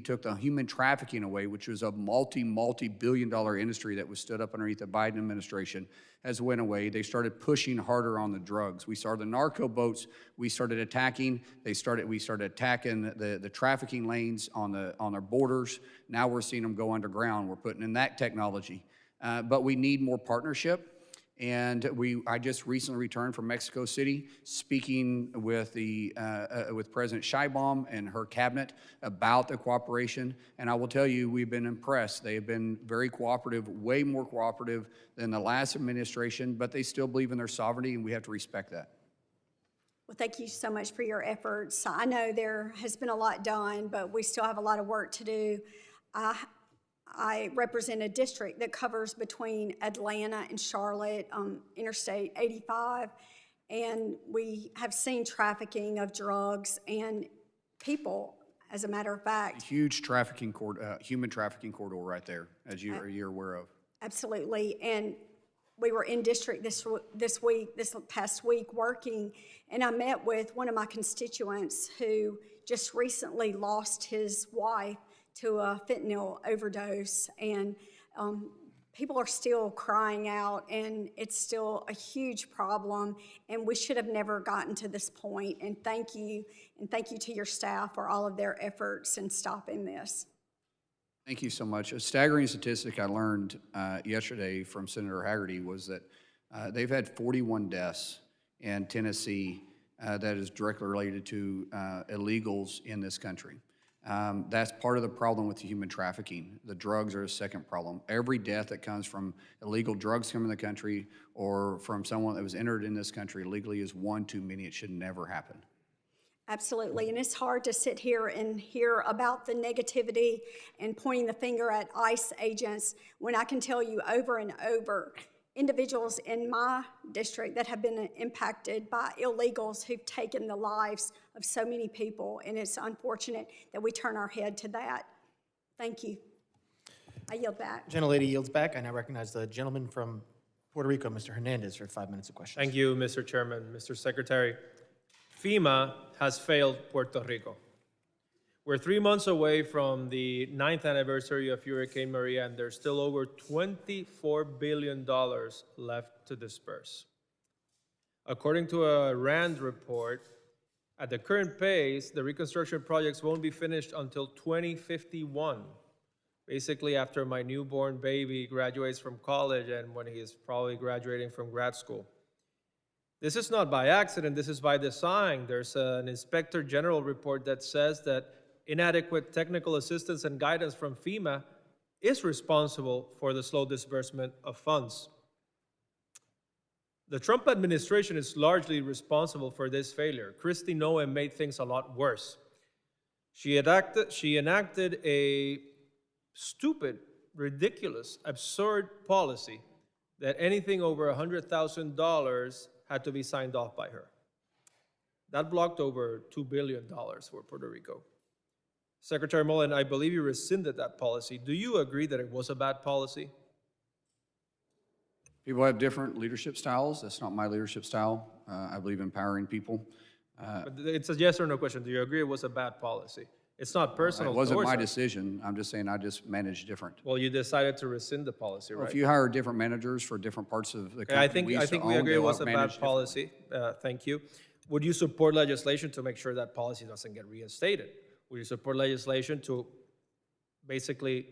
took the human trafficking away, which was a multi-billion-dollar industry that was stood up underneath the Biden administration, has went away. They started pushing harder on the drugs. We saw the narco boats. We started attacking. We started attacking the trafficking lanes on our borders. Now we're seeing them go underground. We're putting in that technology. But we need more partnership. And I just recently returned from Mexico City, speaking with President Sheinbaum and her cabinet about the cooperation. And I will tell you, we've been impressed. They have been very cooperative, way more cooperative than the last administration, but they still believe in their sovereignty, and we have to respect that. Well, thank you so much for your efforts. I know there has been a lot done, but we still have a lot of work to do. I represent a district that covers between Atlanta and Charlotte, Interstate 85, and we have seen trafficking of drugs and people, as a matter of fact. Huge trafficking human trafficking corridor right there, as you're aware of. Absolutely, and we were in district this past week working, and I met with one of my constituents who just recently lost his wife to a fentanyl overdose, and people are still crying out, and it's still a huge problem, and we should have never gotten to this point. And thank you to your staff for all of their efforts in stopping this. Thank you so much. A staggering statistic I learned yesterday from Senator Haggerty was that they've had 41 deaths in Tennessee that is directly related to illegals in this country. That's part of the problem with the human trafficking. The drugs are a second problem. Every death that comes from illegal drugs coming in the country or from someone that was entered in this country illegally is one too many. It should never happen. Absolutely, and it's hard to sit here and hear about the negativity and pointing the finger at ICE agents when I can tell you over and over individuals in my district that have been impacted by illegals who've taken the lives of so many people, and it's unfortunate that we turn our head to that. Thank you. I yield back. Gentlelady yields back. I now recognize the gentleman from Puerto Rico, Mr. Hernandez, for 5 minutes of questions. Thank you, Mr. Chairman. Mr. Secretary, FEMA has failed Puerto Rico. We're 3 months away from the 9th anniversary of Hurricane Maria, and there's still over $24 billion left to disperse. According to a RAND report, at the current pace, the reconstruction projects won't be finished until 2051, basically after my newborn baby graduates from college and when he is probably graduating from grad school. This is not by accident, this is by design. There's an Inspector General report that says that inadequate technical assistance and guidance from FEMA is responsible for the slow disbursement of funds. The Trump administration is largely responsible for this failure. Kristi Noem made things a lot worse. She enacted a stupid, ridiculous, absurd policy that anything over $100,000 had to be signed off by her. That blocked over $2 billion for Puerto Rico. Secretary Mullin, I believe you rescinded that policy. Do you agree that it was a bad policy? People have different leadership styles. That's not my leadership style. I believe in empowering people. But it's a yes or no question. Do you agree it was a bad policy? It's not personal. It wasn't towards my us. decision. I'm just saying I just managed different. Well, you decided to rescind the policy, Well, right? if you hire different managers for different parts of the Okay, company, I think we agree it was a bad policy. Thank you. Would you support legislation to make sure that policy doesn't get reinstated? Would you support legislation to basically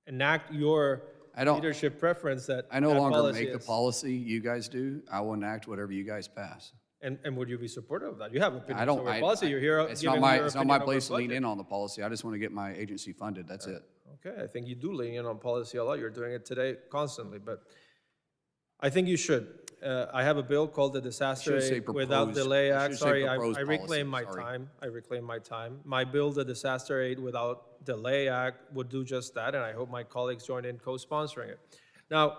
enact your leadership preference that I no that longer policy make the is? policy. You guys do. I will enact whatever you guys pass. And would you be supportive of that? You have opinions I don't. over policy. You're here It's not giving my. your It's not my opinion over place to lean budget. in on the policy. I just want to get my agency funded. That's it. Okay, I think you do lean in on policy a lot. You're doing it today constantly, but I think you should. I have a bill called the Disaster should say Aid Without proposed. Delay It Act. should say Sorry, I proposed reclaim policy. my Sorry. time. I reclaim my time. My bill, the Disaster Aid Without Delay Act, would do just that, and I hope my colleagues join in co-sponsoring it. Now,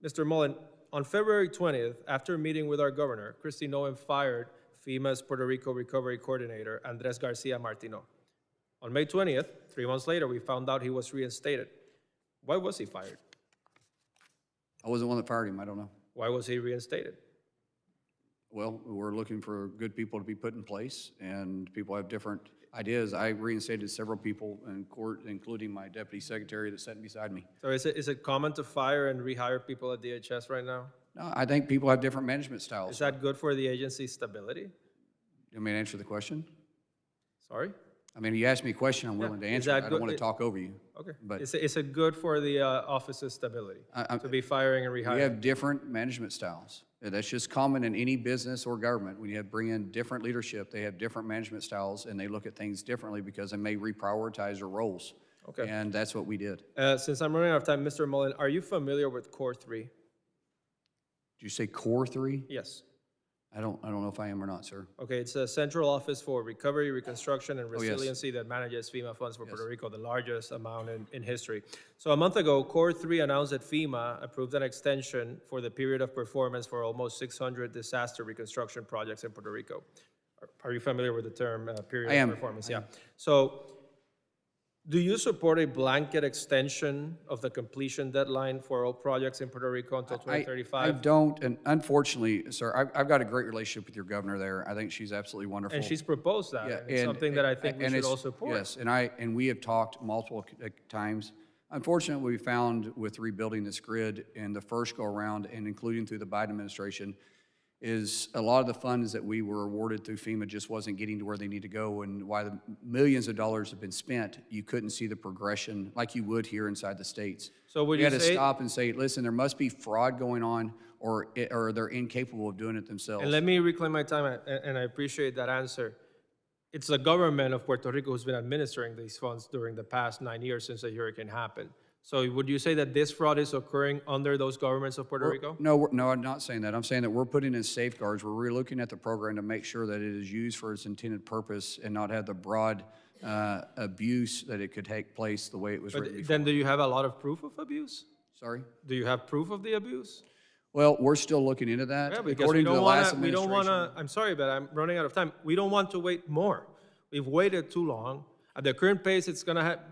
Mr. Mullin, on February 20th, after meeting with our governor, Kristi Noem fired FEMA's Puerto Rico Recovery Coordinator, Andres Garcia Martino. On May 20th, 3 months later, we found out he was reinstated. Why was he fired? I wasn't the one that fired him. I don't know. Why was he reinstated? Well, we're looking for good people to be put in place, and people have different ideas. I reinstated several people in court, including my deputy secretary that's sitting beside me. So is it common to fire and rehire people at DHS right now? No, I think people have different management styles. Is that good for the agency's stability? You want me to answer the question? Sorry? I mean, you asked me a question, I'm willing to Is answer it. that I don't good- want to talk over you. Okay. But Is it good for the office's stability to be firing and we rehiring? have different management styles. That's just common in any business or government. When you have bring in different leadership, they have different management styles, and they look at things differently because they may reprioritize their roles. Okay. And that's what we did. Since I'm running out of time, Mr. Mullin, are you familiar with Core 3? Did you say Core 3? Yes. I don't know if I am or not, sir. Okay, it's a central office for recovery, reconstruction, and Oh, yes. resiliency that manages FEMA funds for Puerto Rico, the largest amount in history. So a month ago, Core 3 announced that FEMA approved an extension for the period of performance for almost 600 disaster reconstruction projects in Puerto Rico. Are you familiar with the term period I am. of performance? I Yeah. am. So do you support a blanket extension of the completion deadline for all projects in Puerto Rico until I 2035? don't, and unfortunately, sir, I've got a great relationship with your governor there. I think she's absolutely wonderful. And she's proposed that. Yeah, and it's something that I think we and should it's- all support. Yes, and we have talked multiple times. Unfortunately, we found with rebuilding this grid in the first go-around, and including through the Biden administration, is a lot of the funds that we were awarded through FEMA just wasn't getting to where they need to go, and why the millions of dollars have been spent, you couldn't see the progression like you would here inside the states. So would We you had to say- stop and say, listen, there must be fraud going on, or they're incapable of doing it themselves. And let me reclaim my time, and I appreciate that answer. It's the government of Puerto Rico who's been administering these funds during the past 9 years since the hurricane happened. So would you say that this fraud is occurring under those governments of Puerto Rico? No, I'm not saying that. I'm saying that we're putting in safeguards. We're relooking at the program to make sure that it is used for its intended purpose and not have the broad abuse that it could take place the way it was But written before. then do you have a lot of proof of abuse? Sorry? Do you have proof of the abuse? Well, we're still looking into that. Yeah, because According to the last we don't want administration. to, I'm sorry, but I'm running out of time. We don't want to wait more. We've waited too long. At the current pace,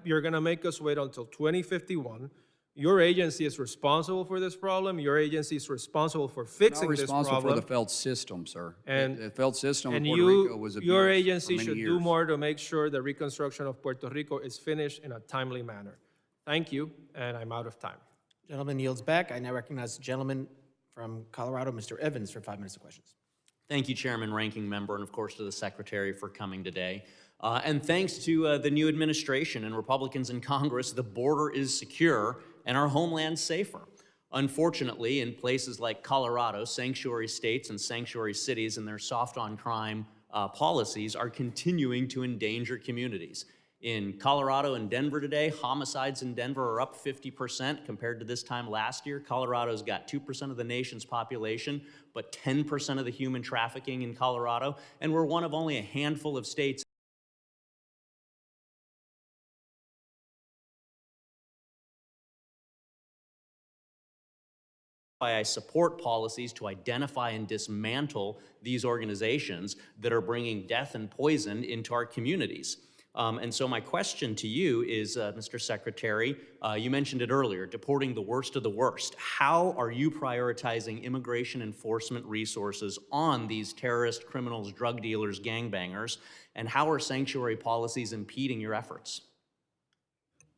you're gonna make us wait until 2051. Your agency is responsible for this problem. Your agency is responsible for fixing Not this responsible problem. for the failed system, sir. And- The failed system of And Puerto Rico was abused your for agency many should do years. more to make sure the reconstruction of Puerto Rico is finished in a timely manner. Thank you, and I'm out of time. Gentleman yields back. I now recognize the gentleman from Colorado, Mr. Evans, for 5 minutes of questions. Thank you, Chairman, Ranking Member, and of course to the Secretary for coming today. And thanks to the new administration and Republicans in Congress, the border is secure and our homeland safer. Unfortunately, in places like Colorado, sanctuary states and sanctuary cities and their soft on crime policies are continuing to endanger communities. In Colorado and Denver today, homicides in Denver are up 50% compared to this time last year. Colorado's got 2% of the nation's population, but 10% of the human trafficking in Colorado, and we're one of only a handful of states I support policies to identify and dismantle these organizations that are bringing death and poison into our communities. And so my question to you is, Mr. Secretary, you mentioned it earlier, deporting the worst of the worst. How are you prioritizing immigration enforcement resources on these terrorists, criminals, drug dealers, gangbangers, and how are sanctuary policies impeding your efforts?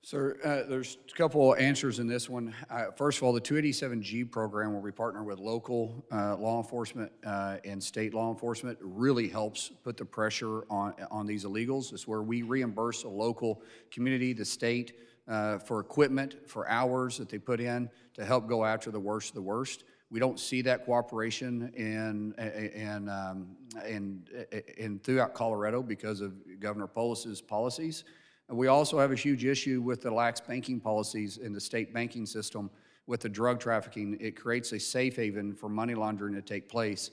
Sir, there's a couple of answers in this one. First of all, the 287G program, where we partner with local law enforcement and state law enforcement, really helps put the pressure on these illegals. It's where we reimburse a local community, the state, for equipment, for hours that they put in to help go after the worst of the worst. We don't see that cooperation in throughout Colorado because of Governor Polis's policies. We also have a huge issue with the lax banking policies in the state banking system with the drug trafficking. It creates a safe haven for money laundering to take place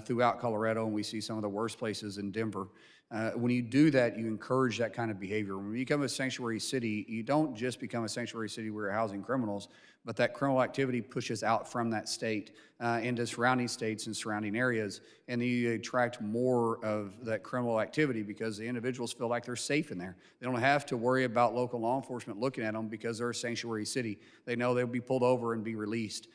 throughout Colorado, and we see some of the worst places in Denver. When you do that, you encourage that kind of behavior. When you become a sanctuary city, you don't just become a sanctuary city where you're housing criminals, but that criminal activity pushes out from that state into surrounding states and surrounding areas, and you attract more of that criminal activity because the individuals feel like they're safe in there. They don't have to worry about local law enforcement looking at them because they're a sanctuary city. They know they'll be pulled over and be released.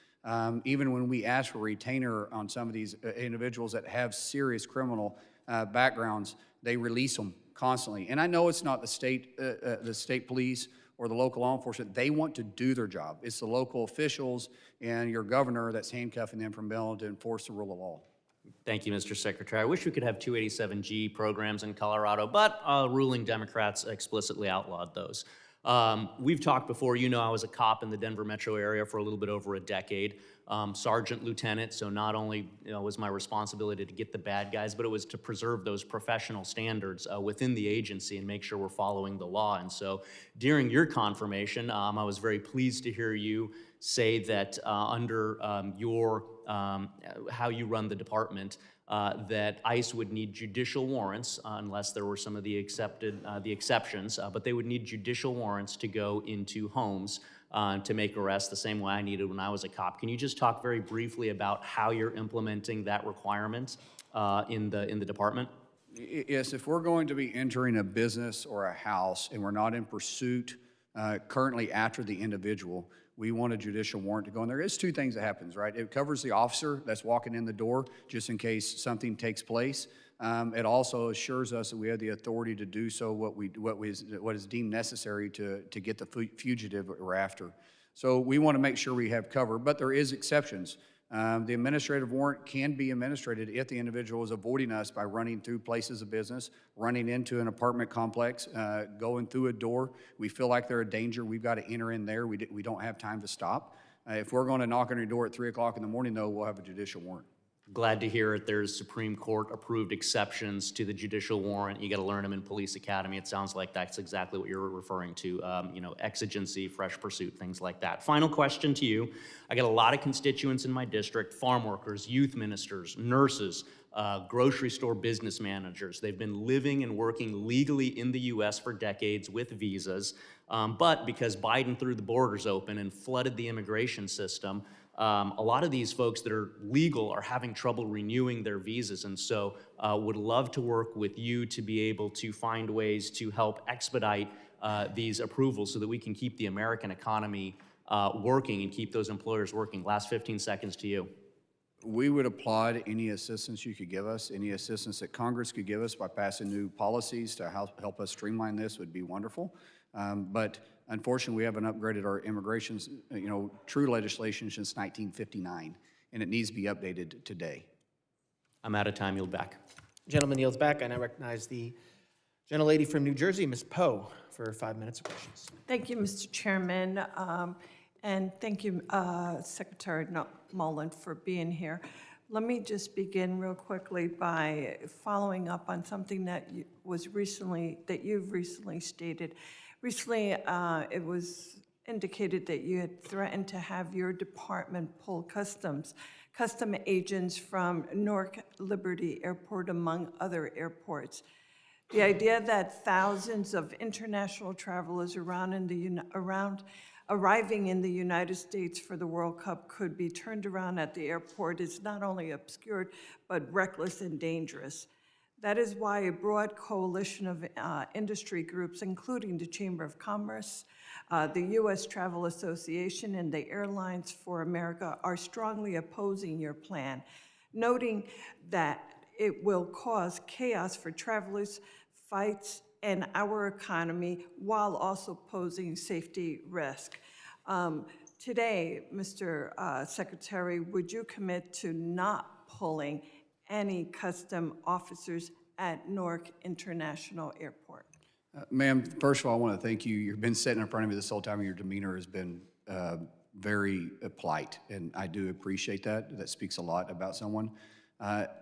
Even when we ask for a retainer on some of these individuals that have serious criminal backgrounds, they release them constantly. And I know it's not the state police or the local law enforcement. They want to do their job. It's the local officials and your governor that's handcuffing them from being able to enforce the rule of law. Thank you, Mr. Secretary. I wish we could have 287G programs in Colorado, but ruling Democrats explicitly outlawed those. We've talked before, you know I was a cop in the Denver metro area for a little bit over a decade, sergeant, lieutenant, so not only was my responsibility to get the bad guys, but it was to preserve those professional standards within the agency and make sure we're following the law. And so during your confirmation, I was very pleased to hear you say that under how you run the department, that ICE would need judicial warrants, unless there were some of the exceptions, but they would need judicial warrants to go into homes to make arrests the same way I needed when I was a cop. Can you just talk very briefly about how you're implementing that requirement in the department? Yes, if we're going to be entering a business or a house and we're not in pursuit currently after the individual, we want a judicial warrant to go in there. There's two things that happens, right? It covers the officer that's walking in the door just in case something takes place. It also assures us that we have the authority to do so what is deemed necessary to get the fugitive we're after. So we want to make sure we have cover, but there is exceptions. The administrative warrant can be administrated if the individual is avoiding us by running through places of business, running into an apartment complex, going through a door. We feel like they're a danger. We've got to enter in there. We don't have time to stop. If we're going to knock on your door at 3 o'clock in the morning, though, we'll have a judicial warrant. Glad to hear it. There's Supreme Court approved exceptions to the judicial warrant. You got to learn them in Police Academy. It sounds like that's exactly what you're referring to. Exigency, fresh pursuit, things like that. Final question to you. I got a lot of constituents in my district, farm workers, youth ministers, nurses, grocery store business managers. They've been living and working legally in the U.S. for decades with visas, but because Biden threw the borders open and flooded the immigration system, a lot of these folks that are legal are having trouble renewing their visas, and so would love to work with you to be able to find ways to help expedite these approvals so that we can keep the American economy working and keep those employers working. Last 15 seconds to you. We would applaud any assistance you could give us, any assistance that Congress could give us by passing new policies to help us streamline this would be wonderful. But unfortunately, we haven't upgraded our immigration, true legislation since 1959, and it needs to be updated today. I'm out of time. Yield back. Gentleman yields back, and I recognize the gentlelady from New Jersey, Ms. Poe, for 5 minutes of questions. Thank you, Mr. Chairman, and thank you, Secretary Mullin, for being here. Let me just begin real quickly by following up on something that you've recently stated. Recently, it was indicated that you had threatened to have your department pull custom agents from Newark Liberty Airport, among other airports. The idea that thousands of international travelers around arriving in the United States for the World Cup could be turned around at the airport is not only obscured, but reckless and dangerous. That is why a broad coalition of industry groups, including the Chamber of Commerce, the U.S. Travel Association, and the Airlines for America are strongly opposing your plan, noting that it will cause chaos for travelers, fights, and our economy, while also posing safety risk. Today, Mr. Secretary, would you commit to not pulling any custom officers at Newark International Airport? Ma'am, first of all, I want to thank you. You've been sitting in front of me this whole time, and your demeanor has been very polite, and I do appreciate that. That speaks a lot about someone.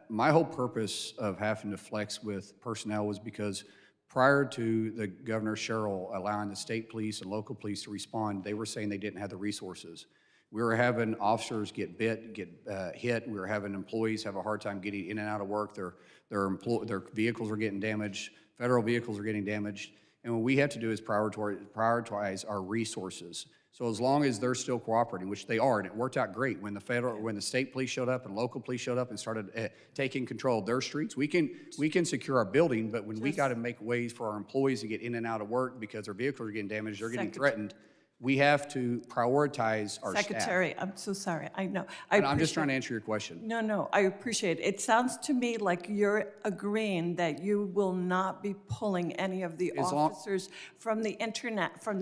My whole purpose of having to flex with personnel was because prior to the Governor Sherrill allowing the state police and local police to respond, they were saying they didn't have the resources. We were having officers get hit. We were having employees have a hard time getting in and out of work. Their vehicles were getting damaged. Federal vehicles are getting damaged. And what we have to do is prioritize our resources. So as long as they're still cooperating, which they are, and it worked out great when the state police showed up and local police showed up and started taking control of their streets, we can secure our building, but when we got to make ways for our employees to get in and out of work because their vehicles are getting damaged, they're getting threatened, we have to prioritize our Secretary, staff. I'm so sorry. I know. I'm just trying to answer your question. No, I appreciate it. It sounds to me like you're agreeing that you will not be pulling any of the officers from the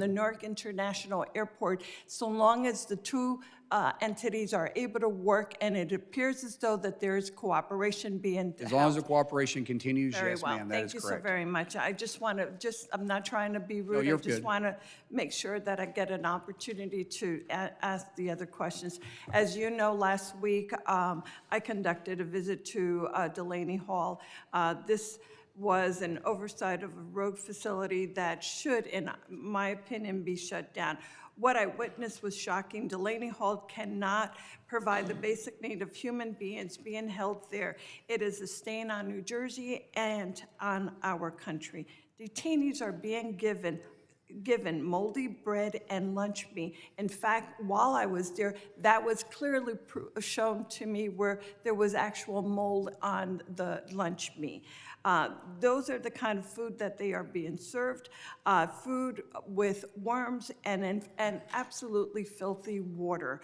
Newark International Airport, so long as the two entities are able to work, and it appears as though that there is cooperation being held. As long as the cooperation continues, Very yes, well. ma'am, that is correct. Thank you so very much. I just want to, I'm not trying to be rude. you're I just good. want to make sure that I get an opportunity to ask the other questions. As you know, last week, I conducted a visit to Delaney Hall. This was an oversight of a rogue facility that should, in my opinion, be shut down. What I witnessed was shocking. Delaney Hall cannot provide the basic need of human beings being held there. It is a stain on New Jersey and on our country. Detainees are being given moldy bread and lunch meat. In fact, while I was there, that was clearly shown to me where there was actual mold on the lunch meat. Those are the kind of food that they are being served, food with worms and absolutely filthy water.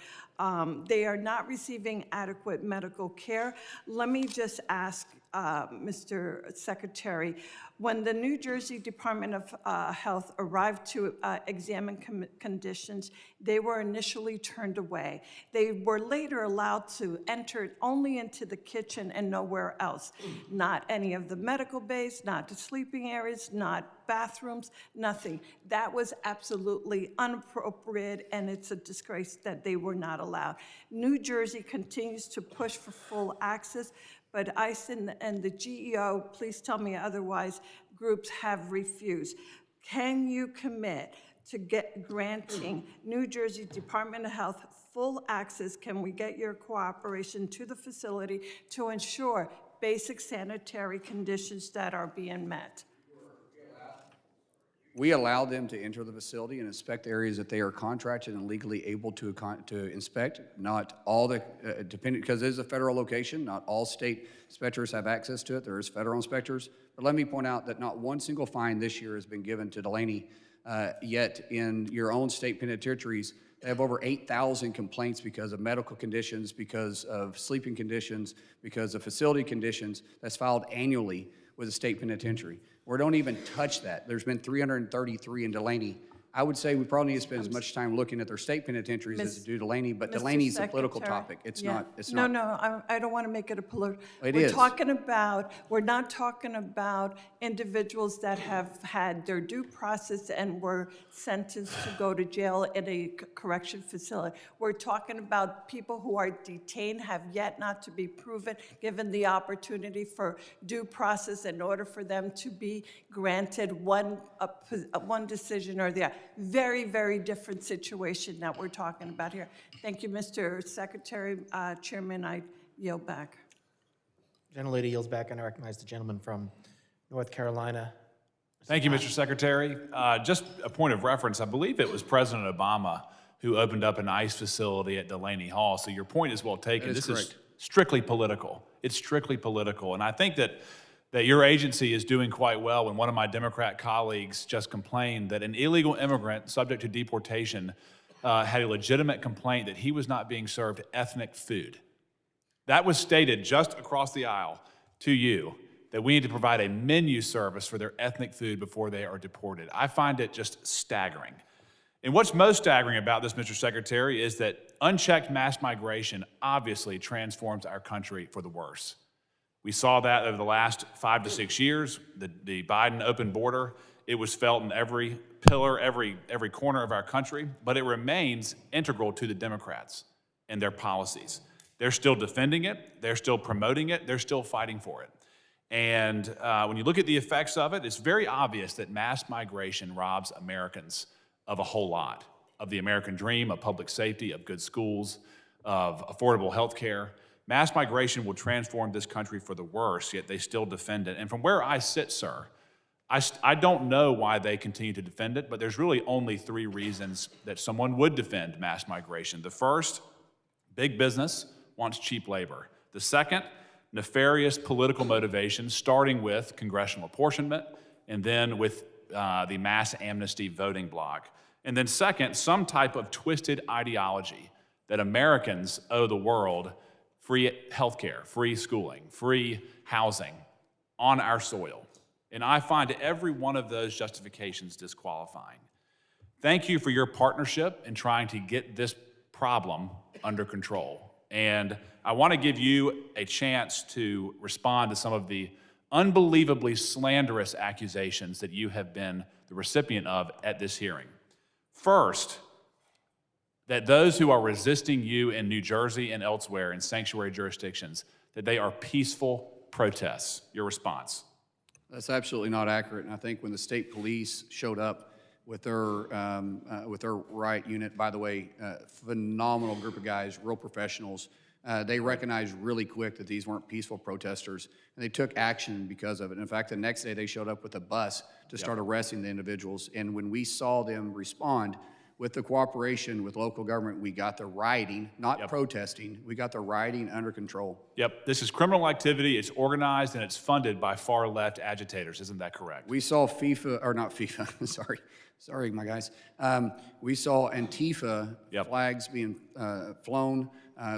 They are not receiving adequate medical care. Let me just ask, Mr. Secretary, when the New Jersey Department of Health arrived to examine conditions, they were initially turned away. They were later allowed to enter only into the kitchen and nowhere else. Not any of the medical bays, not the sleeping areas, not bathrooms, nothing. That was absolutely inappropriate, and it's a disgrace that they were not allowed. New Jersey continues to push for full access, but ICE and the GEO, please tell me otherwise, groups have refused. Can you commit to granting New Jersey Department of Health full access? Can we get your cooperation to the facility to ensure basic sanitary conditions that are being met? We allow them to enter the facility and inspect the areas that they are contracted and legally able to inspect. Not all the, because it is a federal location, not all state inspectors have access to it. There is federal inspectors. But let me point out that not one single fine this year has been given to Delaney, yet in your own state penitentiaries, they have over 8,000 complaints because of medical conditions, because of sleeping conditions, because of facility conditions that's filed annually with the state penitentiary. We don't even touch that. There's been 333 in Delaney. I would say we probably need to spend as much time looking at their state penitentiaries as to do Delaney, but Delaney's a political topic. It's not. No, I don't want to make it a political. It We're is. We're not talking about individuals that have had their due process and were sentenced to go to jail in a correction facility. We're talking about people who are detained, have yet not to be proven, given the opportunity for due process in order for them to be granted one decision or the other. Very, very different situation that we're talking about here. Thank you, Mr. Secretary. Chairman, I yield back. Gentlelady yields back, and I recognize the gentleman from North Carolina. Thank you, Mr. Secretary. Just a point of reference, I believe it was President Obama who opened up an ICE facility at Delaney Hall, so your point is well taken. That is This is correct. strictly political. It's strictly political, and I think that your agency is doing quite well when one of my Democrat colleagues just complained that an illegal immigrant subject to deportation had a legitimate complaint that he was not being served ethnic food. That was stated just across the aisle to you, that we need to provide a menu service for their ethnic food before they are deported. I find it just staggering. And what's most staggering about this, Mr. Secretary, is that unchecked mass migration obviously transforms our country for the worse. We saw that over the last 5 to 6 years, the Biden open border. It was felt in every pillar, every corner of our country, but it remains integral to the Democrats and their policies. They're still defending it, they're still promoting it, they're still fighting for it. And when you look at the effects of it, it's very obvious that mass migration robs Americans of a whole lot, of the American dream, of public safety, of good schools, of affordable health care. Mass migration will transform this country for the worse, yet they still defend it. And from where I sit, sir, I don't know why they continue to defend it, but there's really only 3 reasons that someone would defend mass migration. The first, big business wants cheap labor. The second, nefarious political motivations, starting with congressional apportionment and then with the mass amnesty voting bloc. And then second, some type of twisted ideology that Americans owe the world free healthcare, free schooling, free housing on our soil. And I find every one of those justifications disqualifying. Thank you for your partnership in trying to get this problem under control. And I want to give you a chance to respond to some of the unbelievably slanderous accusations that you have been the recipient of at this hearing. First, that those who are resisting you in New Jersey and elsewhere in sanctuary jurisdictions, that they are peaceful protests. Your response? That's absolutely not accurate. And I think when the state police showed up with their riot unit, by the way, phenomenal group of guys, real professionals, they recognized really quick that these weren't peaceful protesters, and they took action because of it. In fact, the next day they showed up with a bus to start arresting the individuals. And when we saw them respond with the cooperation with local government, we got the rioting, not protesting, we got the rioting under control. Yep, this is criminal activity, it's organized, and it's funded by far-left agitators, isn't that correct? We saw sorry, my guys. We saw Antifa flags being flown.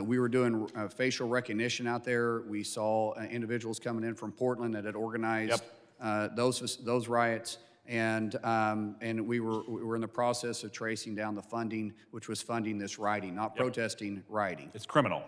We were doing facial recognition out there. We saw individuals coming in from Portland that had organized those riots. And we were in the process of tracing down the funding, which was funding this rioting, not protesting, rioting. It's criminal.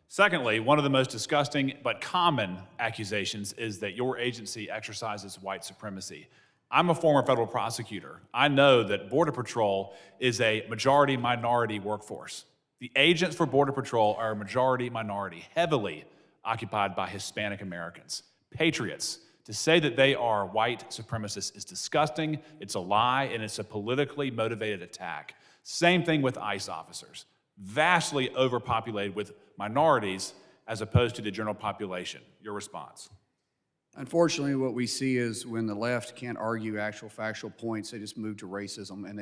Secondly, one of the most disgusting but common accusations is that your agency exercises white supremacy. I'm a former federal prosecutor. I know that Border Patrol is a majority-minority workforce. The agents for Border Patrol are a majority-minority, heavily occupied by Hispanic Americans, patriots. To say that they are white supremacists is disgusting, it's a lie, and it's a politically motivated attack. Same thing with ICE officers. Vastly overpopulated with minorities as opposed to the general population. Your response? Unfortunately, what we see is when the left can't argue actual factual points, they just move to racism, and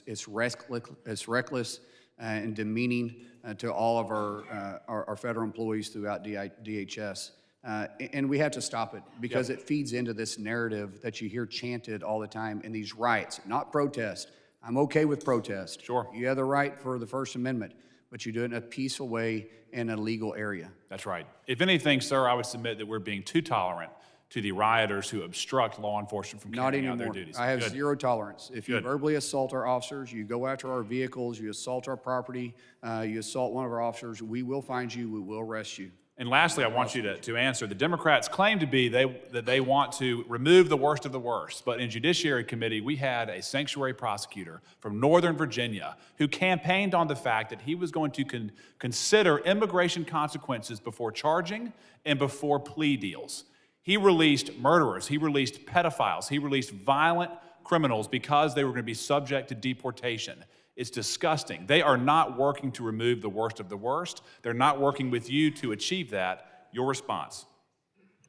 it's reckless and demeaning to all of our federal employees throughout DHS. And we have to stop it because it feeds into this narrative that you hear chanted all the time in these riots, not protest. I'm okay with protest. Sure. You have the right for the First Amendment, but you do it in a peaceful way in a legal area. That's right. If anything, sir, I would submit that we're being too tolerant to the rioters who obstruct law enforcement from carrying out their duties. I have zero tolerance. If you verbally assault our officers, you go after our vehicles, you assault our property, you assault one of our officers, we will find you, we will arrest you. And lastly, I want you to answer. The Democrats claim to be that they want to remove the worst of the worst. But in Judiciary Committee, we had a sanctuary prosecutor from Northern Virginia who campaigned on the fact that he was going to consider immigration consequences before charging and before plea deals. He released murderers, he released pedophiles, he released violent criminals because they were going to be subject to deportation. It's disgusting. They are not working to remove the worst of the worst. They're not working with you to achieve that. Your response?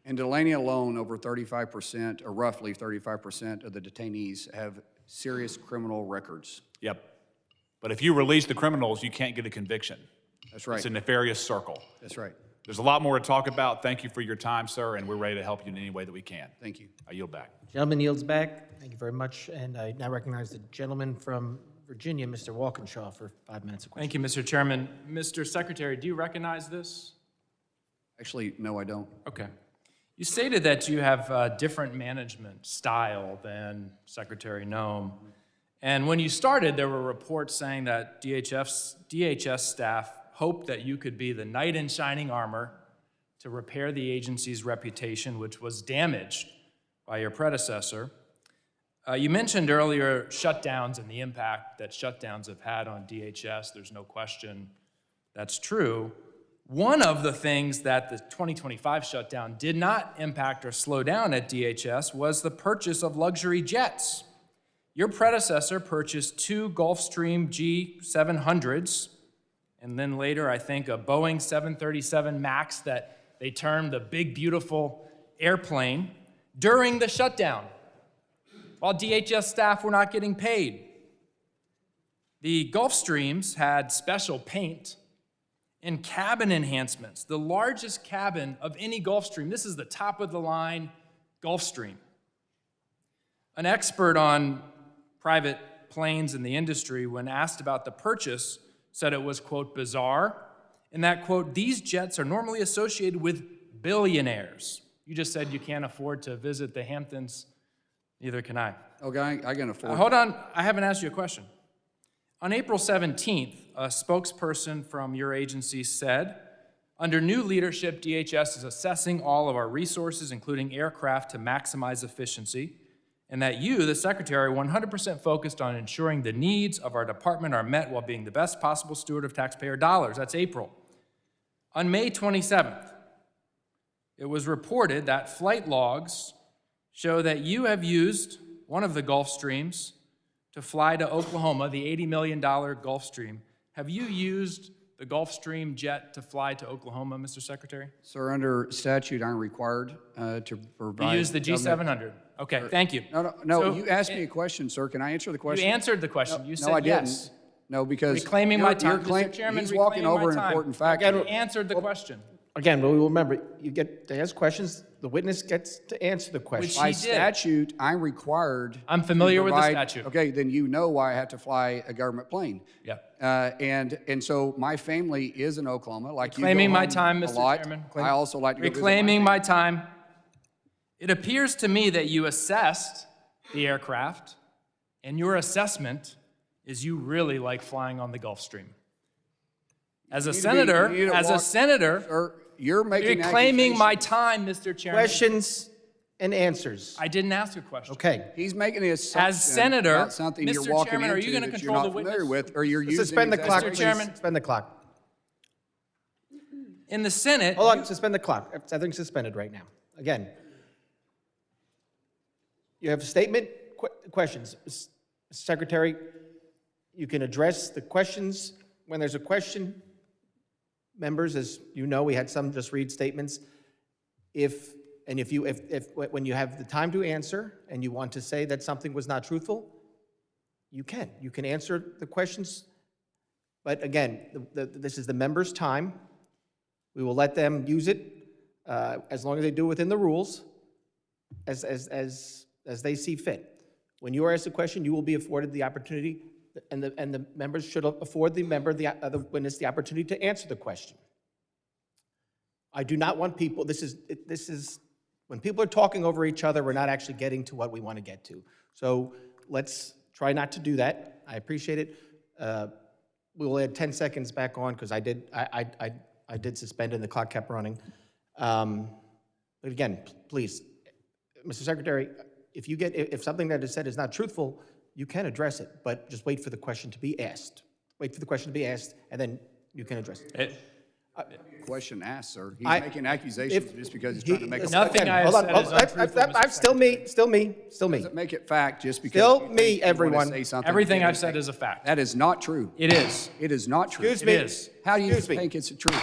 In Delaney alone, over 35%, or roughly 35% of the detainees have serious criminal records. Yep. But if you release the criminals, you can't get a conviction. That's right. It's a nefarious circle. That's right. There's a lot more to talk about. Thank you for your time, sir, and we're ready to help you in any way that we can. Thank you. I yield back. Gentleman yields back. Thank you very much. And I now recognize the gentleman from Virginia, Mr. Walkinshaw, for 5 minutes of questions. Thank you, Mr. Chairman. Mr. Secretary, do you recognize this? Actually, no, I don't. Okay. You stated that you have a different management style than Secretary Noem. And when you started, there were reports saying that DHS staff hoped that you could be the knight in shining armor to repair the agency's reputation, which was damaged by your predecessor. You mentioned earlier shutdowns and the impact that shutdowns have had on DHS. There's no question that's true. One of the things that the 2025 shutdown did not impact or slow down at DHS was the purchase of luxury jets. Your predecessor purchased 2 Gulfstream G700s, and then later, I think, a Boeing 737 MAX that they termed the big, beautiful airplane during the shutdown, while DHS staff were not getting paid. The Gulfstreams had special paint and cabin enhancements, the largest cabin of any Gulfstream. This is the top-of-the-line Gulfstream. An expert on private planes in the industry, when asked about the purchase, said it was, quote, bizarre, and that, quote, these jets are normally associated with billionaires. You just said you can't afford to visit the Hamptons. Neither can I. Okay, I can afford Hold on, I haven't asked you a question. On April 17th, a spokesperson from your agency said, under new leadership, DHS is assessing all of our resources, including aircraft, to maximize efficiency, and that you, the Secretary, are 100% focused on ensuring the needs of our department are met while being the best possible steward of taxpayer dollars. That's April. On May 27th, it was reported that flight logs show that you have used one of the Gulfstreams to fly to Oklahoma, the $80 million Gulfstream. Have you used the Gulfstream jet to fly to Oklahoma, Mr. Secretary? Sir, under statute, I'm required to provide. You used the G700. Okay, thank you. No, So, you asked me a question, sir. Can I answer the question? You answered the question. You said no, I didn't. yes. No, because Reclaiming my time, you're Mr. Chairman. He's walking reclaiming over my an time. important fact. You answered the question. Again, we will remember, you get to ask questions, the witness gets to answer the question. Which By he did. statute, I'm required. I'm familiar to with the provide- statute. Okay, then you know why I have to fly a government plane. Yeah. And so my family is in Oklahoma, like you. Reclaiming go my home time, a Mr. lot. Chairman. I also like to go visit Reclaiming my my time. It appears to me that you assessed the aircraft, and your assessment is you really like flying on the Gulfstream. As a senator, Sir, you're making reclaiming my time, Mr. Chairman. Questions and answers. I didn't ask a question. Okay. He's making an assumption As senator, about something Mr. you're walking Chairman, are into you gonna that you're control not the familiar witness? with, or you're using. Suspend the clock, executive- please. Chairman. Suspend the clock. In the Senate, Hold on, suspend the clock. Everything's suspended right now. Again, you have a statement, questions. Mr. Secretary, you can address the questions when there's a question. Members, as you know, we had some just read statements. When you have the time to answer and you want to say that something was not truthful, you can. You can answer the questions. But again, this is the members' time. We will let them use it as long as they do it within the rules, as they see fit. When you are asked a question, you will be afforded the opportunity, and the members should afford the witness the opportunity to answer the question. I do not want people. This is when people are talking over each other, we're not actually getting to what we want to get to. So let's try not to do that. I appreciate it. We will add 10 seconds back on because I did suspend and the clock kept running. But again, please, Mr. Secretary, if something that is said is not truthful, you can address it, but just wait for the question to be asked. Wait for the question to be asked, and then you can address it. Question asked, sir. He's making accusations just because he's trying to make. Nothing I have said is untruthful, Mr. Still me. Doesn't make it fact just because. Still you think me, you wanna everyone. say something Everything you I've can't said say. is a fact. That is not true. It is. It is not true. Excuse me. It is. How do you Excuse me. think it's true?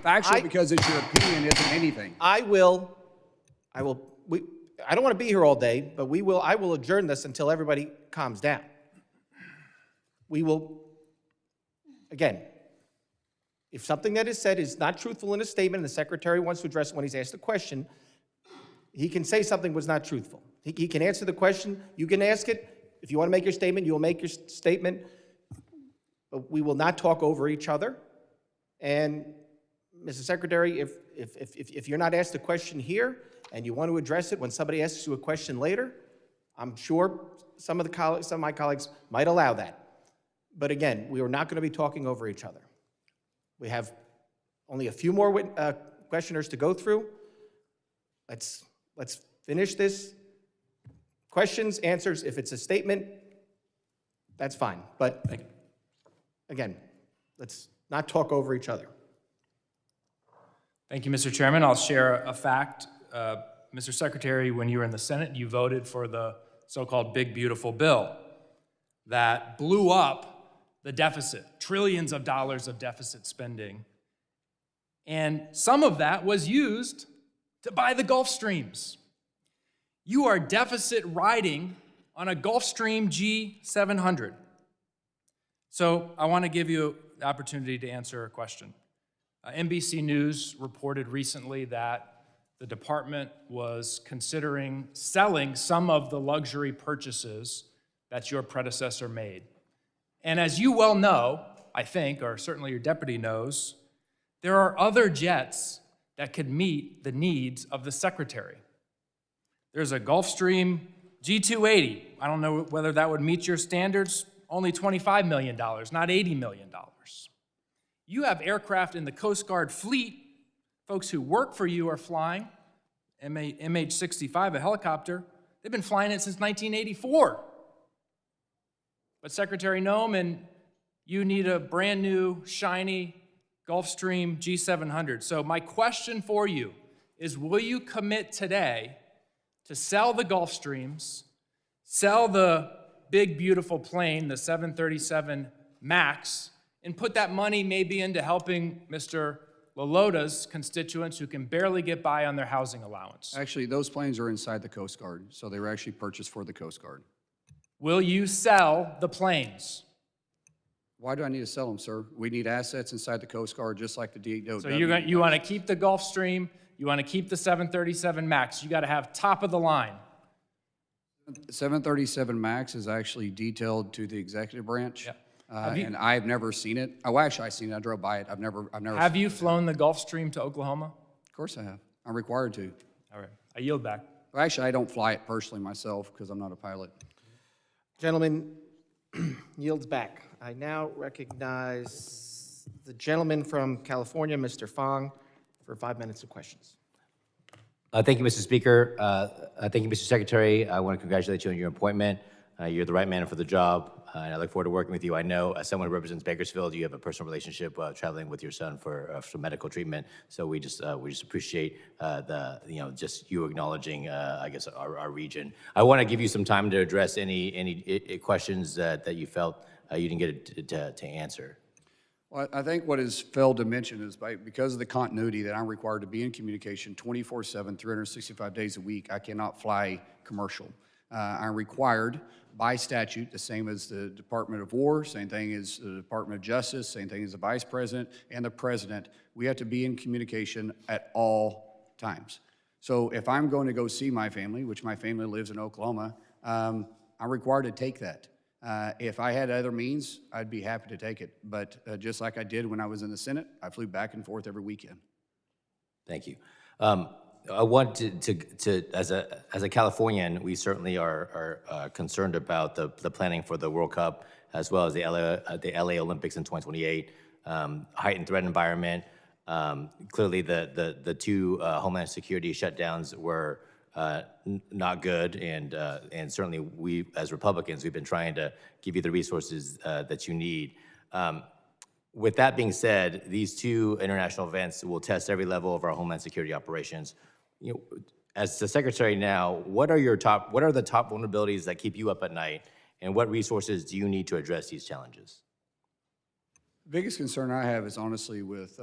Factual because it's your opinion isn't anything. I will I don't want to be here all day, but I will adjourn this until everybody calms down. We will, again, if something that is said is not truthful in a statement and the secretary wants to address it when he's asked a question, he can say something was not truthful. He can answer the question, you can ask it. If you want to make your statement, you will make your statement. But we will not talk over each other. And Mr. Secretary, if you're not asked a question here and you want to address it when somebody asks you a question later, I'm sure some of my colleagues might allow that. But again, we are not going to be talking over each other. We have only a few more questioners to go through. Let's finish this. Questions, answers, if it's a statement, that's fine. But again, let's not talk over each other. Thank you, Mr. Chairman. I'll share a fact. Mr. Secretary, when you were in the Senate, you voted for the so-called Big Beautiful Bill that blew up the deficit, trillions of dollars of deficit spending. And some of that was used to buy the Gulf Streams. You are deficit riding on a Gulfstream G700. So I want to give you the opportunity to answer a question. NBC News reported recently that the department was considering selling some of the luxury purchases that your predecessor made. And as you well know, I think, or certainly your deputy knows, there are other jets that could meet the needs of the secretary. There's a Gulfstream G280. I don't know whether that would meet your standards, only $25 million, not $80 million. You have aircraft in the Coast Guard fleet. Folks who work for you are flying MH-65, a helicopter. They've been flying it since 1984. But Secretary Noem and you need a brand new, shiny Gulfstream G700. So my question for you is, will you commit today to sell the Gulfstreams, sell the big, beautiful plane, the 737 MAX, and put that money maybe into helping Mr. Lalota's constituents who can barely get by on their housing allowance? Actually, those planes are inside the Coast Guard, so they were actually purchased for the Coast Guard. Will you sell the planes? Why do I need to sell them, sir? We need assets inside the Coast Guard, just like the DOW. So you want to keep the Gulfstream, you want to keep the 737 MAX. You got to have top of the line. 737 MAX is actually detailed to the executive branch. Yep. And I've never seen it. Oh, actually, I've seen it. I drove by it. I've never. Have you flown the Gulfstream to Oklahoma? Of course I have. I'm required to. All right. I yield back. Well, actually, I don't fly it personally myself because I'm not a pilot. Gentleman yields back. I now recognize the gentleman from California, Mr. Fong, for 5 minutes of questions. Thank you, Mr. Speaker. Thank you, Mr. Secretary. I want to congratulate you on your appointment. You're the right man for the job, and I look forward to working with you. I know as someone who represents Bakersfield, you have a personal relationship traveling with your son for medical treatment. So we just appreciate just you acknowledging, I guess, our region. I want to give you some time to address any questions that you felt you didn't get to answer. Well, I think what is failed to mention is because of the continuity that I'm required to be in communication 24/7, 365 days a week, I cannot fly commercial. I'm required by statute, the same as the Department of War, same thing as the Department of Justice, same thing as the Vice President and the President. We have to be in communication at all times. So if I'm going to go see my family, which my family lives in Oklahoma, I'm required to take that. If I had other means, I'd be happy to take it. But just like I did when I was in the Senate, I flew back and forth every weekend. Thank you. I want to as a Californian, we certainly are concerned about the planning for the World Cup as well as the LA Olympics in 2028. Heightened threat environment. Clearly, the two Homeland Security shutdowns were not good, and certainly we as Republicans, we've been trying to give you the resources that you need. With that being said, these two international events will test every level of our Homeland Security operations. As the Secretary now, what are the top vulnerabilities that keep you up at night, and what resources do you need to address these challenges? The biggest concern I have is honestly with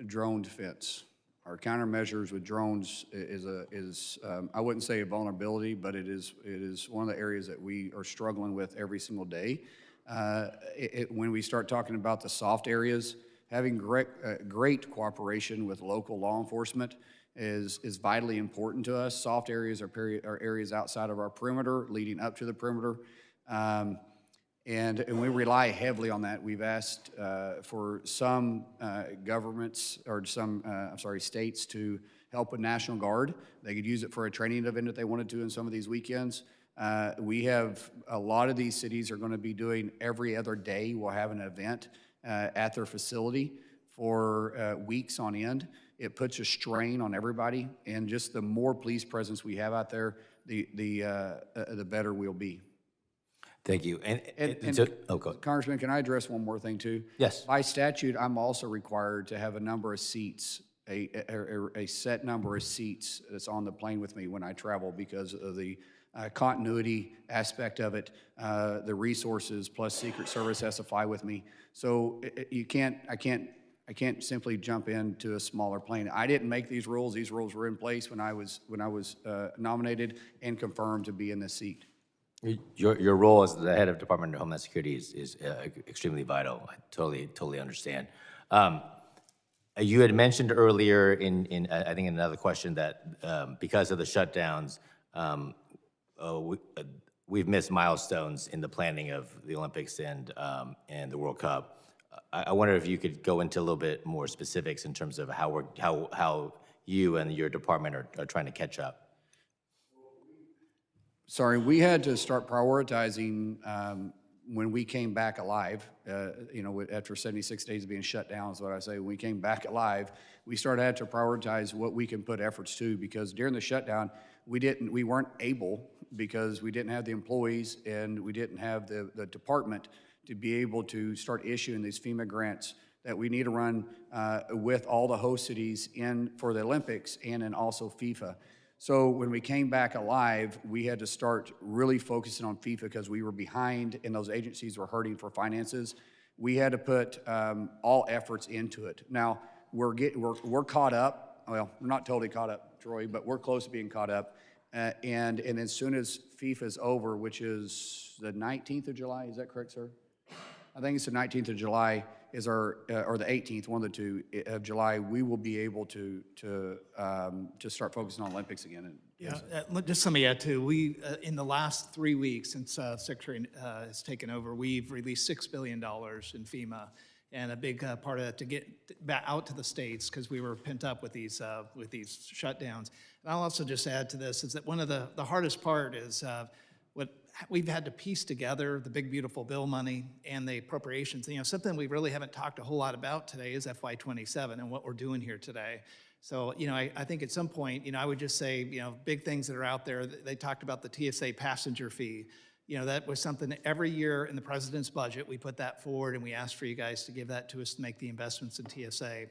drone defense. Our countermeasures with drones is I wouldn't say a vulnerability, but it is one of the areas that we are struggling with every single day. When we start talking about the soft areas, having great cooperation with local law enforcement is vitally important to us. Soft areas are areas outside of our perimeter, leading up to the perimeter. And we rely heavily on that. We've asked for some governments, or some, states to help with National Guard. They could use it for a training event if they wanted to in some of these weekends. We have, a lot of these cities are gonna be doing every other day, we'll have an event at their facility for weeks on end. It puts a strain on everybody, and just the more police presence we have out there, the better we'll be. Thank you. Congressman, can I address one more thing too? Yes. By statute, I'm also required to have a number of seats, a set number of seats that's on the plane with me when I travel, because of the continuity aspect of it, the resources, plus Secret Service has to fly with me. So I can't simply jump into a smaller plane. I didn't make these rules. These rules were in place when I was nominated and confirmed to be in this seat. Your role as the head of Department of Homeland Security is extremely vital. I totally understand. You had mentioned earlier in I think in another question that because of the shutdowns, we've missed milestones in the planning of the Olympics and the World Cup. I wonder if you could go into a little bit more specifics in terms of how you and your department are trying to catch up. Sorry, we had to start prioritizing when we came back alive, after 76 days of being shut down is what I say. When we came back alive, we started to prioritize what we can put efforts to, because during the shutdown, we weren't able, because we didn't have the employees and we didn't have the department to be able to start issuing these FEMA grants that we need to run with all the host cities in for the Olympics and then also FIFA. So when we came back alive, we had to start really focusing on FIFA because we were behind and those agencies were hurting for finances. We had to put all efforts into it. Now, we're caught up. Well, we're not totally caught up, Troy, but we're close to being caught up. And as soon as FIFA's over, which is the 19th of July, is that correct, sir? I think it's the 19th of July is or the 18th, one of the two of July, we will be able to start focusing on Olympics again. Yeah, just let me add too, we, in the last 3 weeks since Secretary has taken over, we've released $6 billion in FEMA, and a big part of that to get back out to the states because we were pent up with these shutdowns. And I'll also just add to this is that one of the hardest part is what we've had to piece together the big beautiful bill money and the appropriations. Something we really haven't talked a whole lot about today is FY27 and what we're doing here today. So, I think at some point, I would just say, big things that are out there. They talked about the TSA passenger fee. That was something that every year in the president's budget, we put that forward and we asked for you guys to give that to us to make the investments in TSA.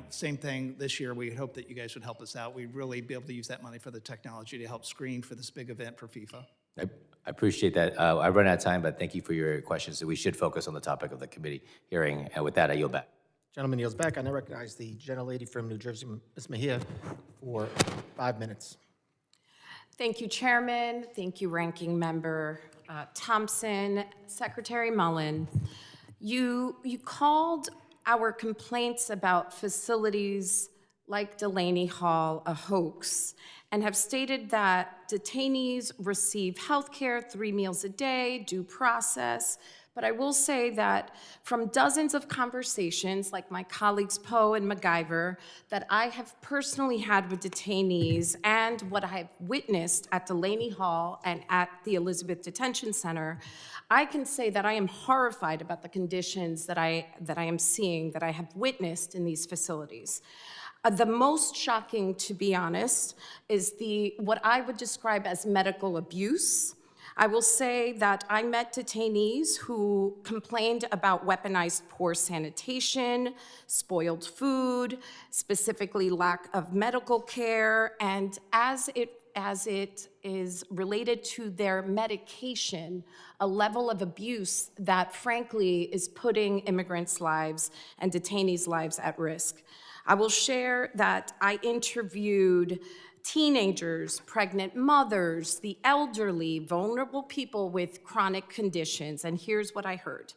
Same thing this year. We hope that you guys would help us out. We'd really be able to use that money for the technology to help screen for this big event for FIFA. I appreciate that. I've run out of time, but thank you for your questions. So we should focus on the topic of the committee hearing. And with that, I yield back. Gentleman yields back. I now recognize the gentlelady from New Jersey, Ms. Mejia, for 5 minutes. Thank you, Chairman. Thank you, Ranking Member Thompson, Secretary Mullin. You called our complaints about facilities like Delaney Hall a hoax and have stated that detainees receive health care, 3 meals a day, due process. But I will say that from dozens of conversations, like my colleagues Poe and MacGyver, that I have personally had with detainees and what I've witnessed at Delaney Hall and at the Elizabeth Detention Center, I can say that I am horrified about the conditions that I am seeing, that I have witnessed in these facilities. The most shocking, to be honest, is what I would describe as medical abuse. I will say that I met detainees who complained about weaponized poor sanitation, spoiled food, specifically lack of medical care, and as it is related to their medication, a level of abuse that frankly is putting immigrants' lives and detainees' lives at risk. I will share that I interviewed teenagers, pregnant mothers, the elderly, vulnerable people with chronic conditions, and here's what I heard.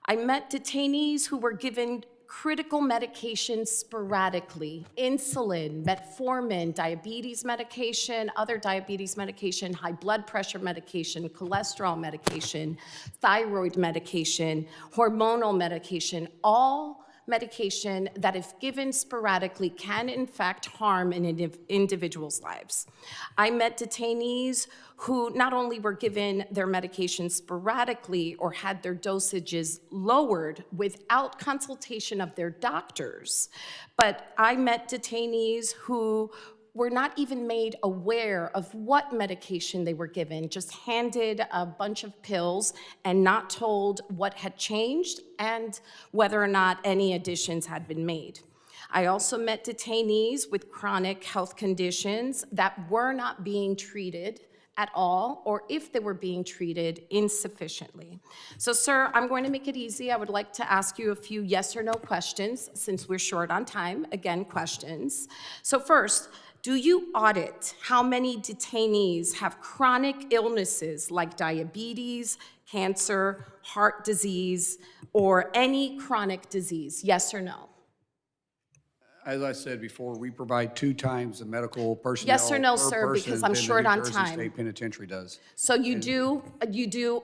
I met detainees who were given critical medications sporadically: insulin, metformin, diabetes medication, other diabetes medication, high blood pressure medication, cholesterol medication, thyroid medication, hormonal medication, all medication that, if given sporadically, can in fact harm an individual's lives. I met detainees who not only were given their medications sporadically or had their dosages lowered without consultation of their doctors, but I met detainees who were not even made aware of what medication they were given, just handed a bunch of pills and not told what had changed and whether or not any additions had been made. I also met detainees with chronic health conditions that were not being treated at all, or if they were being treated, insufficiently. So, sir, I'm going to make it easy. I would like to ask you a few yes or no questions since we're short on time. Again, questions. So first, do you audit how many detainees have chronic illnesses like diabetes, cancer, heart disease, or any chronic disease? Yes or no? As I said before, we provide 2 times the medical personnel Yes or no, per sir, person because I'm than the short New on Jersey time. State Penitentiary does. So you do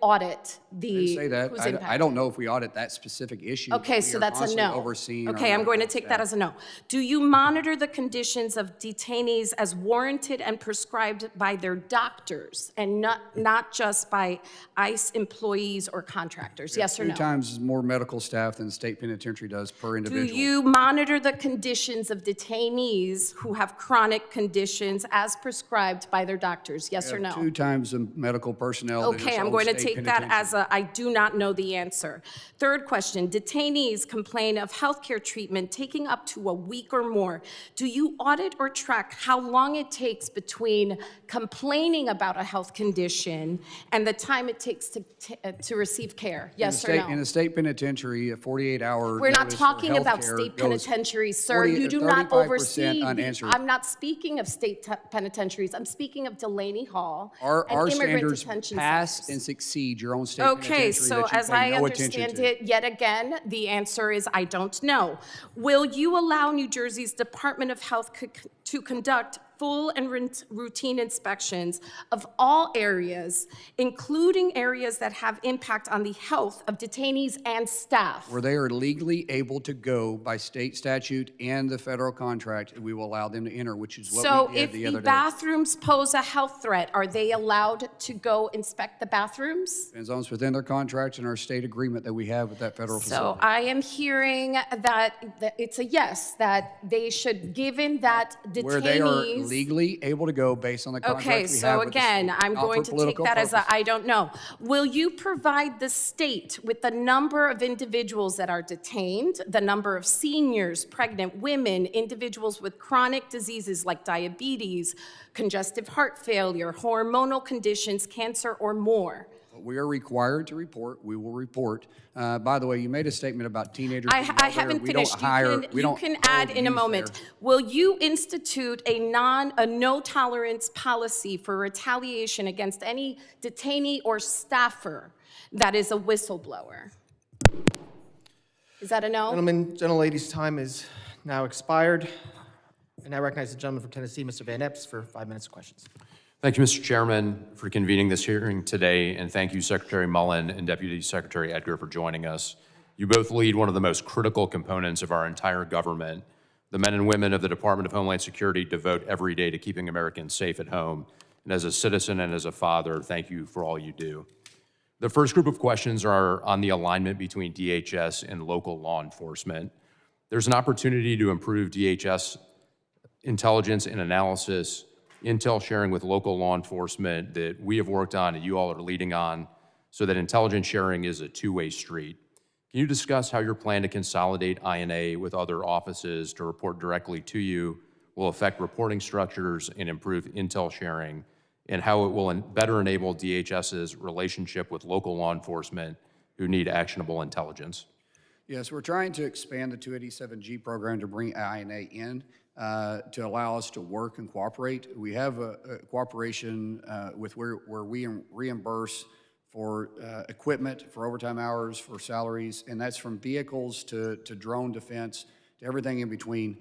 audit the I didn't say that. who's I impacted? don't know if we audit that specific issue. but Okay, we so are that's a constantly no. overseeing our Okay, I'm going to medical take that staff. as a no. Do you monitor the conditions of detainees as warranted and prescribed by their doctors and not just by ICE employees or contractors? Yes or 2 no? times more medical staff than the state penitentiary does per Do individual. you monitor the conditions of detainees who have chronic conditions as prescribed by their doctors? Yes or We have no? 2 times the medical personnel than Okay, its I'm own going to state take that penitentiary. as a I do not know the answer. Third question, detainees complain of healthcare treatment taking up to a week or more. Do you audit or track how long it takes between complaining about a health condition and the time it takes to receive care? Yes or no? In the state penitentiary, a 48-hour We're not notice for talking about healthcare state goes penitentiaries, sir. 40 You do not 35% oversee. unanswered. I'm not speaking of state penitentiaries. I'm speaking of Delaney Hall Our and immigrant standards detention pass centers. and succeed your own state Okay, penitentiary so that you as pay I no attention understand to. it, yet again, the answer is I don't know. Will you allow New Jersey's Department of Health to conduct full and routine inspections of all areas, including areas that have impact on the health of detainees and staff? Where they are legally able to go by state statute and the federal contract, we will allow them to enter, which is what So we did if the the other day. bathrooms pose a health threat, are they allowed to go inspect the bathrooms? Depends on what's within their contract and our state agreement that we have with that federal So facility. I am hearing that it's a yes, that they should, given that Where they are detainees. legally able to go based on the contract Okay, we have so with the again, state, I'm not going for to take political that as a purposes. I don't know. Will you provide the state with the number of individuals that are detained, the number of seniors, pregnant women, individuals with chronic diseases like diabetes, congestive heart failure, hormonal conditions, cancer, or more? We are required to report. We will report. By the way, you made a statement about teenagers. I being out there. haven't We don't finished. hire. We You don't can hold add in a youth moment. there. Will you institute a no tolerance policy for retaliation against any detainee or staffer that is a whistleblower? Is that a no? Gentlemen, gentlelady's time is now expired. And I recognize the gentleman from Tennessee, Mr. Van Epps, for 5 minutes of questions. Thank you, Mr. Chairman, for convening this hearing today, and thank you, Secretary Mullin and Deputy Secretary Edgar, for joining us. You both lead one of the most critical components of our entire government. The men and women of the Department of Homeland Security devote every day to keeping Americans safe at home. And as a citizen and as a father, thank you for all you do. The first group of questions are on the alignment between DHS and local law enforcement. There's an opportunity to improve DHS intelligence and analysis, intel sharing with local law enforcement that we have worked on and you all are leading on, so that intelligence sharing is a two-way street. Can you discuss how your plan to consolidate INA with other offices to report directly to you will affect reporting structures and improve intel sharing, and how it will better enable DHS's relationship with local law enforcement who need actionable intelligence? Yes, we're trying to expand the 287G program to bring INA in to allow us to work and cooperate. We have a cooperation with where we reimburse for equipment, for overtime hours, for salaries, and that's from vehicles to drone defense, to everything in between,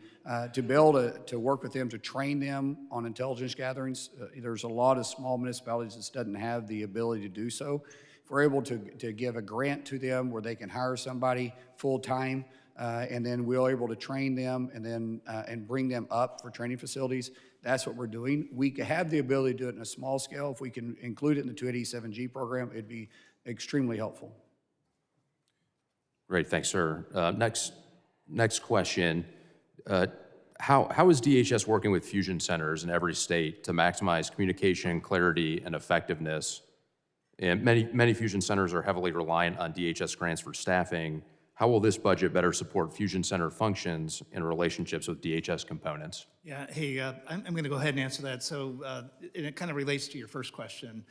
to be able to work with them, to train them on intelligence gatherings. There's a lot of small municipalities that doesn't have the ability to do so. If we're able to give a grant to them where they can hire somebody full-time, and then we're able to train them and then and bring them up for training facilities, that's what we're doing. We have the ability to do it in a small scale. If we can include it in the 287G program, it'd be extremely helpful. Great, thanks, sir. Next question. How is DHS working with fusion centers in every state to maximize communication, clarity, and effectiveness? And many fusion centers are heavily reliant on DHS grants for staffing. How will this budget better support fusion center functions and relationships with DHS components? Yeah, hey, I'm going to go ahead and answer that. So, and it kind of relates to your first question.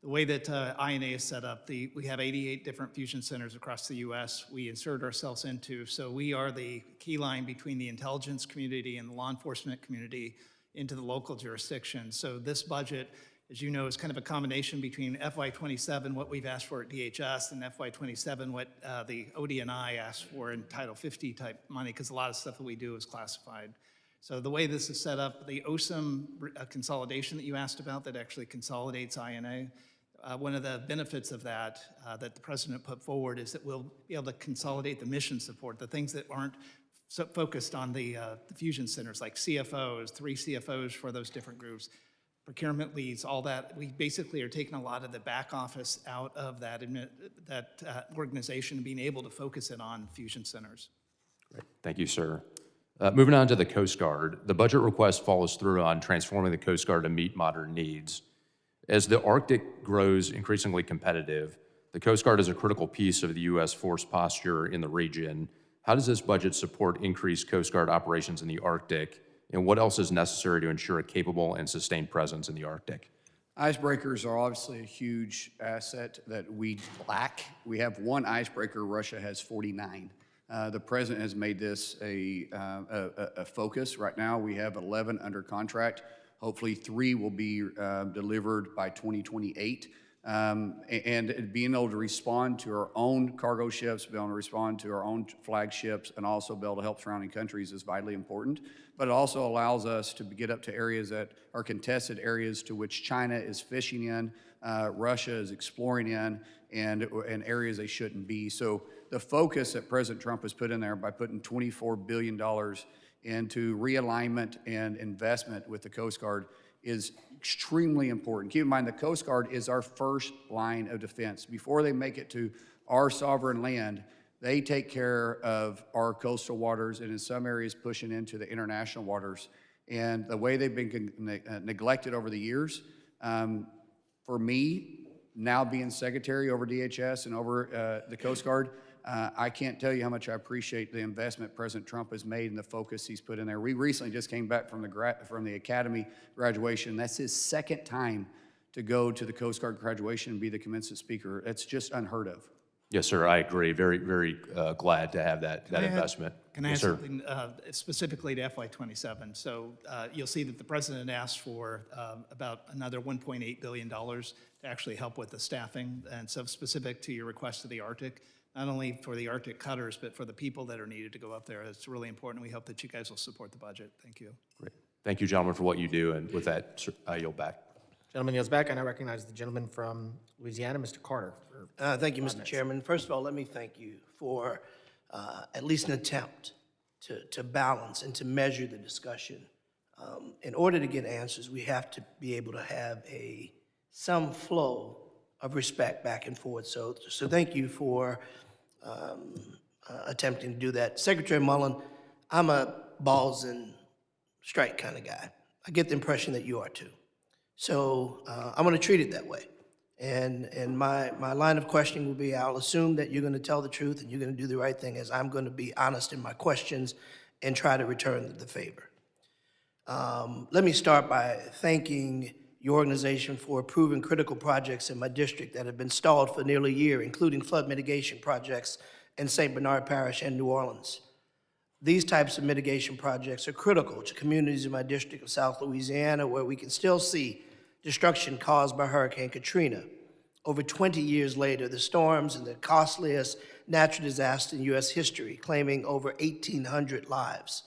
The way that INA is set up, we have 88 different fusion centers across the U.S. we insert ourselves into. So we are the key line between the intelligence community and the law enforcement community into the local jurisdiction. So this budget, as you know, is kind of a combination between FY27, what we've asked for at DHS, and FY27, what the OD&I asked for in Title 50 type money, because a lot of stuff that we do is classified. So the way this is set up, the OSIM consolidation that you asked about that actually consolidates INA, one of the benefits of that that the president put forward is that we'll be able to consolidate the mission support, the things that aren't so focused on the fusion centers, like CFOs, 3 CFOs for those different groups, procurement leads, all that. We basically are taking a lot of the back office out of that organization and being able to focus it on fusion centers. Great. Thank you, sir. Moving on to the Coast Guard, the budget request follows through on transforming the Coast Guard to meet modern needs. As the Arctic grows increasingly competitive, the Coast Guard is a critical piece of the U.S. force posture in the region. How does this budget support increased Coast Guard operations in the Arctic, and what else is necessary to ensure a capable and sustained presence in the Arctic? Icebreakers are obviously a huge asset that we lack. We have one icebreaker, Russia has 49. The president has made this a focus. Right now, we have 11 under contract. Hopefully, 3 will be delivered by 2028. And being able to respond to our own cargo ships, being able to respond to our own flagships, and also be able to help surrounding countries is vitally important. But it also allows us to get up to areas that are contested areas to which China is fishing in, Russia is exploring in, and areas they shouldn't be. So the focus that President Trump has put in there by putting $24 billion into realignment and investment with the Coast Guard is extremely important. Keep in mind, the Coast Guard is our first line of defense. Before they make it to our sovereign land, they take care of our coastal waters and in some areas pushing into the international waters. And the way they've been neglected over the years, for me, now being secretary over DHS and over the Coast Guard, I can't tell you how much I appreciate the investment President Trump has made and the focus he's put in there. We recently just came back from the Academy graduation. That's his second time to go to the Coast Guard graduation and be the commencement speaker. It's just unheard of. Yes, sir, I agree. Very, very glad to have that investment. Can I add Yes, sir. something specifically to FY27? So you'll see that the president asked for about another $1.8 billion to actually help with the staffing. And so specific to your request to the Arctic, not only for the Arctic cutters, but for the people that are needed to go up there. It's really important. We hope that you guys will support the budget. Thank you. Great. Thank you, gentlemen, for what you do. And with that, I yield back. Gentleman yields back, and I recognize the gentleman from Louisiana, Mr. Carter. Thank you, Mr. Chairman. First of all, let me thank you for at least an attempt to balance and to measure the discussion. In order to get answers, we have to be able to have some flow of respect back and forth. So thank you for attempting to do that. Secretary Mullin, I'm a balls and strike kind of guy. I get the impression that you are too. So I'm going to treat it that way. And my line of questioning will be, I'll assume that you're going to tell the truth and you're going to do the right thing, as I'm going to be honest in my questions and try to return the favor. Let me start by thanking your organization for approving critical projects in my district that have been stalled for nearly a year, including flood mitigation projects and St. Bernard Parish and New Orleans. These types of mitigation projects are critical to communities in my district of South Louisiana, where we can still see destruction caused by Hurricane Katrina. Over 20 years later, the storms are the costliest natural disaster in U.S. history, claiming over 1,800 lives.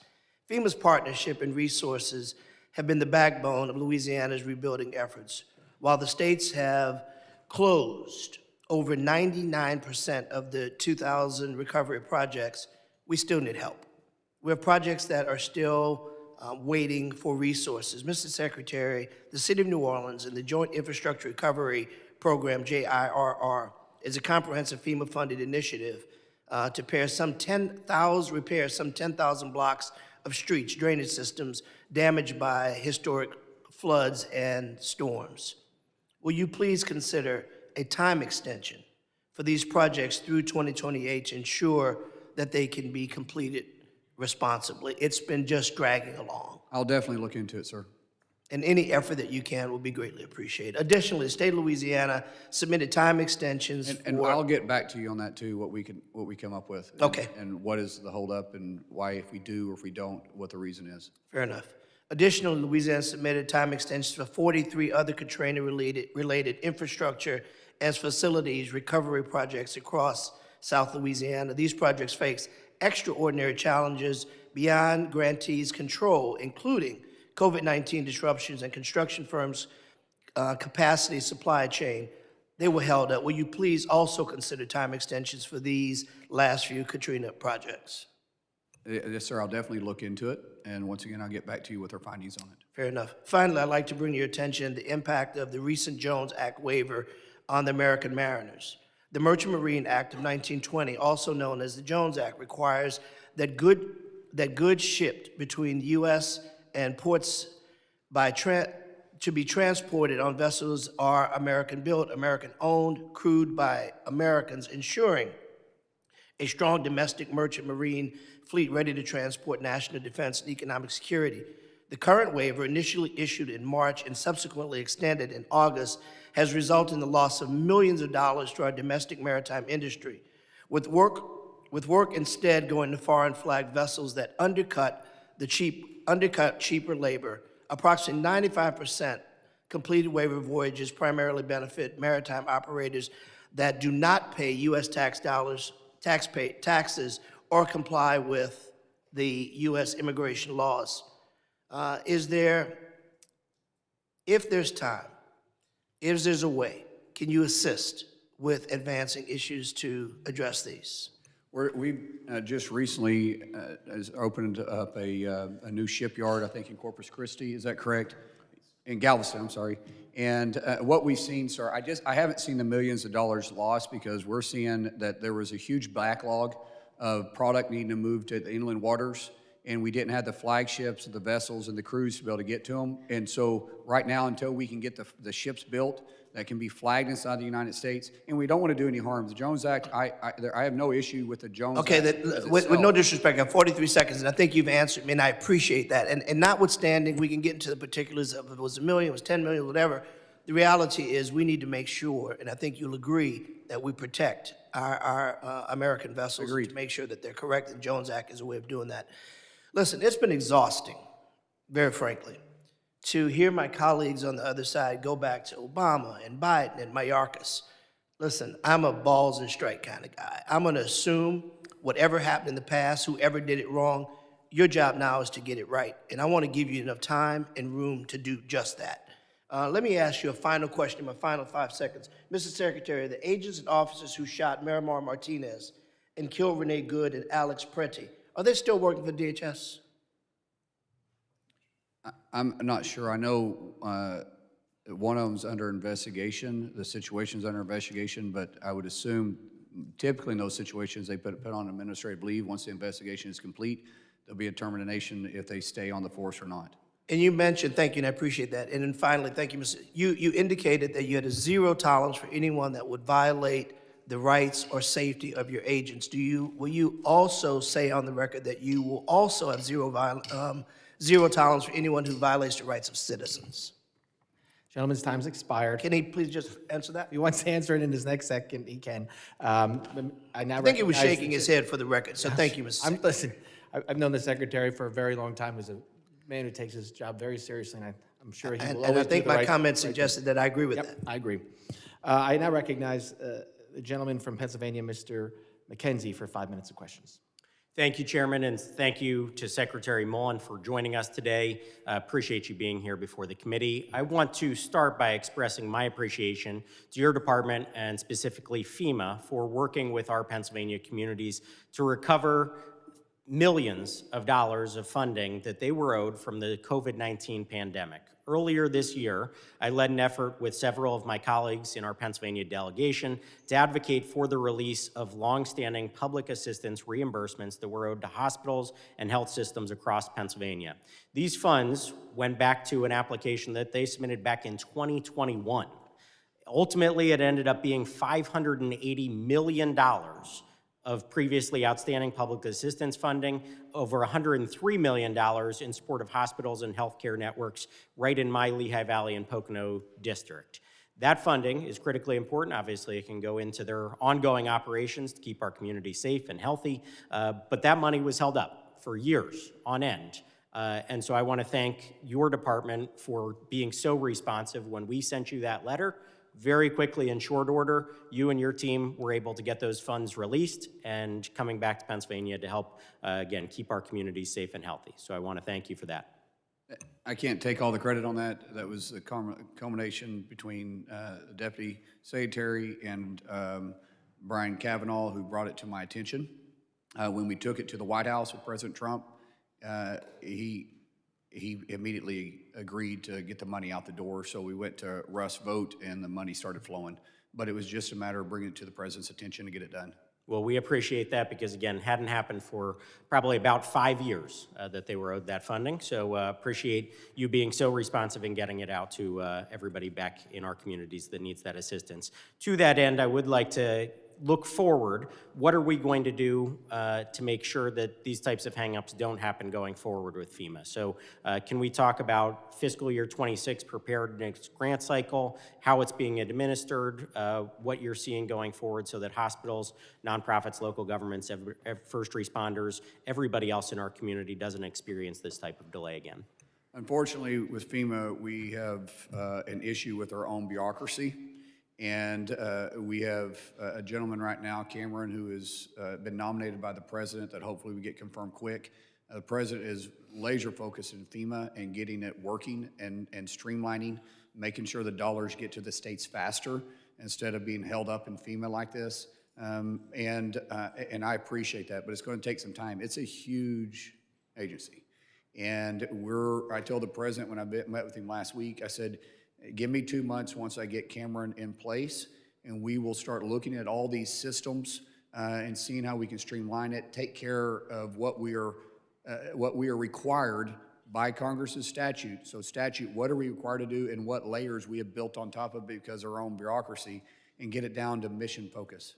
FEMA's partnership and resources have been the backbone of Louisiana's rebuilding efforts. While the states have closed over 99% of the 2,000 recovery projects, we still need help. We have projects that are still waiting for resources. Mr. Secretary, the City of New Orleans and the Joint Infrastructure Recovery Program, JIRR, is a comprehensive FEMA-funded initiative to repair some 10,000 blocks of streets, drainage systems damaged by historic floods and storms. Will you please consider a time extension for these projects through 2028 to ensure that they can be completed responsibly? It's been just dragging along. I'll definitely look into it, sir. And any effort that you can will be greatly appreciated. Additionally, the state of Louisiana submitted time extensions And for... I'll get back to you on that too, what we come up with. Okay. And what is the holdup and why, if we do or if we don't, what the reason is. Fair enough. Additionally, Louisiana submitted time extensions for 43 other Katrina-related infrastructure and facilities recovery projects across South Louisiana. These projects face extraordinary challenges beyond grantees' control, including COVID-19 disruptions and construction firms' capacity supply chain. They were held up. Will you please also consider time extensions for these last few Katrina projects? Yes, sir, I'll definitely look into it. And once again, I'll get back to you with our findings on it. Fair enough. Finally, I'd like to bring to your attention the impact of the recent Jones Act waiver on the American mariners. The Merchant Marine Act of 1920, also known as the Jones Act, requires that goods shipped between the U.S. and ports to be transported on vessels are American-built, American-owned, crewed by Americans, ensuring a strong domestic merchant marine fleet ready to transport national defense and economic security. The current waiver, initially issued in March and subsequently extended in August, has resulted in the loss of millions of dollars to our domestic maritime industry, with work instead going to foreign flag vessels that undercut cheaper labor. Approximately 95% completed waiver voyages primarily benefit maritime operators that do not pay U.S. taxes or comply with the U.S. immigration laws. If there's time, if there's a way, can you assist with advancing issues to address these? We just recently has opened up a new shipyard, I think in Corpus Christi, is that correct? In Galveston, I'm sorry. And what we've seen, sir, I haven't seen the millions of dollars lost because we're seeing that there was a huge backlog of product needing to move to the inland waters, and we didn't have the flagships, the vessels, and the crews to be able to get to them. And so right now, until we can get the ships built that can be flagged inside the United States, and we don't want to do any harm. The Jones Act, I have no issue with the Jones Act. Okay, with no disrespect, I have 43 seconds, and I think you've answered me, and I appreciate that. And notwithstanding, we can get into the particulars of if it was $1 million, it was 10 million, whatever. The reality is we need to make sure, and I think you'll agree, that we protect our American vessels. Agreed. To make sure that they're correct. The Jones Act is a way of doing that. Listen, it's been exhausting, very frankly, to hear my colleagues on the other side go back to Obama and Biden and Mayorkas. Listen, I'm a balls and strike kind of guy. I'm going to assume whatever happened in the past, whoever did it wrong, your job now is to get it right. And I want to give you enough time and room to do just that. Let me ask you a final question in my final 5 seconds. Mr. Secretary, the agents and officers who shot Miramar Martinez and killed Renee Good and Alex Preti, are they still working for DHS? I'm not sure. I know one of them's under investigation. The situation's under investigation, but I would assume typically in those situations they put on administrative leave. Once the investigation is complete, there'll be a determination if they stay on the force or not. And you mentioned, thank you, and I appreciate that. And then finally, thank you, Mr. You indicated that you had a zero tolerance for anyone that would violate the rights or safety of your agents. Will you also say on the record that you will also have zero tolerance for anyone who violates the rights of citizens? Gentleman's time's expired. Can he please just answer that? If he wants to answer it in his next second, he can. I now I think he was recognize shaking the- his head for the record, so thank you, Mr. Secretary. Listen, I've known the secretary for a very long time. He's a man who takes his job very seriously, and I'm sure he will And I always do think the my right- comment right thing. suggested that I agree with Yep, that. I agree. I now recognize the gentleman from Pennsylvania, Mr. McKenzie, for 5 minutes of questions. Thank you, Chairman, and thank you to Secretary Mullin for joining us today. Appreciate you being here before the committee. I want to start by expressing my appreciation to your department and specifically FEMA for working with our Pennsylvania communities to recover millions of dollars of funding that they were owed from the COVID-19 pandemic. Earlier this year, I led an effort with several of my colleagues in our Pennsylvania delegation to advocate for the release of longstanding public assistance reimbursements that were owed to hospitals and health systems across Pennsylvania. These funds went back to an application that they submitted back in 2021. Ultimately, it ended up being $580 million of previously outstanding public assistance funding, over $103 million in support of hospitals and healthcare networks right in my Lehigh Valley and Pocono district. That funding is critically important. Obviously, it can go into their ongoing operations to keep our community safe and healthy, but that money was held up for years on end. And so I want to thank your department for being so responsive when we sent you that letter. Very quickly, in short order, you and your team were able to get those funds released and coming back to Pennsylvania to help, again, keep our communities safe and healthy. So I want to thank you for that. I can't take all the credit on that. That was a culmination between the Deputy Secretary and Brian Kavanaugh, who brought it to my attention. When we took it to the White House with President Trump, he immediately agreed to get the money out the door, so we went to Russ vote and the money started flowing. But it was just a matter of bringing it to the president's attention to get it done. Well, we appreciate that because, again, hadn't happened for probably about 5 years that they were owed that funding. So appreciate you being so responsive in getting it out to everybody back in our communities that needs that assistance. To that end, I would like to look forward. What are we going to do to make sure that these types of hangups don't happen going forward with FEMA? So can we talk about fiscal year 26 preparedness grant cycle, how it's being administered, what you're seeing going forward so that hospitals, nonprofits, local governments, first responders, everybody else in our community doesn't experience this type of delay again? Unfortunately, with FEMA, we have an issue with our own bureaucracy. And we have a gentleman right now, Cameron, who has been nominated by the president that hopefully we get confirmed quick. The president is laser focused in FEMA and getting it working and streamlining, making sure the dollars get to the states faster instead of being held up in FEMA like this. And I appreciate that, but it's going to take some time. It's a huge agency. And I told the president when I met with him last week, I said, give me 2 months once I get Cameron in place, and we will start looking at all these systems and seeing how we can streamline it, take care of what we are required by Congress's statute. So statute, what are we required to do and what layers we have built on top of it because of our own bureaucracy, and get it down to mission focus.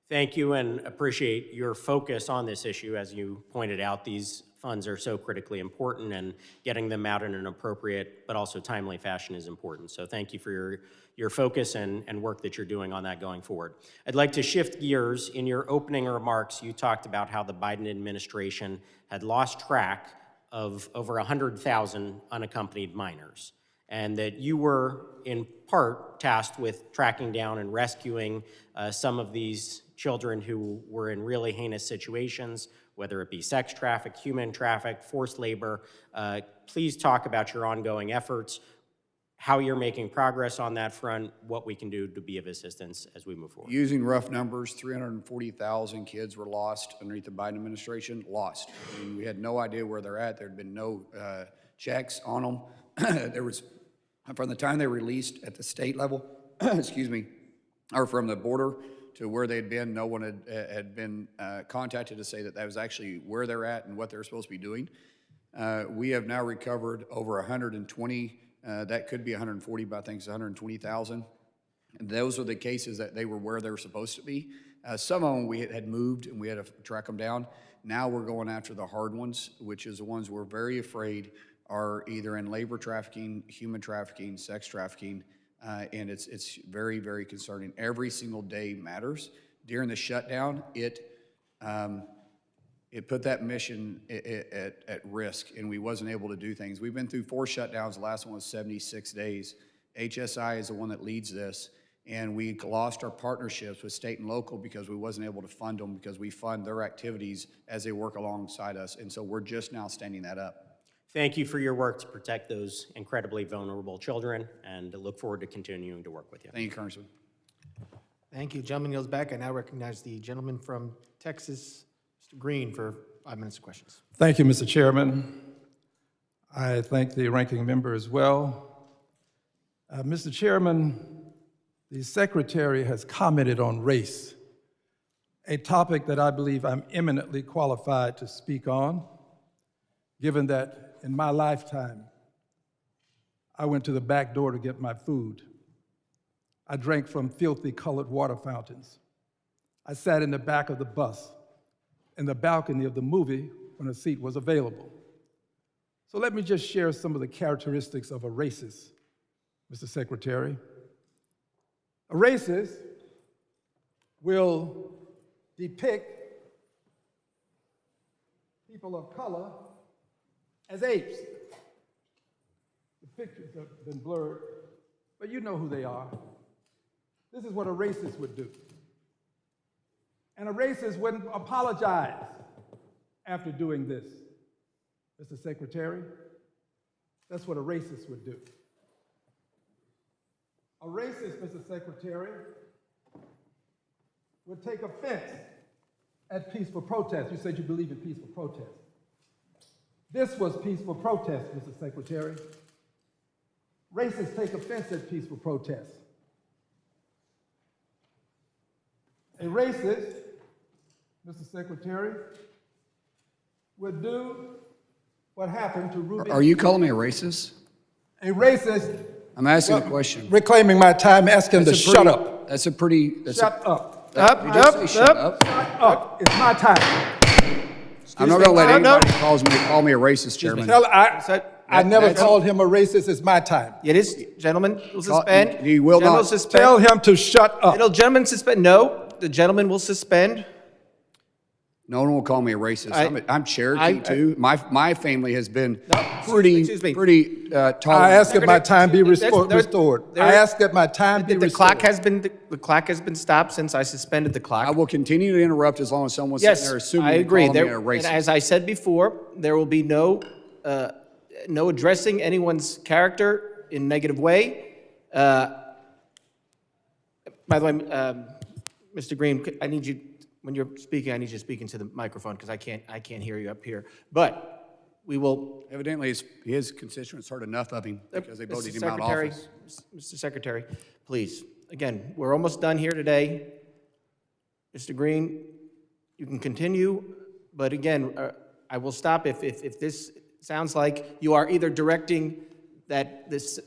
Thank you, and appreciate your focus on this issue. As you pointed out, these funds are so critically important, and getting them out in an appropriate but also timely fashion is important. So thank you for your focus and work that you're doing on that going forward. I'd like to shift gears. In your opening remarks, you talked about how the Biden administration had lost track of over 100,000 unaccompanied minors, and that you were in part tasked with tracking down and rescuing some of these children who were in really heinous situations, whether it be sex traffic, human traffic, forced labor. Please talk about your ongoing efforts, how you're making progress on that front, what we can do to be of assistance as we move forward. Using rough numbers, 340,000 kids were lost underneath the Biden administration, lost. I mean, we had no idea where they're at. There had been no checks on them. There was, from the time they released at the state level, excuse me, or from the border to where they'd been, no one had been contacted to say that that was actually where they're at and what they're supposed to be doing. We have now recovered over 120, that could be 140, but I think it's 120,000. And those are the cases that they were where they were supposed to be. Some of them we had moved and we had to track them down. Now we're going after the hard ones, which is the ones we're very afraid are either in labor trafficking, human trafficking, sex trafficking, and it's very, very concerning. Every single day matters. During the shutdown, it put that mission at risk, and we wasn't able to do things. We've been through 4 shutdowns. The last one was 76 days. HSI is the one that leads this, and we lost our partnerships with state and local because we wasn't able to fund them, because we fund their activities as they work alongside us, and so we're just now standing that up. Thank you for your work to protect those incredibly vulnerable children, and I look forward to continuing to work with you. Thank you, Congressman. Thank you. Gentleman yields back. I now recognize the gentleman from Texas, Mr. Green, for 5 minutes of questions. Thank you, Mr. Chairman. I thank the ranking member as well. Mr. Chairman, the Secretary has commented on race, a topic that I believe I'm eminently qualified to speak on, given that in my lifetime, I went to the back door to get my food. I drank from filthy colored water fountains. I sat in the back of the bus, in the balcony of the movie when a seat was available. So let me just share some of the characteristics of a racist, Mr. Secretary. A racist will depict people of color as apes. The pictures have been blurred, but you know who they are. This is what a racist would do. And a racist wouldn't apologize after doing this. Mr. Secretary, that's what a racist would do. A racist, Mr. Secretary, would take offense at peaceful protest. You said you believe in peaceful protest. This was peaceful protest, Mr. Secretary. Racists take offense at peaceful protest. A racist, Mr. Secretary, would do what happened to Ruby. Are you calling me a racist? A racist. I'm asking a question. Reclaiming my time, asking to shut up. That's a pretty. Shut up. Shut up. Shut up. It's my time. I'm not going to let anybody call me a racist, Chairman. I never called him a racist. It's my time. It is, gentlemen, will suspend. You will not. Tell him to shut up. Gentlemen, suspend. No, the gentleman will suspend. No one will call me a racist. I'm Cherokee too. My family has been pretty tolerant. I ask that my time be restored. I ask that my time be restored. The clock has been stopped since I suspended the clock. I will continue to interrupt as long as someone's sitting there assuming I agree. calling me a racist. And as I said before, there will be no addressing anyone's character in a negative way. By the way, Mr. Green, I need you. When you're speaking, I need you to speak into the microphone because I can't hear you up here. But we will. Evidently, his constituents heard enough of him because they voted him out of office. Mr. Secretary, please. Again, we're almost done here today. Mr. Green, you can continue, but again, I will stop if this sounds like you are either directing that this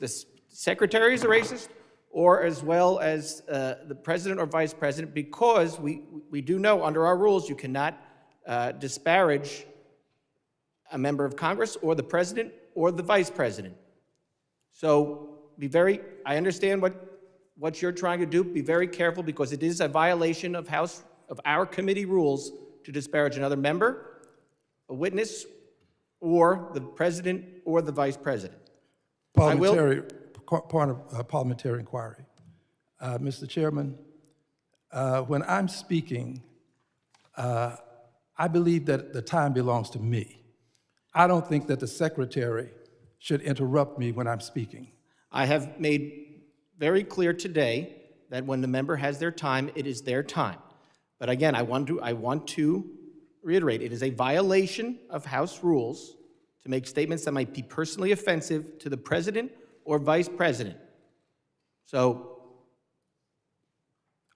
secretary is a racist, or as well as the president or vice president, because we do know under our rules you cannot disparage a member of Congress or the president or the vice president. So I understand what you're trying to do. Be very careful because it is a violation of our committee rules to disparage another member, a witness, or the president or the vice president. Point of parliamentary inquiry. Mr. Chairman, when I'm speaking, I believe that the time belongs to me. I don't think that the secretary should interrupt me when I'm speaking. I have made very clear today that when the member has their time, it is their time. But again, I want to reiterate, it is a violation of House rules to make statements that might be personally offensive to the president or vice president. So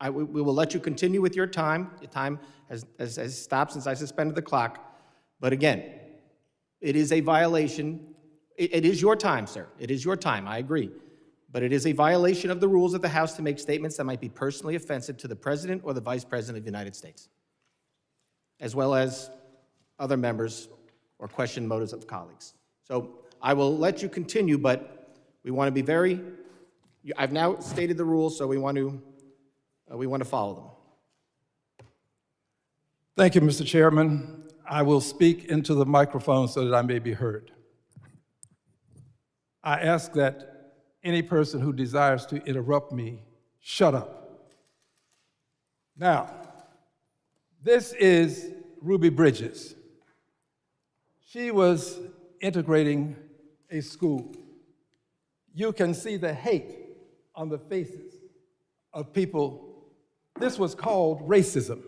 we will let you continue with your time. Your time has stopped since I suspended the clock. But again, it is a violation. It is your time, sir. It is your time, I agree. But it is a violation of the rules of the House to make statements that might be personally offensive to the president or the vice president of the United States, as well as other members or question motives of colleagues. So I will let you continue, but we want to be very, I've now stated the rules, so we want to follow them. Thank you, Mr. Chairman. I will speak into the microphone so that I may be heard. I ask that any person who desires to interrupt me, shut up. Now, this is Ruby Bridges. She was integrating a school. You can see the hate on the faces of people. This was called racism.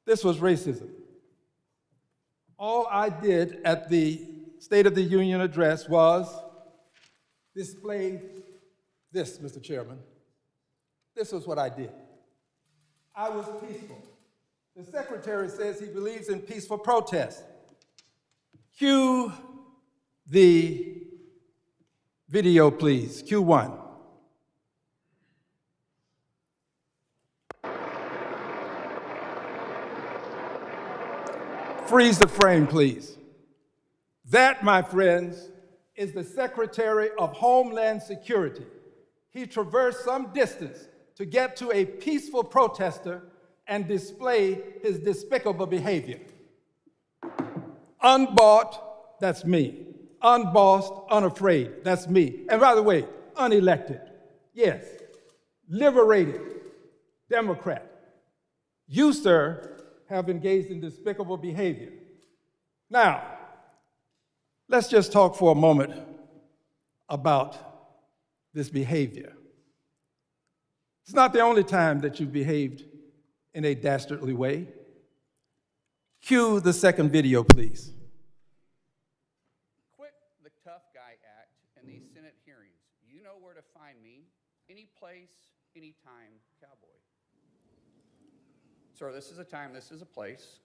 This was racism. All I did at the State of the Union address was display this, Mr. Chairman. This is what I did. I was peaceful. The Secretary says he believes in peaceful protest. Cue the video, please. Cue one. Freeze the frame, please. That, my friends, is the Secretary of Homeland Security. He traversed some distance to get to a peaceful protester and display his despicable behavior. Unbought, that's me. Unbossed, unafraid, that's me. And by the way, unelected, yes. Liberated, Democrat. You, sir, have engaged in despicable behavior. Now, let's just talk for a moment about this behavior. It's not the only time that you've behaved in a dastardly way. Cue the second video, please. Quit the tough guy act in these Senate hearings. You know where to find me, any place, anytime, cowboy. Sir, this is a time, this is a place.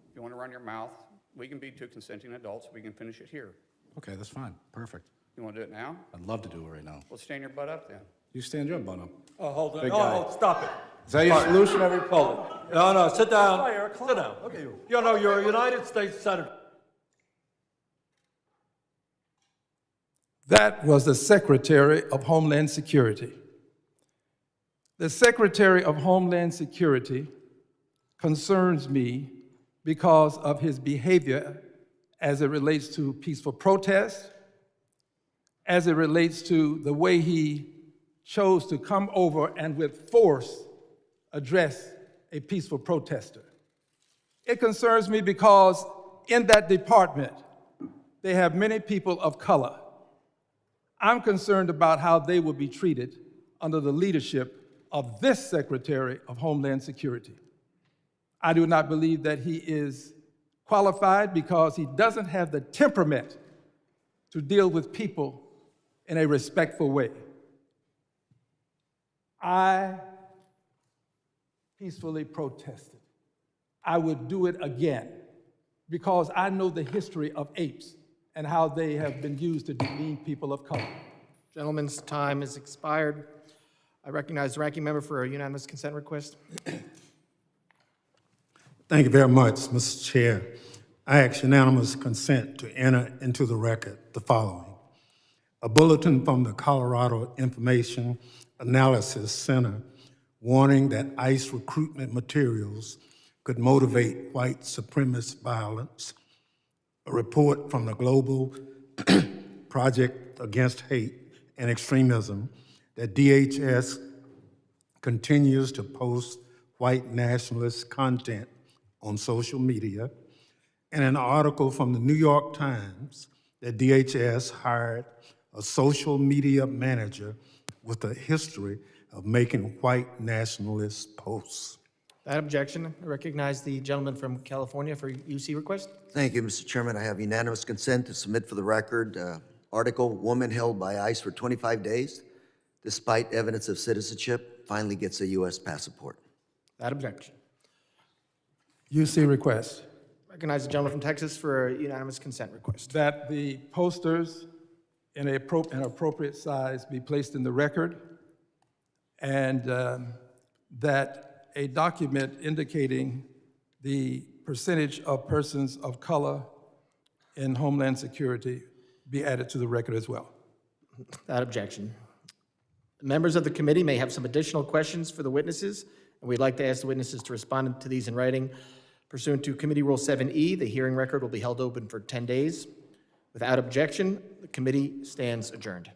If you want to run your mouth, we can be two consenting adults. We can finish it here. Okay, that's fine. Perfect. You want to do it now? I'd love to do it right now. Well, stand your butt up then. You stand your butt up. Oh, hold on. Big Oh, guy. oh, stop it. Is that your Sorry. solution, every public? No, no, sit down. Sit down. Look at you. You know, you're a United States Senator. That was the Secretary of Homeland Security. The Secretary of Homeland Security concerns me because of his behavior as it relates to peaceful protest, as it relates to the way he chose to come over and with force address a peaceful protester. It concerns me because in that department, they have many people of color. I'm concerned about how they will be treated under the leadership of this Secretary of Homeland Security. I do not believe that he is qualified because he doesn't have the temperament to deal with people in a respectful way. I peacefully protested. I would do it again because I know the history of apes and how they have been used to demean people of color. Gentleman's time has expired. I recognize the ranking member for a unanimous consent request. Thank you very much, Mr. Chair. I ask unanimous consent to enter into the record the following. A bulletin from the Colorado Information Analysis Center warning that ICE recruitment materials could motivate white supremacist violence. A report from the Global Project Against Hate and Extremism that DHS continues to post white nationalist content on social media, and an article from the New York Times that DHS hired a social media manager with a history of making white nationalist posts. That objection, I recognize the gentleman from California for UC request. Thank you, Mr. Chairman. I have unanimous consent to submit for the record article, woman held by ICE for 25 days, despite evidence of citizenship, finally gets a U.S. passport. That objection. UC request. Recognize the gentleman from Texas for a unanimous consent request. That the posters in an appropriate size be placed in the record, and that a document indicating the percentage of persons of color in Homeland Security be added to the record as well. Without objection. Members of the committee may have some additional questions for the witnesses, and we'd like to ask the witnesses to respond to these in writing. Pursuant to Committee Rule 7E, the hearing record will be held open for 10 days. Without objection, the committee stands adjourned.